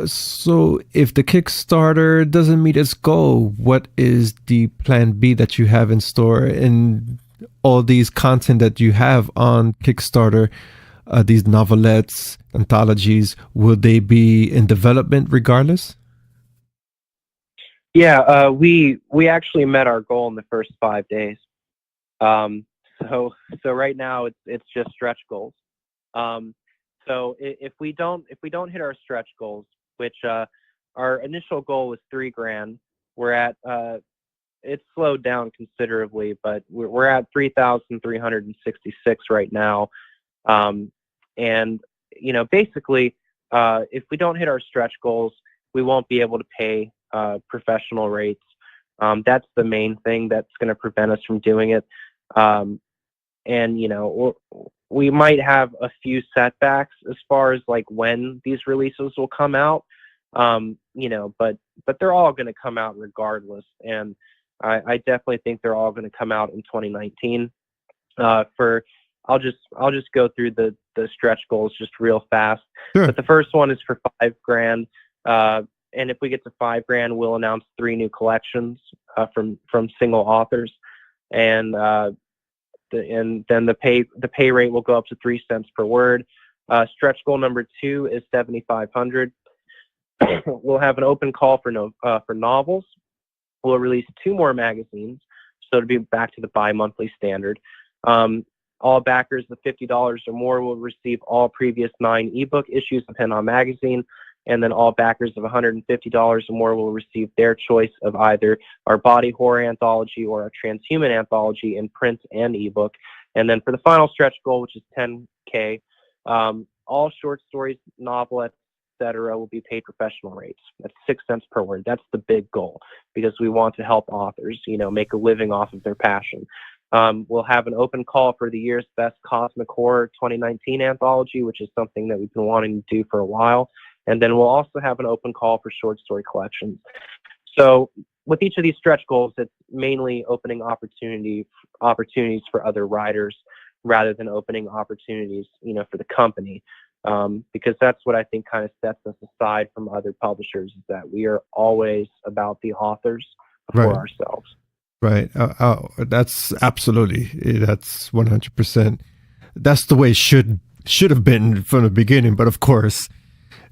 [SPEAKER 2] So if the Kickstarter doesn't meet its goal, what is the plan B that you have in store? And all these content that you have on Kickstarter, these novelettes, anthologies, will they be in development regardless?
[SPEAKER 5] Yeah, we actually met our goal in the first 5 days. So right now it's just stretch goals. So if we don't hit our stretch goals, which our initial goal was $3,000, we're at it's slowed down considerably, but we're at 3,366 right now. And basically, if we don't hit our stretch goals, we won't be able to pay professional rates. That's the main thing that's going to prevent us from doing it. And we might have a few setbacks as far as like when these releases will come out. But they're all going to come out regardless, and I definitely think they're all going to come out in 2019. I'll just go through the stretch goals just real fast.
[SPEAKER 2] Sure.
[SPEAKER 5] But the first one is for $5,000. And if we get to $5,000, we'll announce 3 new collections from single authors, and then the pay rate will go up to 3 cents per word. Stretch goal number 2 is 7,500. We'll have an open call for novels. We'll release 2 more magazines, so it'll be back to the bi-monthly standard. All backers of $50 or more will receive all previous 9 ebook issues of Hinnom magazine, and then all backers of $150 or more will receive their choice of either our body horror anthology or our transhuman anthology in print and ebook. And then for the final stretch goal, which is $10K, all short stories, novelettes, etc., will be paid professional rates. That's 6 cents per word. That's the big goal, because we want to help authors, make a living off of their passion. We'll have an open call for the year's best cosmic horror 2019 anthology, which is something that we've been wanting to do for a while. And then we'll also have an open call for short story collections. So with each of these stretch goals, it's mainly opening opportunities for other writers rather than opening opportunities, for the company. Because that's what I think kind of sets us aside from other publishers, is that we are always about the authors before ourselves.
[SPEAKER 2] Right. That's absolutely. That's 100%. That's the way it should have been from the beginning. But of course,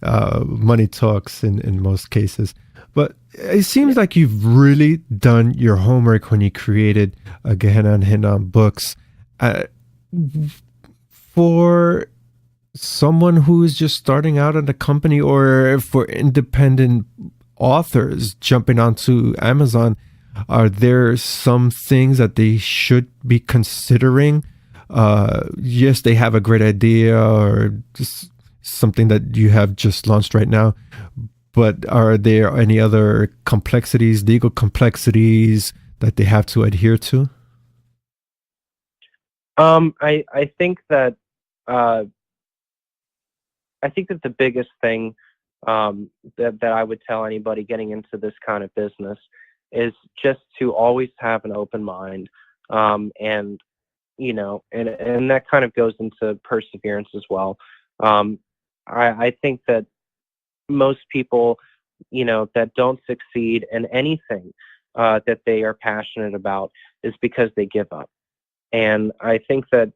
[SPEAKER 2] money talks in most cases. But it seems like you've really done your homework when you created Gehenna and Hinnom books. For someone who is just starting out at a company, or for independent authors jumping onto Amazon, are there some things that they should be considering? Yes, they have a great idea or just something that you have just launched right now, but are there any other complexities, legal complexities that they have to adhere to?
[SPEAKER 5] I think that the biggest thing that I would tell anybody getting into this kind of business is just to always have an open mind, and that kind of goes into perseverance as well. I think that most people, that don't succeed in anything that they are passionate about is because they give up. And I think that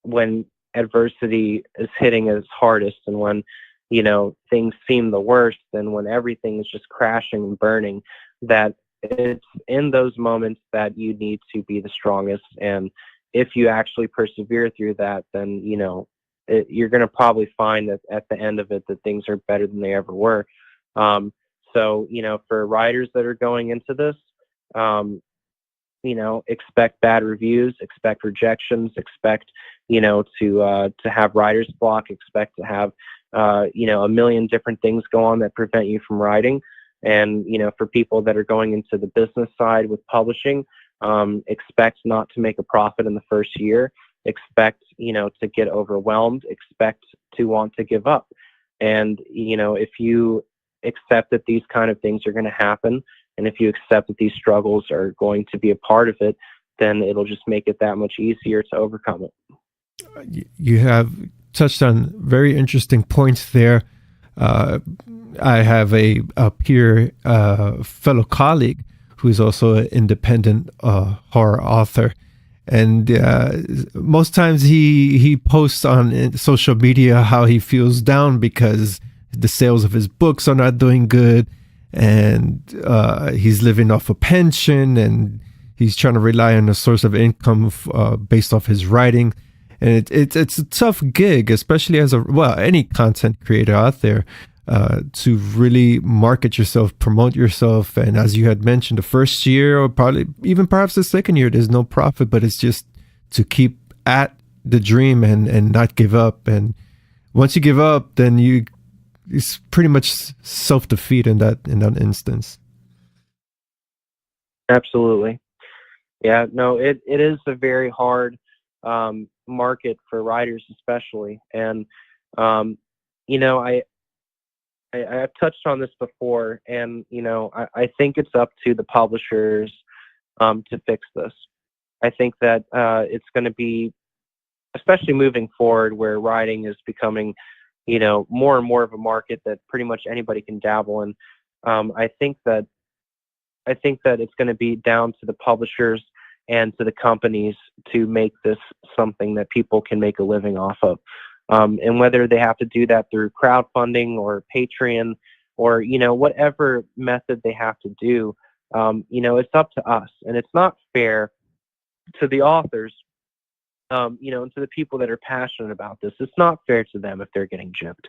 [SPEAKER 5] when adversity is hitting its hardest, and when things seem the worst, and when everything is just crashing and burning, that it's in those moments that you need to be the strongest. And if you actually persevere through that, then you're going to probably find that at the end of it that things are better than they ever were. So for writers that are going into this, expect bad reviews, expect rejections, expect to have writer's block, expect to have a million different things go on that prevent you from writing. And for people that are going into the business side with publishing, expect not to make a profit in the first year, expect to get overwhelmed, expect to want to give up. And if you accept that these kind of things are going to happen, and if you accept that these struggles are going to be a part of it, then it'll just make it that much easier to overcome it.
[SPEAKER 2] You have touched on very interesting points there. I have a peer, fellow colleague who is also an independent horror author. And most times he posts on social media how he feels down because the sales of his books are not doing good. and he's living off a pension, and he's trying to rely on a source of income based off his writing. And it's a tough gig, especially as any content creator out there, to really market yourself, promote yourself. And as you had mentioned, the first year, or probably even perhaps the second year, there's no profit, but it's just to keep at the dream and not give up. And once you give up, then it's pretty much self-defeat in that instance.
[SPEAKER 5] Absolutely. Yeah, no, it is a very hard market for writers, especially. And I've touched on this before, and I think it's up to the publishers to fix this. I think that it's going to be, especially moving forward, where writing is becoming more and more of a market that pretty much anybody can dabble in. I think that it's going to be down to the publishers and to the companies to make this something that people can make a living off of. And whether they have to do that through crowdfunding or Patreon or, whatever method they have to do, it's up to us. And it's not fair to the authors, and to the people that are passionate about this. It's not fair to them if they're getting gypped,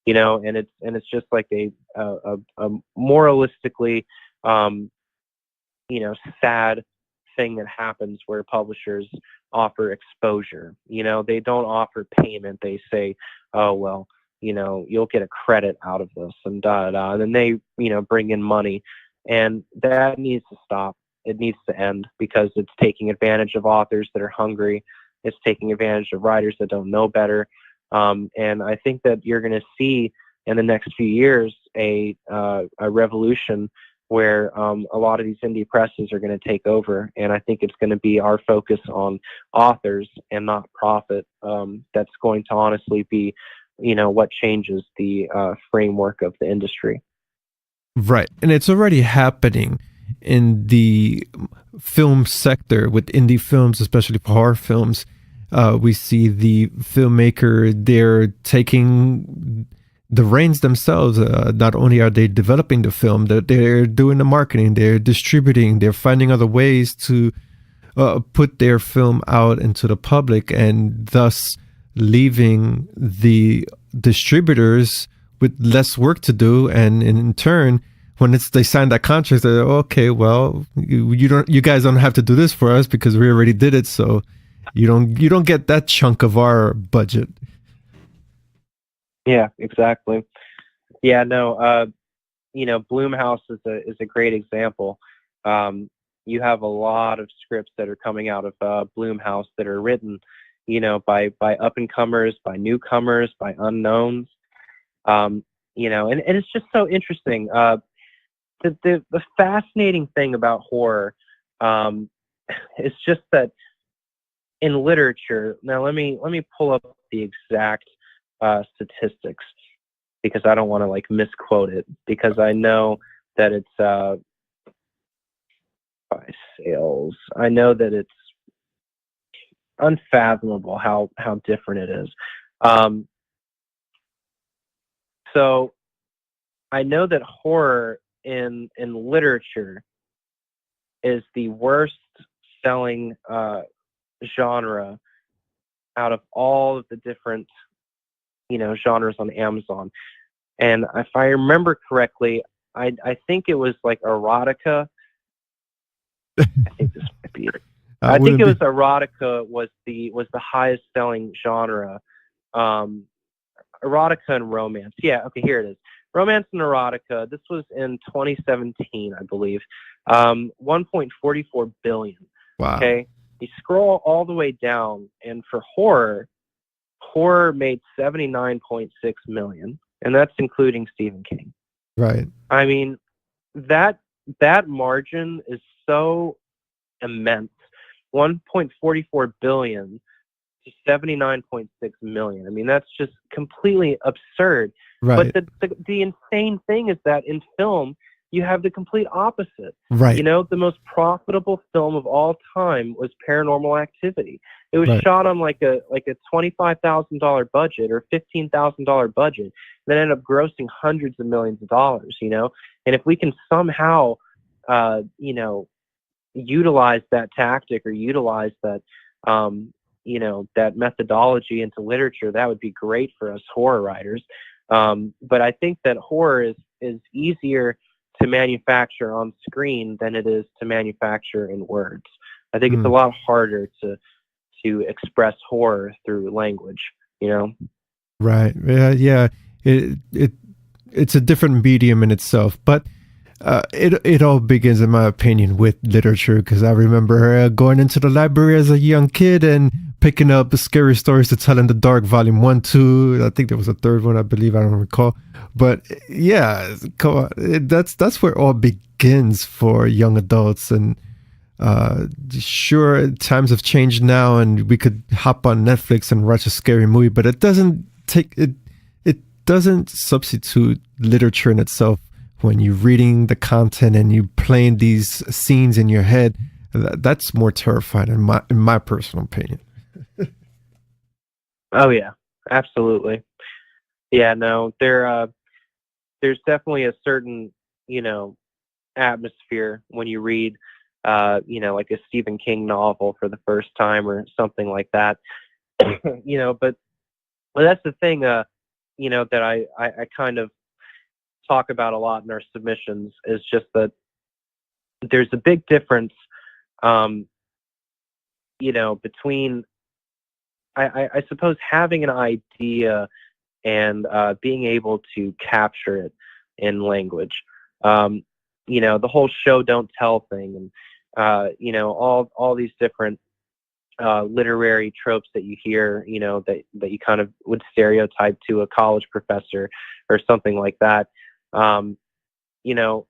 [SPEAKER 5] and it's just like a moralistically, sad thing that happens where publishers offer exposure. They don't offer payment. They say, oh, well, you'll get a credit out of this and and then they, bring in money, and that needs to stop. It needs to end, because it's taking advantage of authors that are hungry. It's taking advantage of writers that don't know better. And I think that you're going to see in the next few years a revolution where a lot of these indie presses are going to take over. And I think it's going to be our focus on authors and not profit. That's going to honestly be, what changes the framework of the industry.
[SPEAKER 2] Right. And it's already happening in the film sector with indie films, especially horror films. We see the filmmaker, they're taking the reins themselves. Not only are they developing the film, they're doing the marketing, they're distributing, they're finding other ways to put their film out into the public, and thus leaving the distributors with less work to do. And in turn, when they sign that contract, they're okay, well, you guys don't have to do this for us because we already did it, so you don't get that chunk of our budget.
[SPEAKER 5] Yeah, exactly. Yeah, no, Blumhouse is a great example. You have a lot of scripts that are coming out of Blumhouse that are written, by up and comers, by newcomers, by unknowns. And it's just so interesting. The fascinating thing about horror is just that in literature. Now let me pull up the exact statistics, because I don't want to misquote it, because I know that it's by sales. I know that it's unfathomable how different it is. So I know that horror in literature is the worst selling genre out of all of the different genres on Amazon. And if I remember correctly, I think it was erotica. I think this might be it. I think it was erotica was the highest selling genre. Erotica and romance. Yeah, okay, here it is. Romance and erotica. This was in 2017, I believe. 1.44 billion.
[SPEAKER 2] Wow.
[SPEAKER 5] Okay. You scroll all the way down, and for horror made 79.6 million, and that's including Stephen King.
[SPEAKER 2] Right.
[SPEAKER 5] I mean, that margin is so immense. 1.44 billion to 79.6 million. I mean, that's just completely absurd.
[SPEAKER 2] Right.
[SPEAKER 5] But the insane thing is that in film, you have the complete opposite.
[SPEAKER 2] Right.
[SPEAKER 5] You know, the most profitable film of all time was Paranormal Activity. It was
[SPEAKER 2] Right.
[SPEAKER 5] shot on like a $25,000 budget or $15,000 budget that ended up grossing hundreds of millions of dollars, you know? And if we can somehow, you know, utilize that tactic or utilize that, you know, that methodology into literature, that would be great for us horror writers. But I think that horror is easier to manufacture on screen than it is to manufacture in words. I think it's a lot harder to express horror through language, you know?
[SPEAKER 2] Right. Yeah. It's a different medium in itself, but it all begins, in my opinion, with literature. Because I remember going into the library as a young kid and picking up Scary Stories to Tell in the Dark, Volume 1, 2. I think there was a third one, I believe. I don't recall. But yeah, come on. That's where it all begins for young adults. And sure, times have changed now, and we could hop on Netflix and watch a scary movie, but it doesn't substitute literature in itself. When you're reading the content and you playing these scenes in your head, that's more terrifying in my personal opinion.
[SPEAKER 5] Oh yeah, absolutely. Yeah, no, there's definitely a certain, you know, atmosphere when you read, you know, like a Stephen King novel for the first time or something like that. You know, but that's the thing, you know, that I kind of talk about a lot in our submissions, is just that there's a big difference, you know, between I suppose having an idea and being able to capture it in language. You know, the whole show don't tell thing, and you know, all these different literary tropes that you hear, you know, that you kind of would stereotype to a college professor or something like that. You know,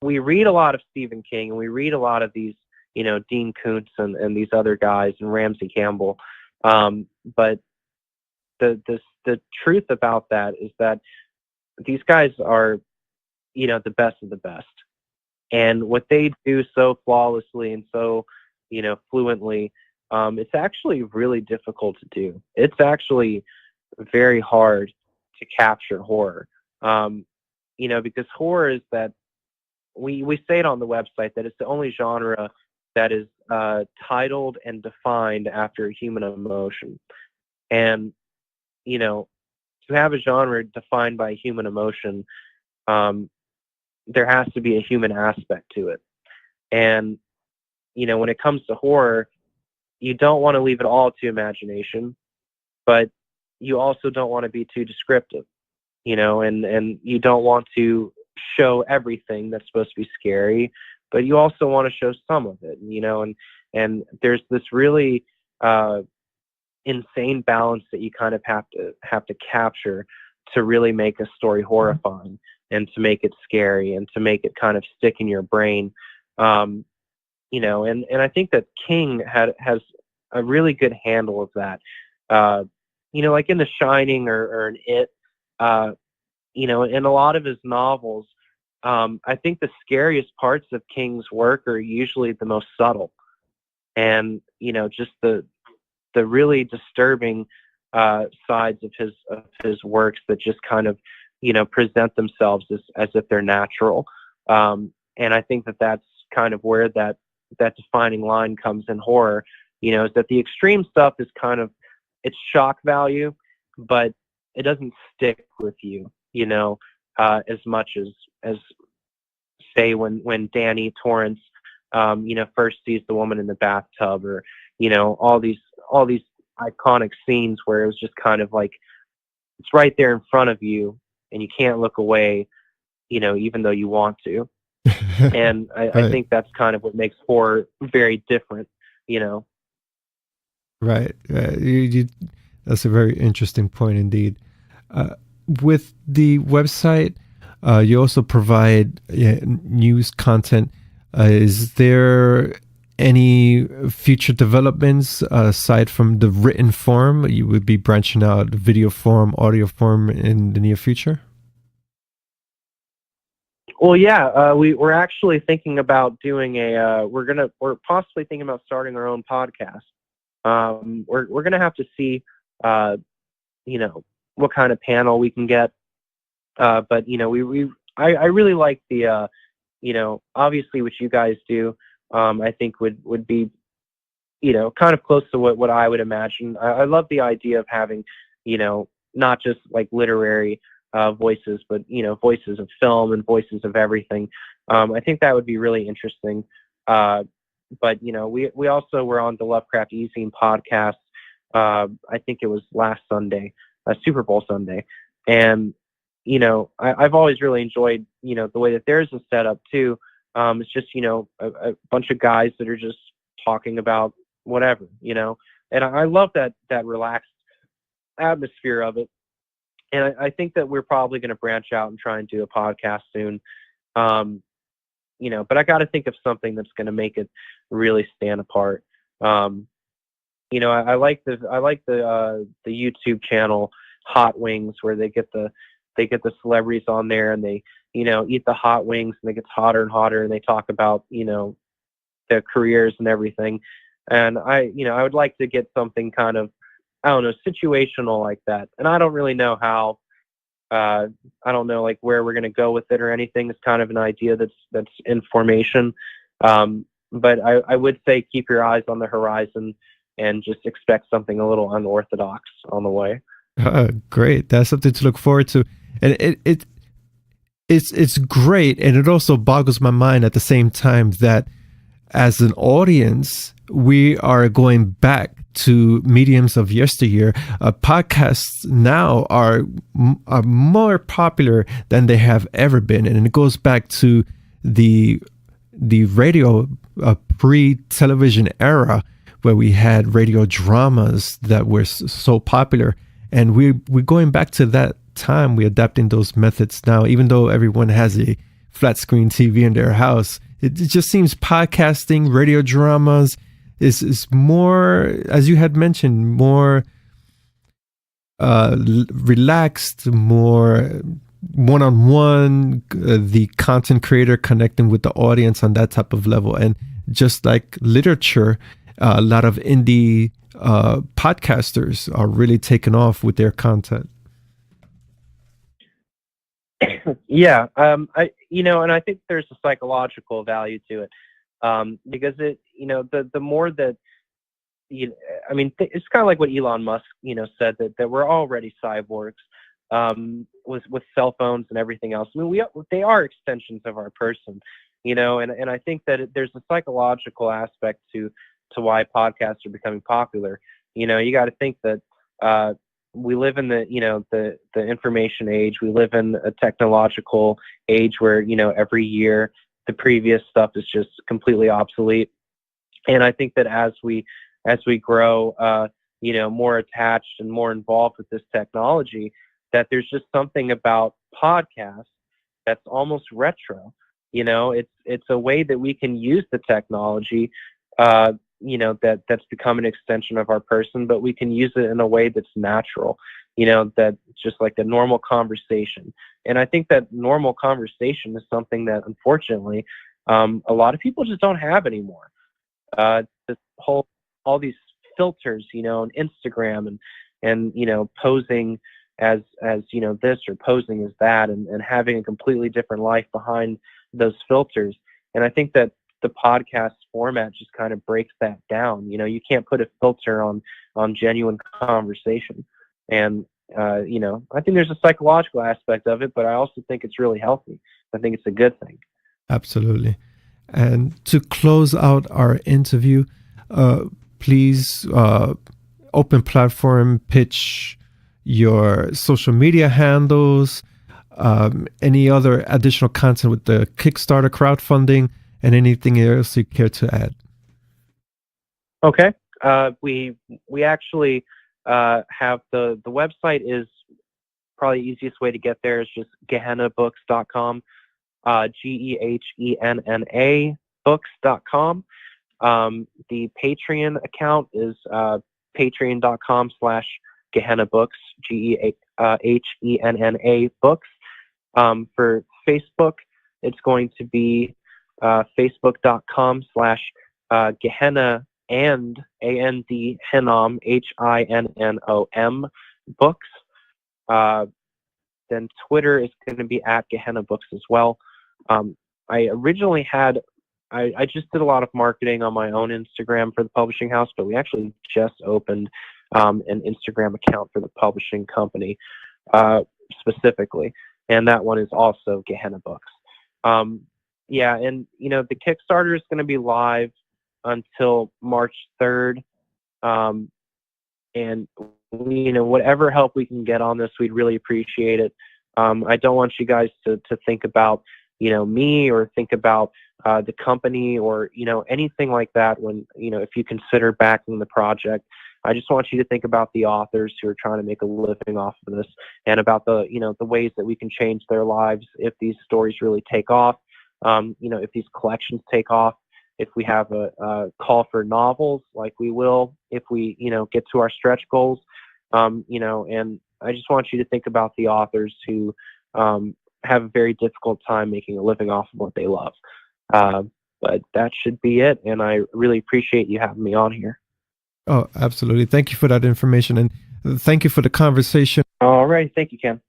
[SPEAKER 5] we read a lot of Stephen King, and we read a lot of these, you know, Dean Koontz and these other guys, and Ramsey Campbell. But the truth about that is that these guys are, you know, the best of the best. And what they do so flawlessly and so, you know, fluently, it's actually really difficult to do. It's actually very hard to capture horror. You know, because horror is that we say it on the website that it's the only genre that is titled and defined after human emotion. And, you know, to have a genre defined by human emotion, there has to be a human aspect to it. And, you know, when it comes to horror, you don't want to leave it all to imagination, but you also don't want to be too descriptive, you know, and you don't want to show everything that's supposed to be scary, but you also want to show some of it, you know, and there's this really insane balance that you kind of have to capture to really make a story horrifying and to make it scary and to make it kind of stick in your brain. You know, and I think that King has a really good handle of that. You know, like in The Shining or in It, you know, in a lot of his novels, I think the scariest parts of King's work are usually the most subtle, and, you know, just the really disturbing sides of his works that just kind of, you know, present themselves as if they're natural. And I think that that's kind of where that defining line comes in horror, you know, is that the extreme stuff is kind of, it's shock value, but it doesn't stick with you, you know, as much as say when Danny Torrance, you know, first sees the woman in the bathtub, or, you know, all these iconic scenes where it was just kind of like, it's right there in front of you and you can't look away, you know, even though you want to. And I think that's kind of what makes horror very different, you know.
[SPEAKER 2] Right. That's a very interesting point indeed. With the website, you also provide news content. Is there any future developments aside from the written form? You would be branching out video form, audio form in the near future?
[SPEAKER 5] Well, yeah, we're actually thinking about doing we're possibly thinking about starting our own podcast. We're gonna have to see, what kind of panel we can get. But I really like the, obviously what you guys do. I think would be, kind of close to what I would imagine. I love the idea of having, not just like literary voices, but voices of film and voices of everything. I think that would be really interesting. But we also were on the Lovecraft Easing podcast. I think it was last Sunday, Super Bowl Sunday, and I've always really enjoyed the way that theirs is set up too. It's just a bunch of guys that are just talking about whatever, and I love that relaxed atmosphere of it. And I think that we're probably going to branch out and try and do a podcast soon. But I got to think of something that's going to make it really stand apart. I like the YouTube channel Hot Wings, where they get the celebrities on there and they eat the hot wings and it gets hotter and hotter and they talk about their careers and everything. And I would like to get something kind of, I don't know, situational like that. And I don't really know how. I don't know like where we're going to go with it or anything. It's kind of an idea that's in formation. But I would say keep your eyes on the horizon and just expect something a little unorthodox on the way.
[SPEAKER 2] Great. That's something to look forward to. And it's great. And it also boggles my mind at the same time that as an audience, we are going back to mediums of yesteryear. Podcasts now are more popular than they have ever been. And it goes back to the radio pre-television era where we had radio dramas that were so popular. And we're going back to that time. We're adapting those methods now, even though everyone has a flat screen TV in their house. It just seems podcasting, radio dramas is more, as you had mentioned, more relaxed, more one-on-one, the content creator connecting with the audience on that type of level. And just like literature, a lot of indie podcasters are really taking off with their content.
[SPEAKER 5] Yeah, and I think there's a psychological value to it, because it, the more that, it's kind of like what Elon Musk, said that we're already cyborgs, with cell phones and everything else. I mean, they are extensions of our person, and I think that there's a psychological aspect to why podcasts are becoming popular. You got to think that we live in the information age. We live in a technological age where every year the previous stuff is just completely obsolete. And I think that as we grow, more attached and more involved with this technology, that there's just something about podcasts that's almost retro. It's a way that we can use the technology, that's become an extension of our person, but we can use it in a way that's natural, that just like a normal conversation. And I think that normal conversation is something that unfortunately, a lot of people just don't have anymore. All these filters, on Instagram and posing as this or posing as that, and having a completely different life behind those filters. And I think that the podcast format just kind of breaks that down. You can't put a filter on genuine conversation. And, I think there's a psychological aspect of it, but I also think it's really healthy. I think it's a good thing.
[SPEAKER 2] Absolutely. And to close out our interview, please, open platform, pitch your social media handles, any other additional content with the Kickstarter crowdfunding, and anything else you care to add.
[SPEAKER 5] Okay. We actually have the website is probably the easiest way to get there is just GehennaBooks.com, GEHENNA books.com. The Patreon account is patreon.com/GehennaBooks, GEHENNA books. For Facebook, it's going to be facebook.com/Gehenna and A-N-D Hinnom, Hinnom books. Then Twitter is going to be at Gehenna Books as well. I originally had, I just did a lot of marketing on my own Instagram for the publishing house, but we actually just opened an Instagram account for the publishing company specifically, and that one is also Gehenna Books. Yeah, and the Kickstarter is going to be live until March 3rd, and whatever help we can get on this, we'd really appreciate it. I don't want you guys to think about me or think about the company or anything like that when if you consider backing the project. I just want you to think about the authors who are trying to make a living off of this, and about the the ways that we can change their lives if these stories really take off. If these collections take off, if we have a call for novels like we will, if we get to our stretch goals, and I just want you to think about the authors who have a very difficult time making a living off of what they love. But that should be it, and I really appreciate you having me on here.
[SPEAKER 2] Oh, absolutely. Thank you for that information, and thank you for the conversation.
[SPEAKER 5] All right. Thank you, Ken.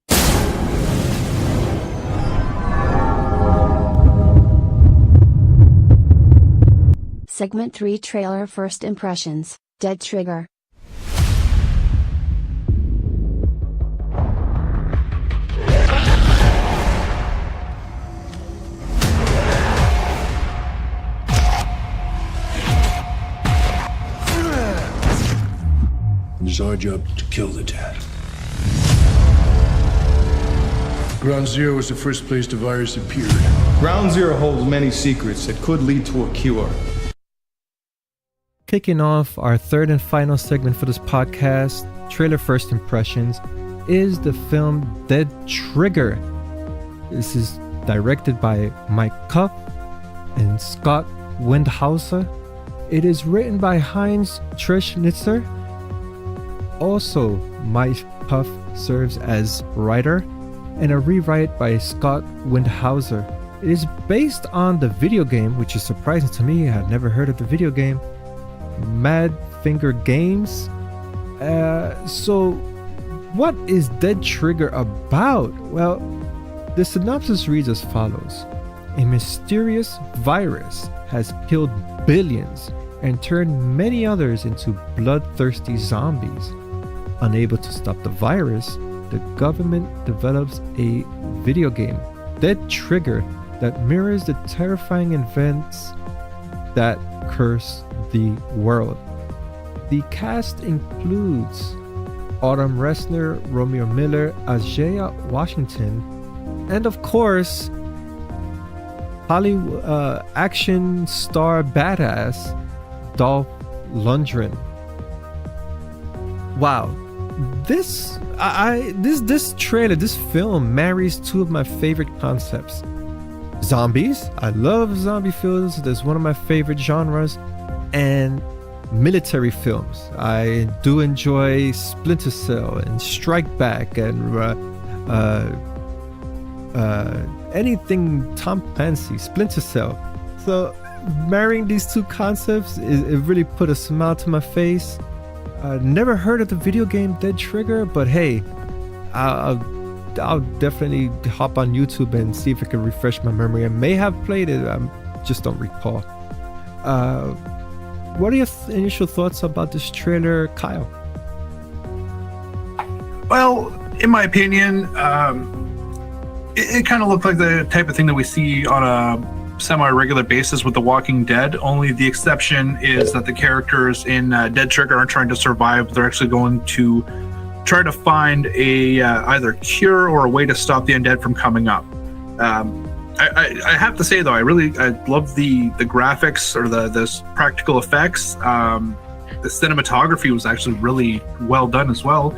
[SPEAKER 1] Segment 3 Trailer First Impressions, Dead Trigger.
[SPEAKER 6] It is our job to kill the dad. Ground Zero was the first place the virus appeared.
[SPEAKER 7] Ground Zero holds many secrets that could lead to a cure.
[SPEAKER 2] Kicking off our third and final segment for this podcast, Trailer First Impressions, is the film Dead Trigger. This is directed by Mike Cuff and Scott Windhauser. It is written by Heinz Trischnitzer. Also, Mike Cuff serves as writer, and a rewrite by Scott Windhauser. It is based on the video game, which is surprising to me. I had never heard of the video game, Mad Finger Games. So what is Dead Trigger about? Well, the synopsis reads as follows. A mysterious virus has killed billions and turned many others into bloodthirsty zombies. Unable to stop the virus, the government develops a video game, Dead Trigger, that mirrors the terrifying events that curse the world. The cast includes Autumn Ressner, Romeo Miller, Ajaya Washington, and of course, Hollywood action star badass Dolph Lundgren. Wow. This trailer, this film marries two of my favorite concepts. Zombies. I love zombie films. That's one of my favorite genres. And military films. I do enjoy Splinter Cell and Strike Back and anything Tom Clancy, Splinter Cell. So marrying these two concepts, it really put a smile to my face. Never heard of the video game Dead Trigger, but hey, I'll definitely hop on YouTube and see if I can refresh my memory. I may have played it, I just don't recall. What are your initial thoughts about this trailer, Kyle?
[SPEAKER 3] Well, in my opinion, it kind of looked like the type of thing that we see on a semi-regular basis with The Walking Dead, only the exception is that the characters in Dead Trigger aren't trying to survive. They're actually going to try to find a either cure or a way to stop the undead from coming up. I have to say though, I love the graphics or the practical effects. The cinematography was actually really well done as well.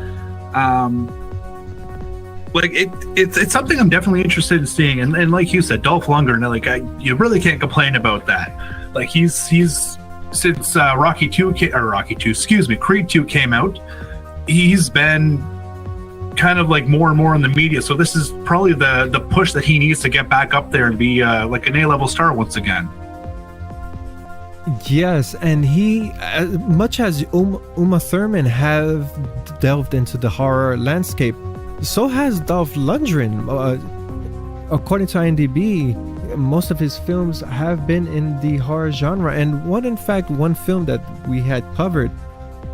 [SPEAKER 3] It's something I'm definitely interested in seeing, and like you said, Dolph Lundgren, you really can't complain about that. Like he's since Creed 2 came out, he's been kind of like more and more in the media. So this is probably the push that he needs to get back up there and be like an A-level star once again.
[SPEAKER 2] Yes, and he, much as Uma Thurman have delved into the horror landscape, so has Dolph Lundgren. According to IMDb, most of his films have been in the horror genre, and one film that we had covered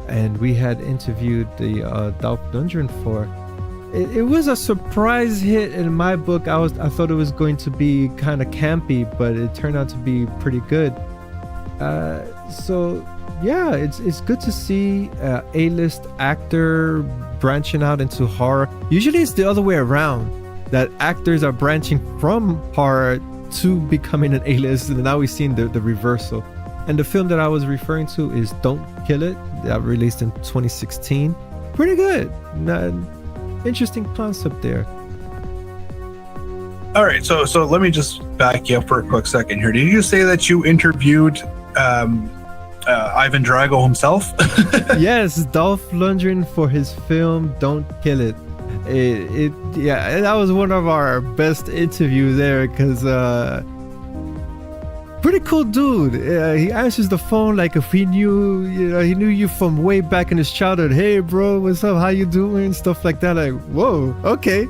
[SPEAKER 2] and we had interviewed the Dolph Lundgren for, it was a surprise hit in my book. I thought it was going to be kind of campy, but it turned out to be pretty good. So yeah, it's good to see A-list actor branching out into horror. Usually it's the other way around, that actors are branching from horror to becoming an A-list, and now we've seen the reversal. And the film that I was referring to is Don't Kill It, that released in 2016. Pretty good. Interesting concept there.
[SPEAKER 3] All right, so let me just back you up for a quick second here. Did you say that you interviewed Ivan Drago himself?
[SPEAKER 2] Yes, Dolph Lundgren for his film Don't Kill It. Yeah, that was one of our best interviews there, because pretty cool dude. He answers the phone like if he knew you from way back in his childhood. Hey bro, what's up, how you doing, stuff like that. Like, whoa, okay.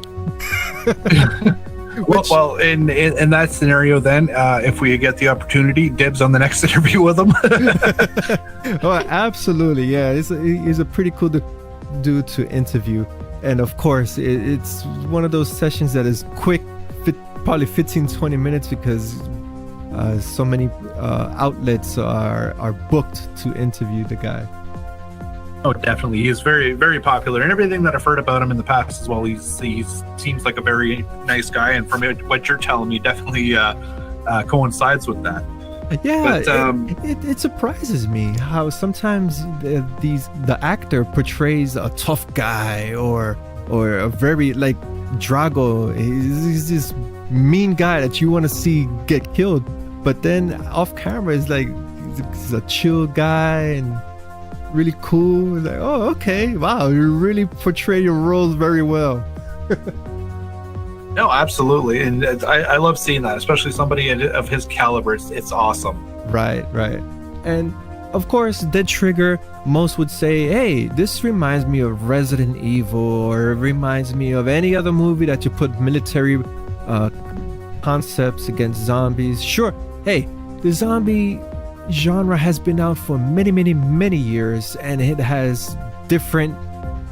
[SPEAKER 3] Well, in that scenario, then, if we get the opportunity, dibs on the next interview with him.
[SPEAKER 2] Oh, absolutely, yeah. He's a pretty cool dude to interview, and of course, it's one of those sessions that is quick, probably 15-20 minutes, because so many outlets are booked to interview the guy.
[SPEAKER 3] Oh, definitely. He's very, very popular, and everything that I've heard about him in the past as well, he seems like a very nice guy, and from what you're telling me, definitely coincides with that.
[SPEAKER 2] Yeah,
[SPEAKER 3] but,
[SPEAKER 2] it surprises me how sometimes the actor portrays a tough guy or a very, like Drago. He's this mean guy that you want to see get killed, but then off camera is like he's a chill guy and really cool. Like, oh, okay, wow, you really portray your roles very well.
[SPEAKER 3] No, absolutely, and I love seeing that, especially somebody of his caliber. It's awesome.
[SPEAKER 2] Right. And of course, Dead Trigger, most would say, hey, this reminds me of Resident Evil, or it reminds me of any other movie that you put military concepts against zombies. Sure, hey, the zombie genre has been out for many years, and it has different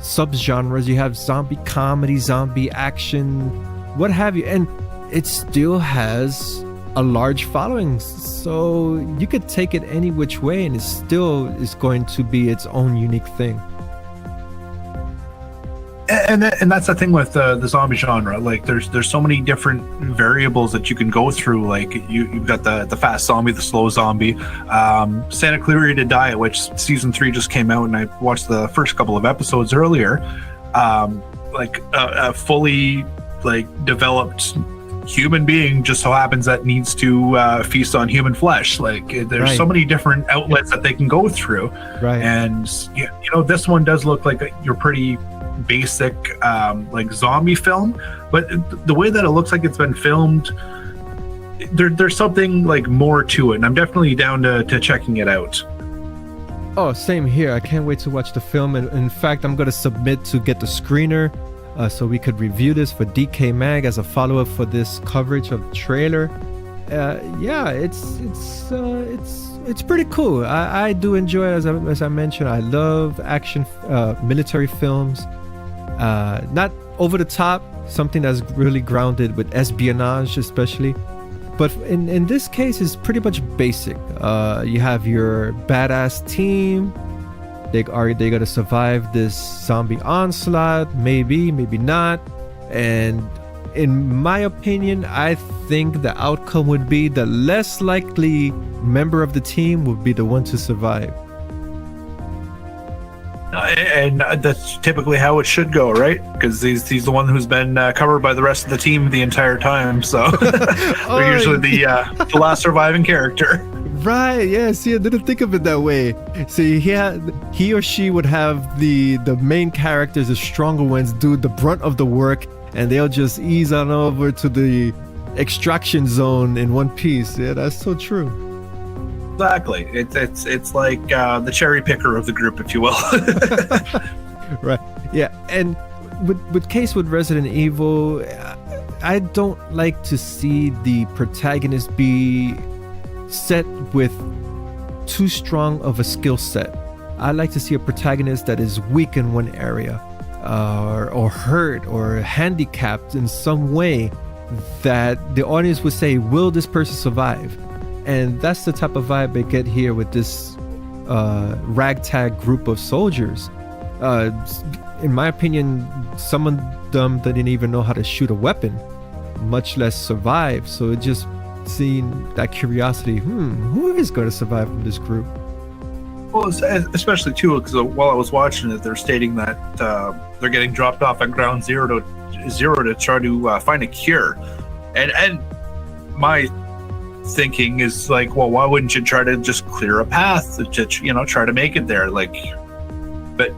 [SPEAKER 2] subgenres. You have zombie comedy, zombie action, what have you, and it still has a large following, so you could take it any which way and it still is going to be its own unique thing.
[SPEAKER 3] And that's the thing with the zombie genre. Like, there's so many different variables that you can go through. Like, you've got the fast zombie, the slow zombie, Santa Clarita Diet, which season 3 just came out, and I watched the first couple of episodes earlier. Like a fully developed human being just so happens that needs to feast on human flesh. Like, there's so many different outlets that they can go through. Right. And this one does look like you're pretty basic like zombie film, but the way that it looks like it's been filmed, there's something like more to it, and I'm definitely down to checking it out.
[SPEAKER 2] Oh, same here. I can't wait to watch the film, and in fact, I'm going to submit to get the screener so we could review this for DK Mag as a follow-up for this coverage of the trailer. Yeah, it's pretty cool. I do enjoy it, as I mentioned. I love action military films. Not over the top, something that's really grounded with espionage especially, but in this case it's pretty much basic. You have your badass team. They gotta survive this zombie onslaught, maybe not, and in my opinion, I think the outcome would be the less likely member of the team would be the one to survive.
[SPEAKER 3] And that's typically how it should go, right? Because he's the one who's been covered by the rest of the team the entire time, so they're usually the last surviving character.
[SPEAKER 2] Right, yeah, see, I didn't think of it that way. See, he or she would have the main characters, the stronger ones, do the brunt of the work, and they'll just ease on over to the extraction zone in one piece. Yeah, that's so true.
[SPEAKER 3] Exactly. It's like the cherry picker of the group, if you will.
[SPEAKER 2] Right, yeah, and with case with Resident Evil, I don't like to see the protagonist be set with too strong of a skill set. I like to see a protagonist that is weak in one area, or hurt or handicapped in some way that the audience would say, will this person survive? And that's the type of vibe I get here with this ragtag group of soldiers. In my opinion, some of them didn't even know how to shoot a weapon, much less survive. So it just seeing that curiosity, who is going to survive from this group?
[SPEAKER 3] Well, especially too, because while I was watching it, they're stating that they're getting dropped off at ground zero to try to find a cure, and my thinking is like, well, why wouldn't you try to just clear a path to try to make it there? Like, but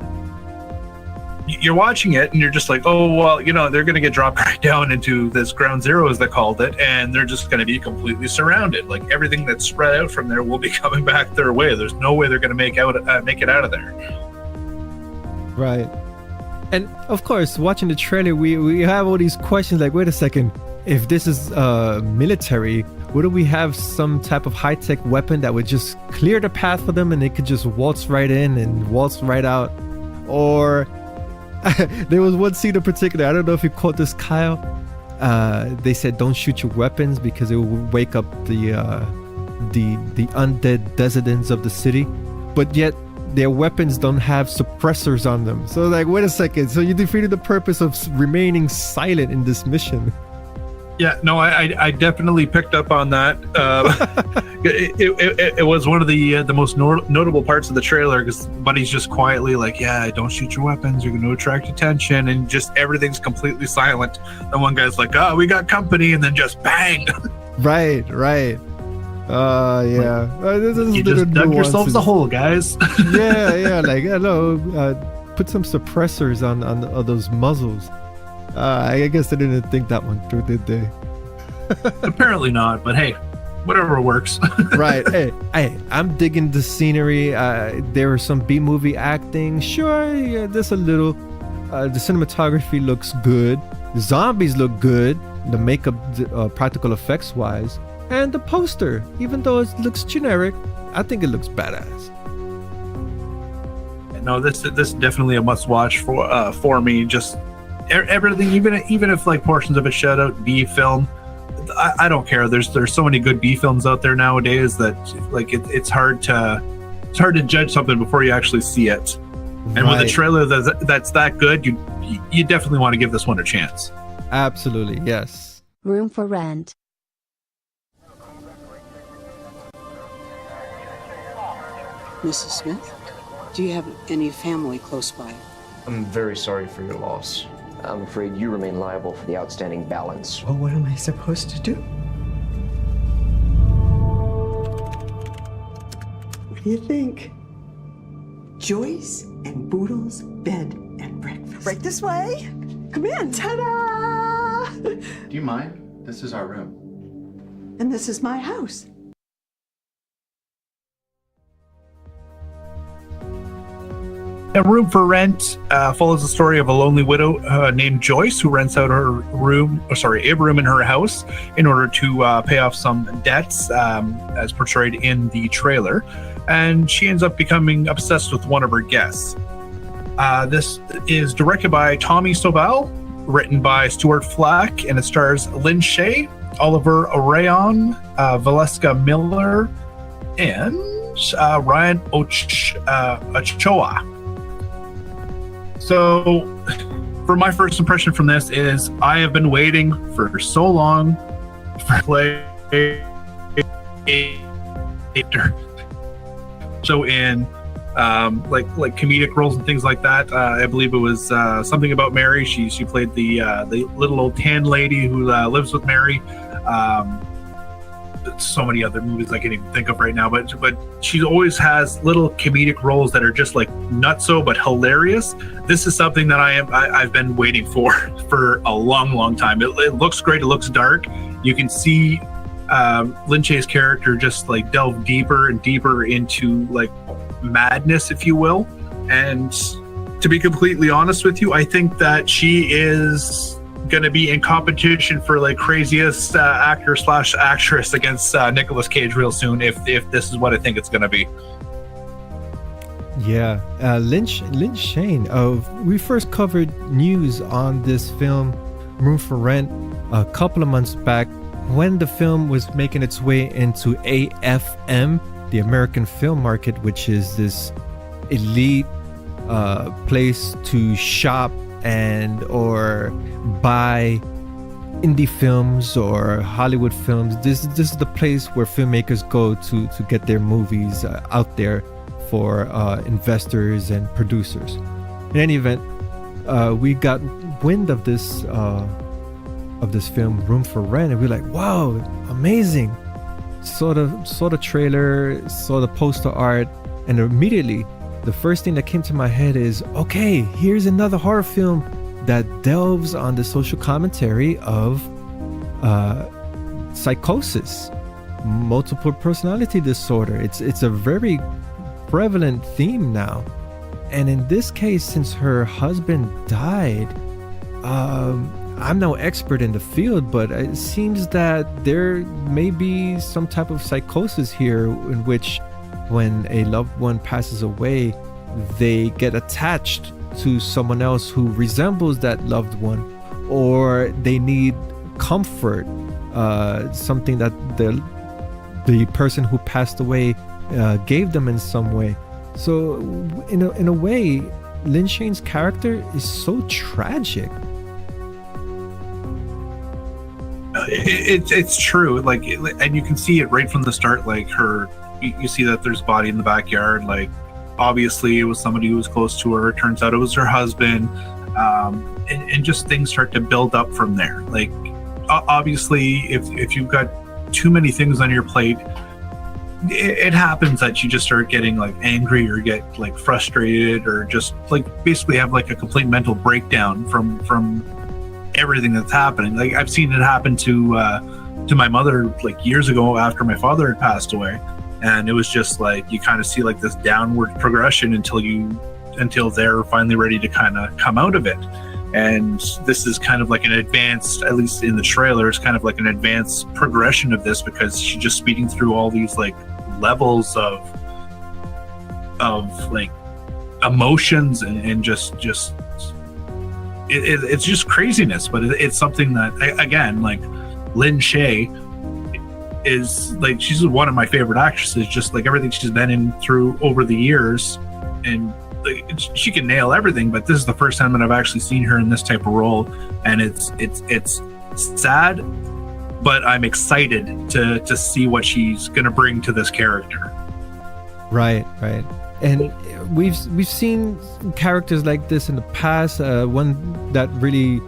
[SPEAKER 3] you're watching it and you're just like, oh, well, they're going to get dropped right down into this ground zero, as they called it, and they're just going to be completely surrounded. Like, everything that's spread out from there will be coming back their way. There's no way they're going to make it out of there.
[SPEAKER 2] Right. And of course, watching the trailer, we have all these questions like, wait a second, if this is military, wouldn't we have some type of high-tech weapon that would just clear the path for them and they could just waltz right in and waltz right out? Or there was one scene in particular, I don't know if you caught this, Kyle. They said don't shoot your weapons because it will wake up the undead residents of the city, but yet their weapons don't have suppressors on them. So like, wait a second, so you defeated the purpose of remaining silent in this mission.
[SPEAKER 3] Yeah, no, I definitely picked up on that. It was one of the most notable parts of the trailer, because Buddy's just quietly like, yeah, don't shoot your weapons, you're going to attract attention, and just everything's completely silent. And one guy's like, oh, we got company, and then just bang. Right.
[SPEAKER 2] Yeah.
[SPEAKER 3] You just dug yourselves a hole, guys.
[SPEAKER 2] yeah, like, hello, put some suppressors on those muzzles. I guess they didn't think that one through, did they?
[SPEAKER 3] Apparently not, but hey, whatever works.
[SPEAKER 2] Right. Hey, I'm digging the scenery. There was some B-movie acting. Sure, yeah, there's a little. The cinematography looks good. The zombies look good. The makeup, practical effects wise, and the poster, even though it looks generic, I think it looks badass.
[SPEAKER 3] No, this is definitely a must-watch for me. Just everything, even if like portions of it shout out B film, I don't care. There's so many good B films out there nowadays that like it's hard to judge something before you actually see it. And with a trailer that's that good, you definitely want to give this one a chance.
[SPEAKER 2] Absolutely, yes.
[SPEAKER 1] Room for rent.
[SPEAKER 8] Mrs. Smith, do you have any family close by?
[SPEAKER 9] I'm very sorry for your loss. I'm afraid you remain liable for the outstanding balance.
[SPEAKER 10] Well, what am I supposed to do? What do you think? Joyce and Boodle's bed and breakfast. Right this way. Come in. Ta-da!
[SPEAKER 11] Do you mind? This is our room.
[SPEAKER 10] And this is my house.
[SPEAKER 3] A Room for Rent follows the story of a lonely widow named Joyce who rents out a room in her house in order to pay off some debts, as portrayed in the trailer, and she ends up becoming obsessed with one of her guests. This is directed by Tommy Stovall, written by Stuart Flack, and it stars Lynn Shay, Oliver Arayon, Valeska Miller, and Ryan Ochoa. So, for my first impression from this is, I have been waiting for so long for play so in like comedic roles and things like that. I believe it was Something About Mary. She played the little old tan lady who lives with Mary. so many other movies I can't even think of right now, but she always has little comedic roles that are just like nutso but hilarious. This is something that I've been waiting for a long time. It looks great. It looks dark. You can see Lin Shaye's character just like delve deeper and deeper into like madness, if you will. And to be completely honest with you, I think that she is going to be in competition for like craziest actor / actress against Nicolas Cage real soon, if this is what I think it's going to be.
[SPEAKER 2] Yeah, Lin Shaye. We first covered news on this film, Room for Rent, a couple of months back when the film was making its way into AFM, the American film market, which is this elite place to shop and or buy indie films or Hollywood films. This is the place where filmmakers go to get their movies out there for investors and producers. In any event, we got wind of this film, Room for Rent, and we're like, wow, amazing. Saw the trailer, saw the poster art, and immediately the first thing that came to my head is, okay, here's another horror film that delves on the social commentary of psychosis, multiple personality disorder. It's a very prevalent theme now. And in this case, since her husband died, I'm no expert in the field, but it seems that there may be some type of psychosis here in which when a loved one passes away, they get attached to someone else who resembles that loved one, or they need comfort, something that the person who passed away gave them in some way. So in a way, Lin Shaye's character is so tragic.
[SPEAKER 3] It's true, like, and you can see it right from the start. Like you see that there's a body in the backyard. Like, obviously it was somebody who was close to her. It turns out it was her husband, and just things start to build up from there. Like, obviously, if you've got too many things on your plate, it happens that you just start getting like angry or get like frustrated or just like basically have like a complete mental breakdown from everything that's happening. Like, I've seen it happen to my mother like years ago after my father had passed away, and it was just like you kind of see like this downward progression until they're finally ready to kind of come out of it. And this is kind of like an advanced, at least in the trailer, it's kind of like an advanced progression of this, because she's just speeding through all these like levels of like emotions and just it's just craziness. But it's something that, again, like, Lin Shaye is like, she's one of my favorite actresses, just like everything she's been in through over the years, and like, she can nail everything. But this is the first time that I've actually seen her in this type of role, and it's sad, but I'm excited to see what she's gonna bring to this character. Right.
[SPEAKER 2] And we've seen characters like this in the past. One that really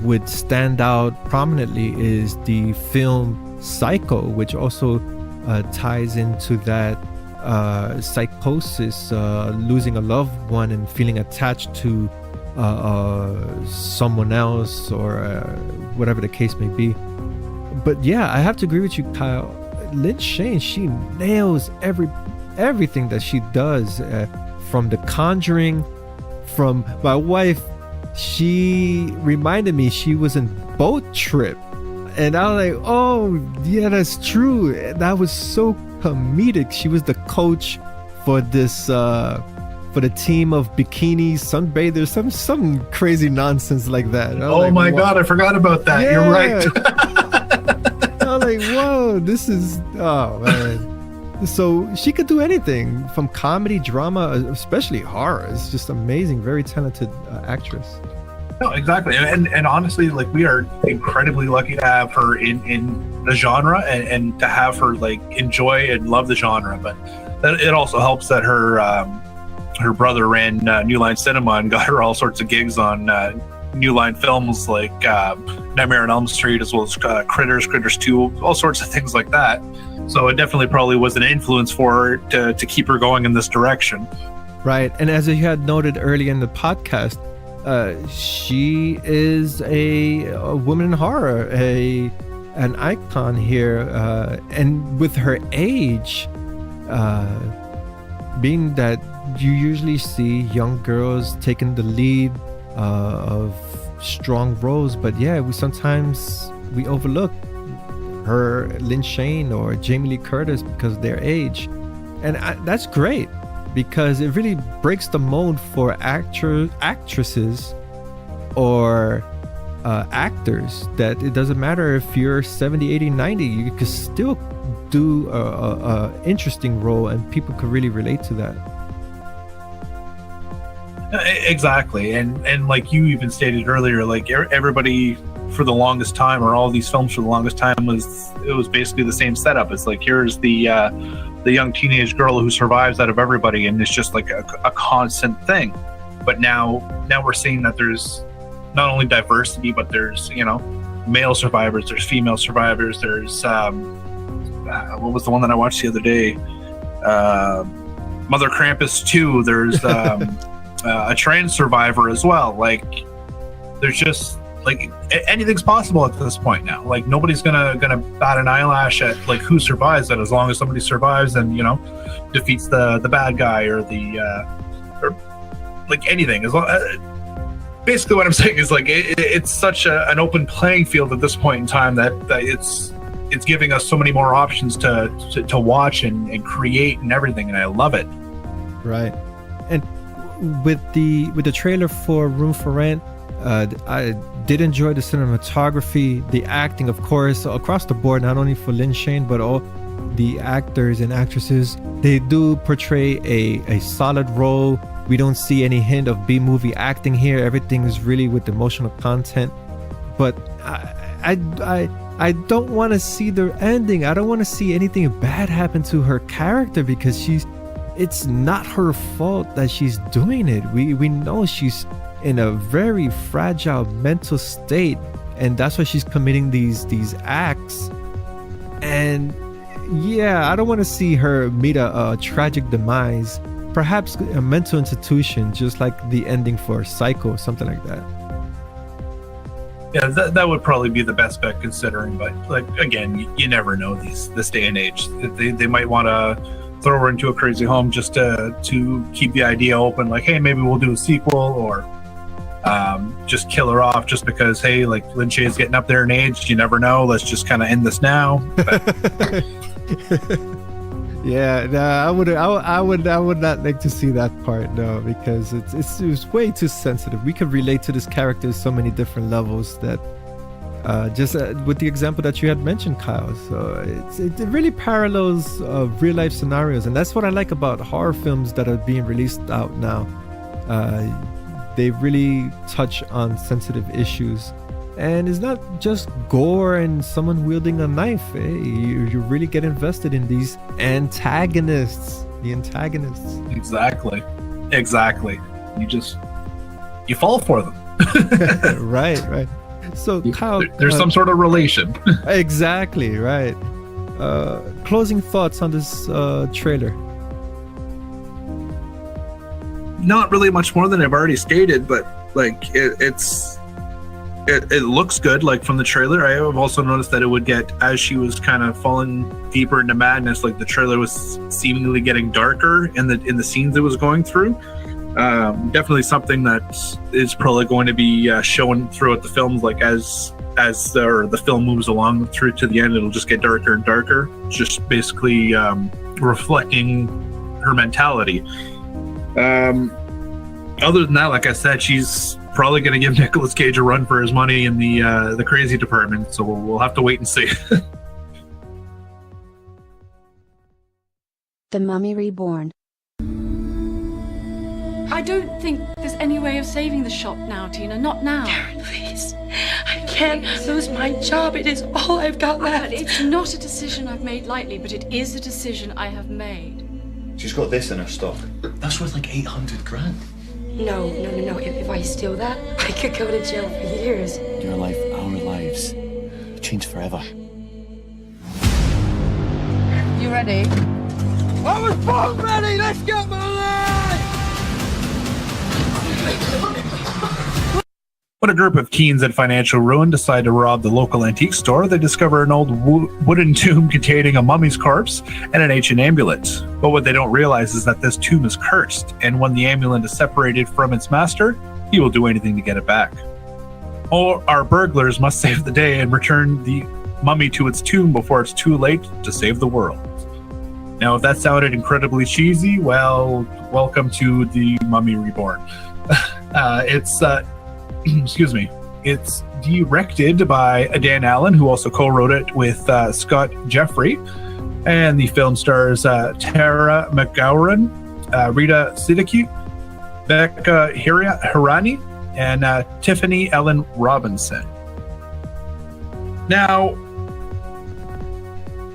[SPEAKER 2] would stand out prominently is the film Psycho, which also ties into that psychosis, losing a loved one and feeling attached to someone else, or whatever the case may be. But yeah, I have to agree with you, Kyle. Lin Shaye, she nails everything that she does, from The Conjuring. From my wife, she reminded me she was in Boat Trip, and I was like, oh yeah, that's true. That was so comedic. She was the coach for this for the team of bikini sunbathers, some crazy nonsense like that.
[SPEAKER 3] Oh like, my God, I forgot about that. Yeah. You're right.
[SPEAKER 2] I was like, whoa, this is, oh man. So she could do anything, from comedy, drama, especially horror. It's just amazing. Very talented actress.
[SPEAKER 3] No, exactly. And honestly, like, we are incredibly lucky to have her in the genre, and to have her like enjoy and love the genre. But it also helps that her brother ran New Line Cinema and got her all sorts of gigs on New Line films like Nightmare on Elm Street, as well as Critters, Critters 2, all sorts of things like that. So it definitely probably was an influence for her to keep her going in this direction.
[SPEAKER 2] Right, and as you had noted earlier in the podcast, she is a woman in horror, an icon here, and with her age, being that you usually see young girls taking the lead of strong roles, but yeah, we sometimes overlook her, Lynn Shane or Jamie Lee Curtis because of their age, and that's great because it really breaks the mold for actresses or actors, that it doesn't matter if you're 70, 80, 90, you can still do a interesting role and people could really relate to that.
[SPEAKER 3] Exactly, and like you even stated earlier, like everybody for the longest time, or all these films for the longest time, was basically the same setup. It's like, here's the young teenage girl who survives out of everybody, and it's just like a constant thing. But now we're seeing that there's not only diversity, but there's, you know, male survivors, there's female survivors, there's what was the one that I watched the other day, Mother Krampus 2, there's a trans survivor as well. Like, there's just, like, anything's possible at this point now. Like, nobody's gonna bat an eyelash at like who survives it, as long as somebody survives and, you know, defeats the bad guy or or like anything. As long, basically what I'm saying is, like, it's such an open playing field at this point in time that it's giving us so many more options to watch and create and everything, and I love it.
[SPEAKER 2] Right. And with the trailer for Room for Rent, I did enjoy the cinematography, the acting, of course, across the board, not only for Lynn Shane, but all the actors and actresses. They do portray a solid role. We don't see any hint of B-movie acting here. Everything is really with emotional content. But I don't want to see the ending. I don't want to see anything bad happen to her character, because it's not her fault that she's doing it. We know she's in a very fragile mental state, and that's why she's committing these acts. And yeah, I don't want to see her meet a tragic demise, perhaps a mental institution, just like the ending for Psycho or something like that.
[SPEAKER 3] Yeah, that would probably be the best bet, considering, but like, again, you never know this day and age. They might want to throw her into a crazy home just to keep the idea open, like, hey, maybe we'll do a sequel, or just kill her off just because, hey, like, Lynn Shane's getting up there in age, you never know, let's just kind of end this now.
[SPEAKER 2] Yeah, no, I would not like to see that part, no, because it's way too sensitive. We could relate to this character so many different levels that just with the example that you had mentioned, Kyle. So it really parallels real life scenarios, and that's what I like about horror films that are being released out now. They really touch on sensitive issues, and it's not just gore and someone wielding a knife. You really get invested in these antagonists. The antagonists.
[SPEAKER 3] Exactly. You fall for them.
[SPEAKER 2] Right. So Kyle,
[SPEAKER 3] there's some sort of relation.
[SPEAKER 2] Exactly, right. Closing thoughts on this trailer?
[SPEAKER 3] Not really much more than I've already stated, but like it looks good. Like, from the trailer, I have also noticed that it would get, as she was kind of falling deeper into madness, like the trailer was seemingly getting darker in the scenes it was going through. Definitely something that is probably going to be shown throughout the films. Like, as the film moves along through to the end, it'll just get darker and darker, just basically reflecting her mentality. Other than that, like I said, she's probably going to give Nicolas Cage a run for his money in the crazy department, so we'll have to wait and see.
[SPEAKER 1] The Mummy Reborn.
[SPEAKER 12] I don't think there's any way of saving the shop now, Tina. Not now.
[SPEAKER 13] Karen, please. I can't lose my job. It is all I've got left.
[SPEAKER 12] It's not a decision I've made lightly, but it is a decision I have made.
[SPEAKER 11] She's got this in her stock.
[SPEAKER 6] That's worth like 800 grand.
[SPEAKER 13] No. If I steal that, I could go to jail for years.
[SPEAKER 6] Your life, our lives, change forever.
[SPEAKER 14] You ready? I was born ready! Let's get moving!
[SPEAKER 3] When a group of teens in financial ruin decide to rob the local antique store, they discover an old wooden tomb containing a mummy's corpse and an ancient amulet. But what they don't realize is that this tomb is cursed, and when the amulet is separated from its master, he will do anything to get it back. Or our burglars must save the day and return the mummy to its tomb before it's too late to save the world. Now, if that sounded incredibly cheesy, well, welcome to the Mummy Reborn. It's directed by Dan Allen, who also co-wrote it with Scott Jeffrey, and the film stars Tara McGowan, Rita Siddiqui, Becca Hirani, and Tiffany Ellen Robinson. Now,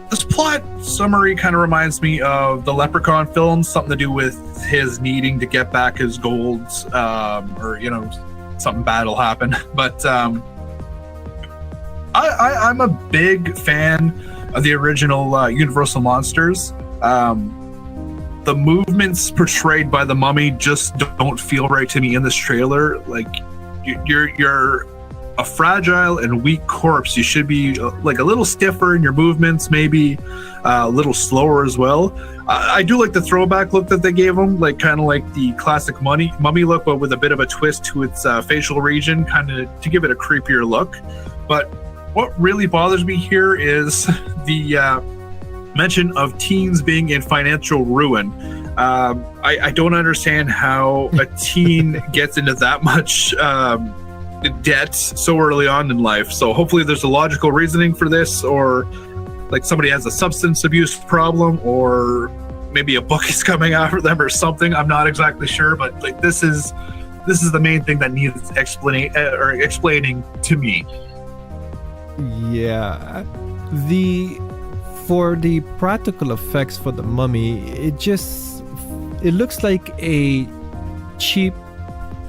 [SPEAKER 3] this plot summary kind of reminds me of the Leprechaun films, something to do with his needing to get back his golds, or, something bad will happen. But I'm a big fan of the original Universal Monsters. The movements portrayed by the mummy just don't feel right to me in this trailer. Like, you're a fragile and weak corpse. You should be like a little stiffer in your movements, maybe a little slower as well. I do like the throwback look that they gave him, like kind of like the classic mummy look, but with a bit of a twist to its facial region, kind of to give it a creepier look. But what really bothers me here is the mention of teens being in financial ruin. I don't understand how a teen gets into that much debt so early on in life. So hopefully there's a logical reasoning for this, or like somebody has a substance abuse problem, or maybe a book is coming after them or something. I'm not exactly sure, but like this is the main thing that needs explaining to me.
[SPEAKER 2] Yeah, for the practical effects for the mummy, it looks like a cheap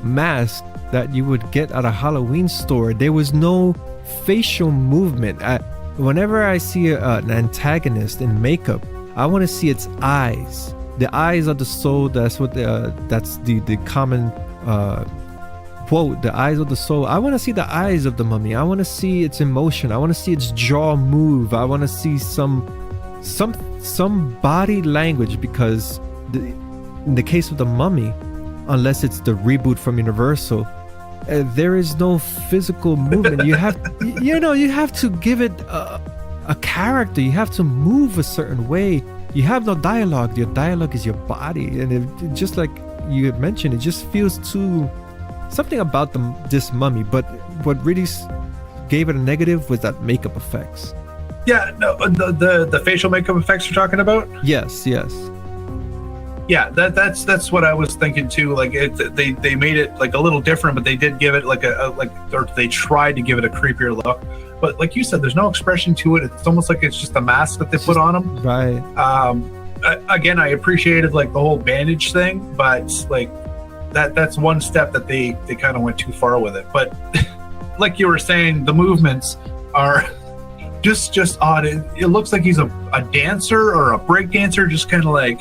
[SPEAKER 2] mask that you would get at a Halloween store. There was no facial movement. Whenever I see an antagonist in makeup, I want to see its eyes. The eyes of the soul. That's the common quote. The eyes of the soul. I want to see the eyes of the mummy. I want to see its emotion. I want to see its jaw move. I want to see some body language, because in the case of the mummy, unless it's the reboot from Universal, there is no physical movement. You have to give it a character. You have to move a certain way. You have no dialogue. Your dialogue is your body, and it just like you had mentioned, it just feels too something about this mummy. But what really gave it a negative was that makeup effects.
[SPEAKER 3] Yeah, no, the facial makeup effects you're talking about.
[SPEAKER 2] Yes.
[SPEAKER 3] Yeah, that's what I was thinking too. Like they made it like a little different, but they did give it or they tried to give it a creepier look. But like you said, there's no expression to it. It's almost like it's just a mask that they put on him.
[SPEAKER 2] Right.
[SPEAKER 3] Again, I appreciated like the whole bandage thing, but like that's one step that they kind of went too far with it. But like you were saying, the movements are just odd. It looks like he's a dancer or a break dancer, just kind of like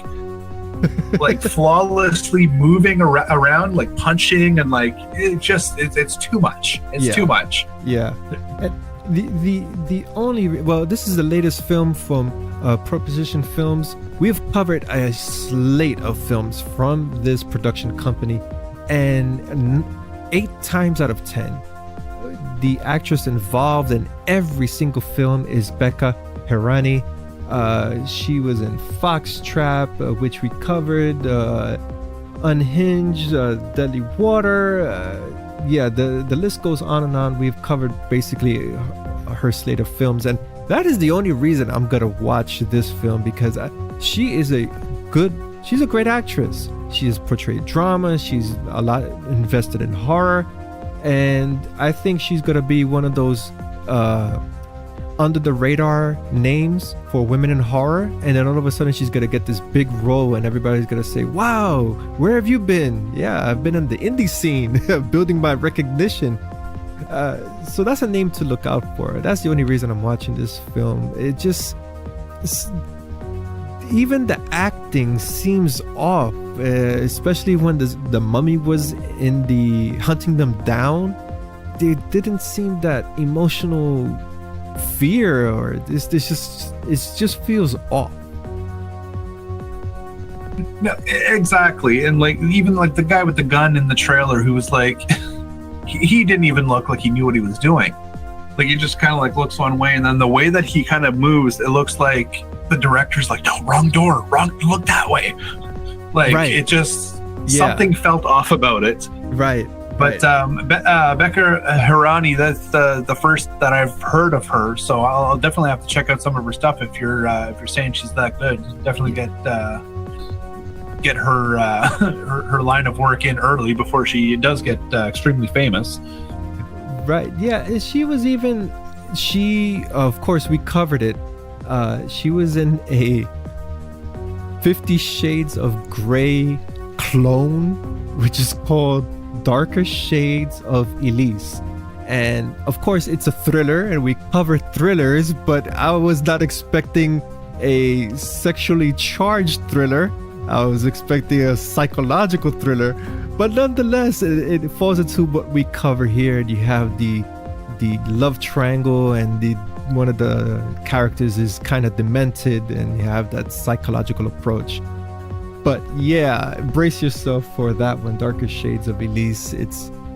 [SPEAKER 3] flawlessly moving around, like punching, and like it's too much. It's too much.
[SPEAKER 2] Yeah. And the only this is the latest film from Proposition Films. We've covered a slate of films from this production company, and 8 times out of 10, the actress involved in every single film is Becca Hirani. She was in Foxtrap, which we covered, Unhinged, Deadly Water. The list goes on and on. We've covered basically her slate of films, and that is the only reason I'm gonna watch this film, because she's a great actress. She has portrayed drama. She's a lot invested in horror, and I think she's gonna be one of those under the radar names for women in horror, and then all of a sudden she's gonna get this big role and everybody's gonna say, wow, where have you been? Yeah, I've been in the indie scene building my recognition. So that's a name to look out for. That's the only reason I'm watching this film. Even the acting seems off, especially when the mummy was in the hunting them down. There didn't seem that emotional fear, or it just feels off.
[SPEAKER 3] No, exactly. And like even like the guy with the gun in the trailer who was like he didn't even look like he knew what he was doing. Like he just kind of like looks one way, and then the way that he kind of moves, it looks like the director's like, no, wrong door, look that way. Like right. It just something felt off about it.
[SPEAKER 2] Right.
[SPEAKER 3] But Becca Hirani, that's the first that I've heard of her, so I'll definitely have to check out some of her stuff. If you're saying she's that good, definitely get her her line of work in early before she does get extremely famous.
[SPEAKER 2] Right. Yeah. She of course we covered it. She was in a 50 Shades of Grey clone, which is called Darker Shades of Elise. And of course it's a thriller, and we cover thrillers, but I was not expecting a sexually charged thriller. I was expecting a psychological thriller, but nonetheless it falls into what we cover here. You have the love triangle, and one of the characters is kind of demented, and you have that psychological approach. But yeah, brace yourself for that one, Darker Shades of Elise. If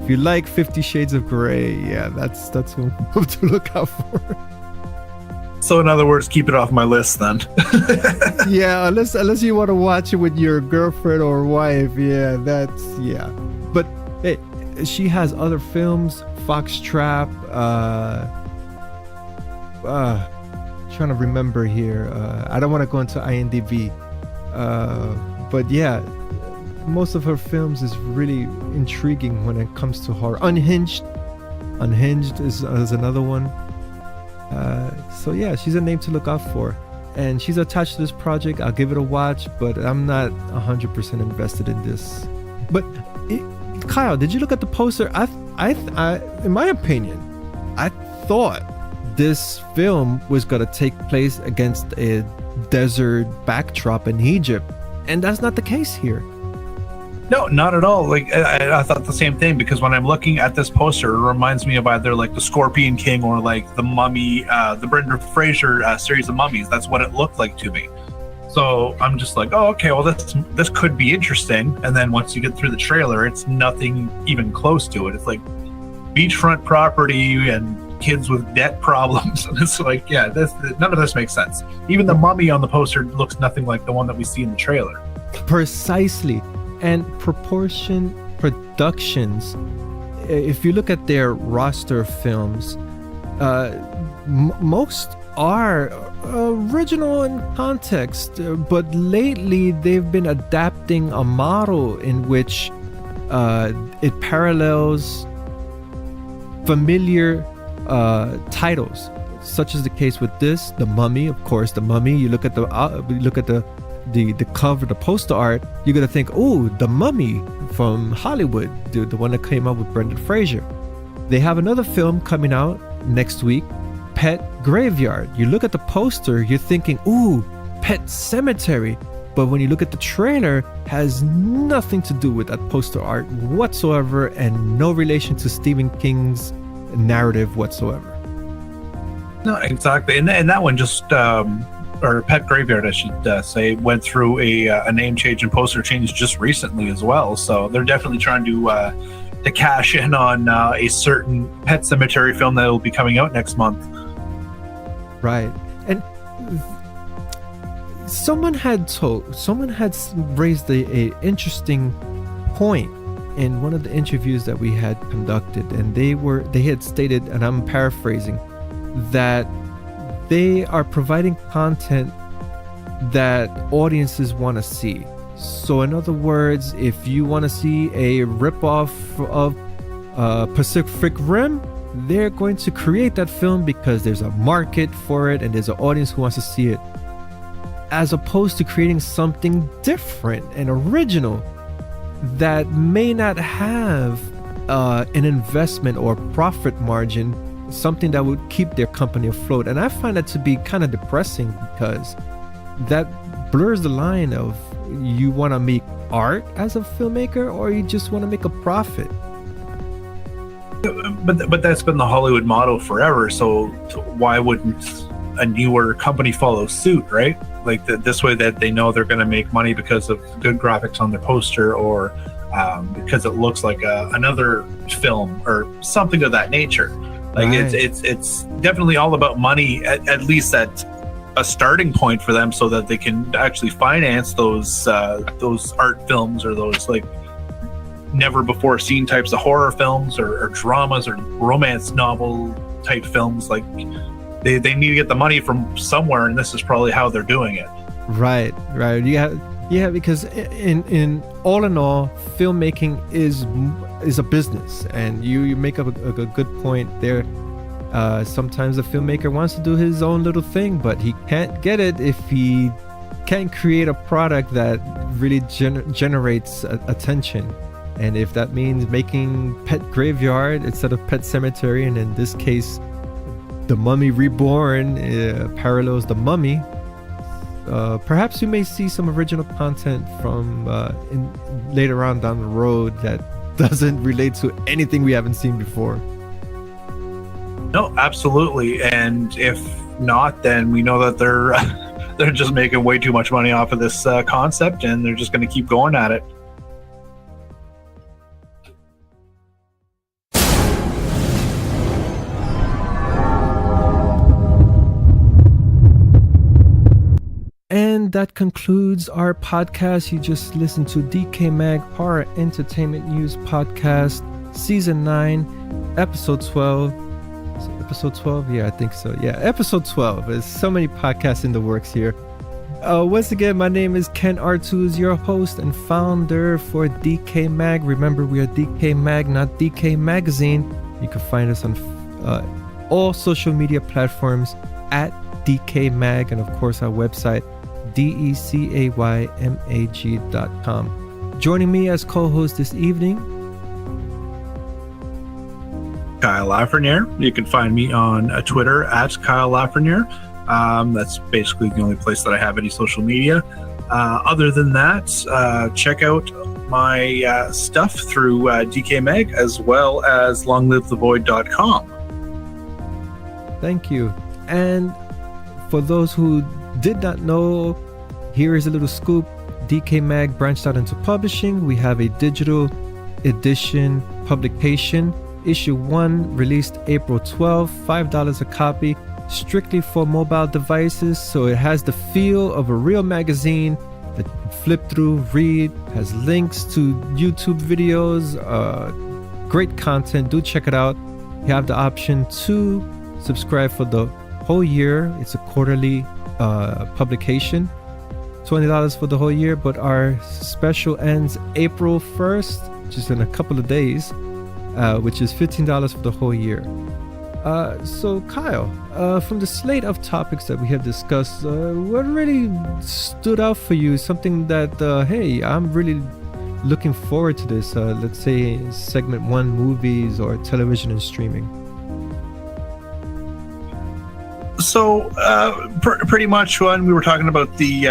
[SPEAKER 2] you like 50 Shades of Grey, yeah, that's what to look out for.
[SPEAKER 3] So in other words, keep it off my list then.
[SPEAKER 2] Yeah, unless you want to watch it with your girlfriend or wife, yeah. But hey, she has other films, Foxtrap, trying to remember here. I don't want to go into IMDb. But yeah, most of her films is really intriguing when it comes to horror. Unhinged is another one. So yeah, she's a name to look out for, and she's attached to this project. I'll give it a watch, but I'm not 100% invested in this. But Kyle, did you look at the poster? I in my opinion, I thought this film was gonna take place against a desert backdrop in Egypt, and that's not the case here.
[SPEAKER 3] No, not at all. Like I thought the same thing, because when I'm looking at this poster, it reminds me of either like the Scorpion King or like the Mummy, the Brendan Fraser series of mummies. That's what it looked like to me. So I'm just like, oh, okay, well this could be interesting. And then once you get through the trailer, it's nothing even close to it. It's like beachfront property and kids with debt problems, and it's like, yeah, none of this makes sense. Even the mummy on the poster looks nothing like the one that we see in the trailer.
[SPEAKER 2] Precisely. And Proportion Productions, if you look at their roster of films, most are original in context, but lately they've been adapting a model in which it parallels familiar titles, such as the case with this, The Mummy. Of course, The Mummy, you look at the cover, the poster art, you're gonna think, oh, The Mummy from Hollywood, the one that came out with Brendan Fraser. They have another film coming out next week, Pet Graveyard. You look at the poster, you're thinking, ooh, Pet Cemetery. But when you look at the trailer, has nothing to do with that poster art whatsoever, and no relation to Stephen King's narrative whatsoever.
[SPEAKER 3] No, exactly. And that one just or Pet Graveyard, I should say, went through a name change and poster change just recently as well. So they're definitely trying to cash in on a certain Pet Cemetery film that will be coming out next month.
[SPEAKER 2] Right. And someone had raised a interesting point in one of the interviews that we had conducted, and they had stated, and I'm paraphrasing, that they are providing content that audiences want to see. So in other words, if you want to see a ripoff of Pacific Rim, they're going to create that film because there's a market for it and there's an audience who wants to see it, as opposed to creating something different and original that may not have an investment or profit margin, something that would keep their company afloat. And I find that to be kind of depressing, because that blurs the line of, you want to make art as a filmmaker or you just want to make a profit.
[SPEAKER 3] But that's been the Hollywood motto forever, so why wouldn't a newer company follow suit, right? Like this way, that they know they're going to make money because of good graphics on their poster, or because it looks like another film or something of that nature. Like
[SPEAKER 2] right.
[SPEAKER 3] it's definitely all about money, at least at a starting point for them, so that they can actually finance those art films, or those like never before seen types of horror films, or dramas, or romance novel type films. Like they need to get the money from somewhere, and this is probably how they're doing it. Right.
[SPEAKER 2] Yeah, because in all, filmmaking is a business, and you make up a good point there. Sometimes the filmmaker wants to do his own little thing, but he can't get it if he can't create a product that really generates attention. And if that means making Pet Graveyard instead of Pet Cemetery, and in this case the Mummy Reborn parallels the Mummy, perhaps we may see some original content from later on down the road that doesn't relate to anything we haven't seen before.
[SPEAKER 3] No, absolutely. And if not, then we know that they're just making way too much money off of this concept, and they're just going to keep going at it.
[SPEAKER 2] And that concludes our podcast. You just listened to DK Mag Horror Entertainment News Podcast, Season 9, Episode 12. Is it Episode 12? Yeah, I think so. Yeah, Episode 12. There's so many podcasts in the works here. Once again, my name is Ken R2, your host and founder for DK Mag. Remember, we are DK Mag, not DK Magazine. You can find us on all social media platforms at DK Mag, and of course our website, DecayMag.com. Joining me as co-host this evening,
[SPEAKER 3] Kyle Lafreniere. You can find me on Twitter at Kyle Lafreniere. That's basically the only place that I have any social media. Other than that, check out my stuff through DecayMag, as well as longlivethevoid.com.
[SPEAKER 2] Thank you. And for those who did not know, here is a little scoop. DK Mag branched out into publishing. We have a digital edition publication. Issue 1 released April 12, $5 a copy, strictly for mobile devices. So it has the feel of a real magazine that you can flip through, read, has links to YouTube videos, great content. Do check it out. You have the option to subscribe for the whole year. It's a quarterly publication, $20 for the whole year, but our special ends April 1st, just in a couple of days, which is $15 for the whole year. So Kyle, from the slate of topics that we have discussed, what really stood out for you? Something that, hey, I'm really looking forward to this, let's say segment 1, movies or television and streaming.
[SPEAKER 3] So pretty much when we were talking about the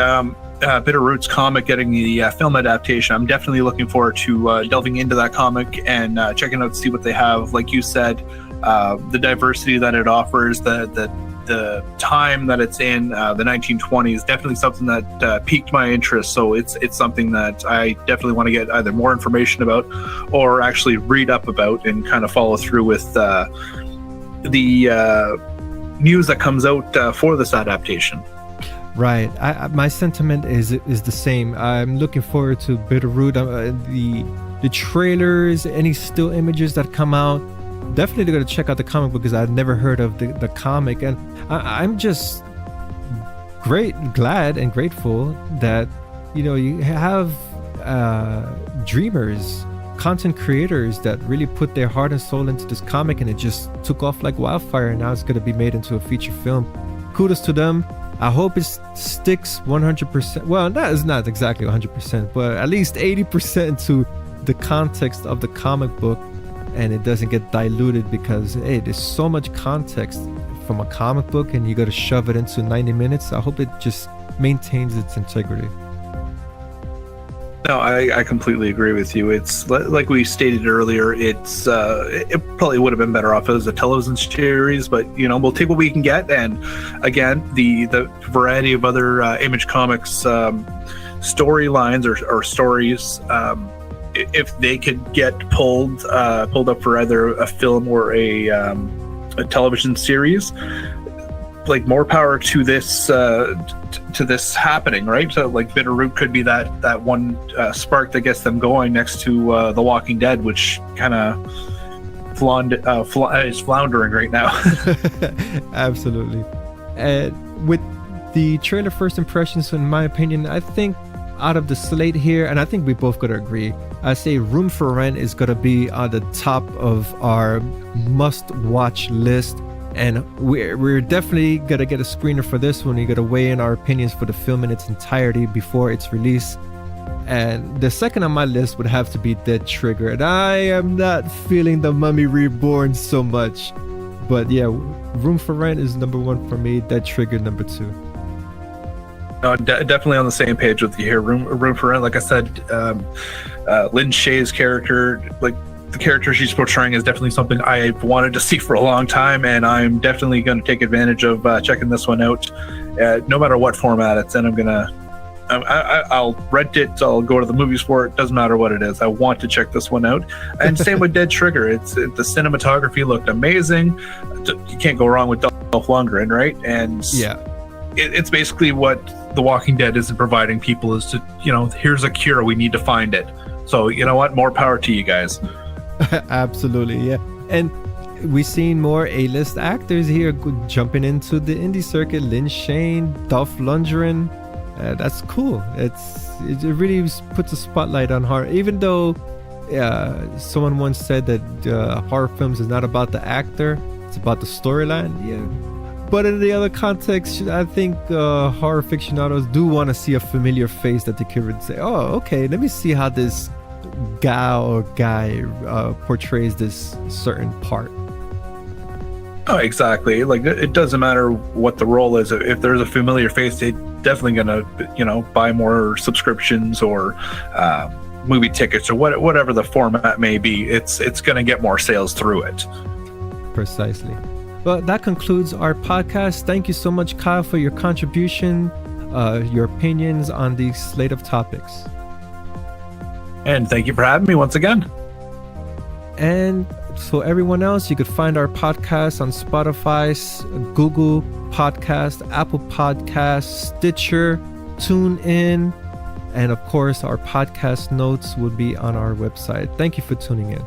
[SPEAKER 3] Bitter Roots comic getting the film adaptation, I'm definitely looking forward to delving into that comic and checking out to see what they have. Like you said, the diversity that it offers, the time that it's in, the 1920s, definitely something that piqued my interest. So it's something that I definitely want to get either more information about or actually read up about and kind of follow through with the news that comes out for this adaptation.
[SPEAKER 2] Right. My sentiment is the same. I'm looking forward to Bitterroot. The trailers, any still images that come out. Definitely going to check out the comic because I've never heard of the comic, and I'm just glad and grateful that you have dreamers content creators that really put their heart and soul into this comic, and it just took off like wildfire, and now it's going to be made into a feature film. Kudos to them. I hope it sticks 100%. Well, that is not exactly 100%, but at least 80% to the context of the comic book, and it doesn't get diluted, because hey, there's so much context from a comic book and you got to shove it into 90 minutes. I hope it just maintains its integrity.
[SPEAKER 3] No, I completely agree with you. It's like we stated earlier, it probably would have been better off as a television series, but we'll take what we can get. And again, the variety of other Image Comics storylines or stories, if they could get pulled up for either a film or a television series, like, more power to this happening, right? So like Bitterroot could be that one spark that gets them going next to The Walking Dead, which kind of is floundering right now.
[SPEAKER 2] Absolutely. And with the trailer first impressions, in my opinion, I think out of the slate here, and I think we both gotta agree, I say Room for Rent is gonna be on the top of our must-watch list. And we're definitely gonna get a screener for this one. You gotta weigh in our opinions for the film in its entirety before its release. And the second on my list would have to be Dead Trigger. And I am not feeling the Mummy Reborn so much. But yeah, Room for Rent is number one for me. Dead Trigger number two.
[SPEAKER 3] Definitely on the same page with you here. Room for Rent, like I said, Lynn Shay's character, like, the character she's portraying is definitely something I've wanted to see for a long time, and I'm definitely going to take advantage of checking this one out, no matter what format it's in. I'll rent it, I'll go to the movies for it, doesn't matter what it is. I want to check this one out. And same with Dead Trigger. The cinematography looked amazing. You can't go wrong with Dolph Lundgren, right? And
[SPEAKER 2] yeah,
[SPEAKER 3] it's basically what The Walking Dead isn't providing people, is to, here's a cure, we need to find it. So you know what, more power to you guys.
[SPEAKER 2] Absolutely, yeah. And we've seen more A-list actors here jumping into the indie circuit. Lynn Shane, Dolph Lundgren. That's cool. It really puts a spotlight on horror. Even though someone once said that horror films is not about the actor, it's about the storyline. Yeah. But in the other context, I think horror aficionados do want to see a familiar face that they could say, oh, okay, let me see how this gal or guy portrays this certain part.
[SPEAKER 3] Oh, exactly. Like, it doesn't matter what the role is. If there's a familiar face, they're definitely gonna, buy more subscriptions or movie tickets or whatever the format may be. It's gonna get more sales through it.
[SPEAKER 2] Precisely. Well, that concludes our podcast. Thank you so much, Kyle, for your contribution, your opinions on the slate of topics.
[SPEAKER 3] And thank you for having me once again.
[SPEAKER 2] And for everyone else, you could find our podcast on Spotify, Google Podcast, Apple Podcasts, Stitcher, TuneIn, and of course, our podcast notes will be on our website. Thank you for tuning in.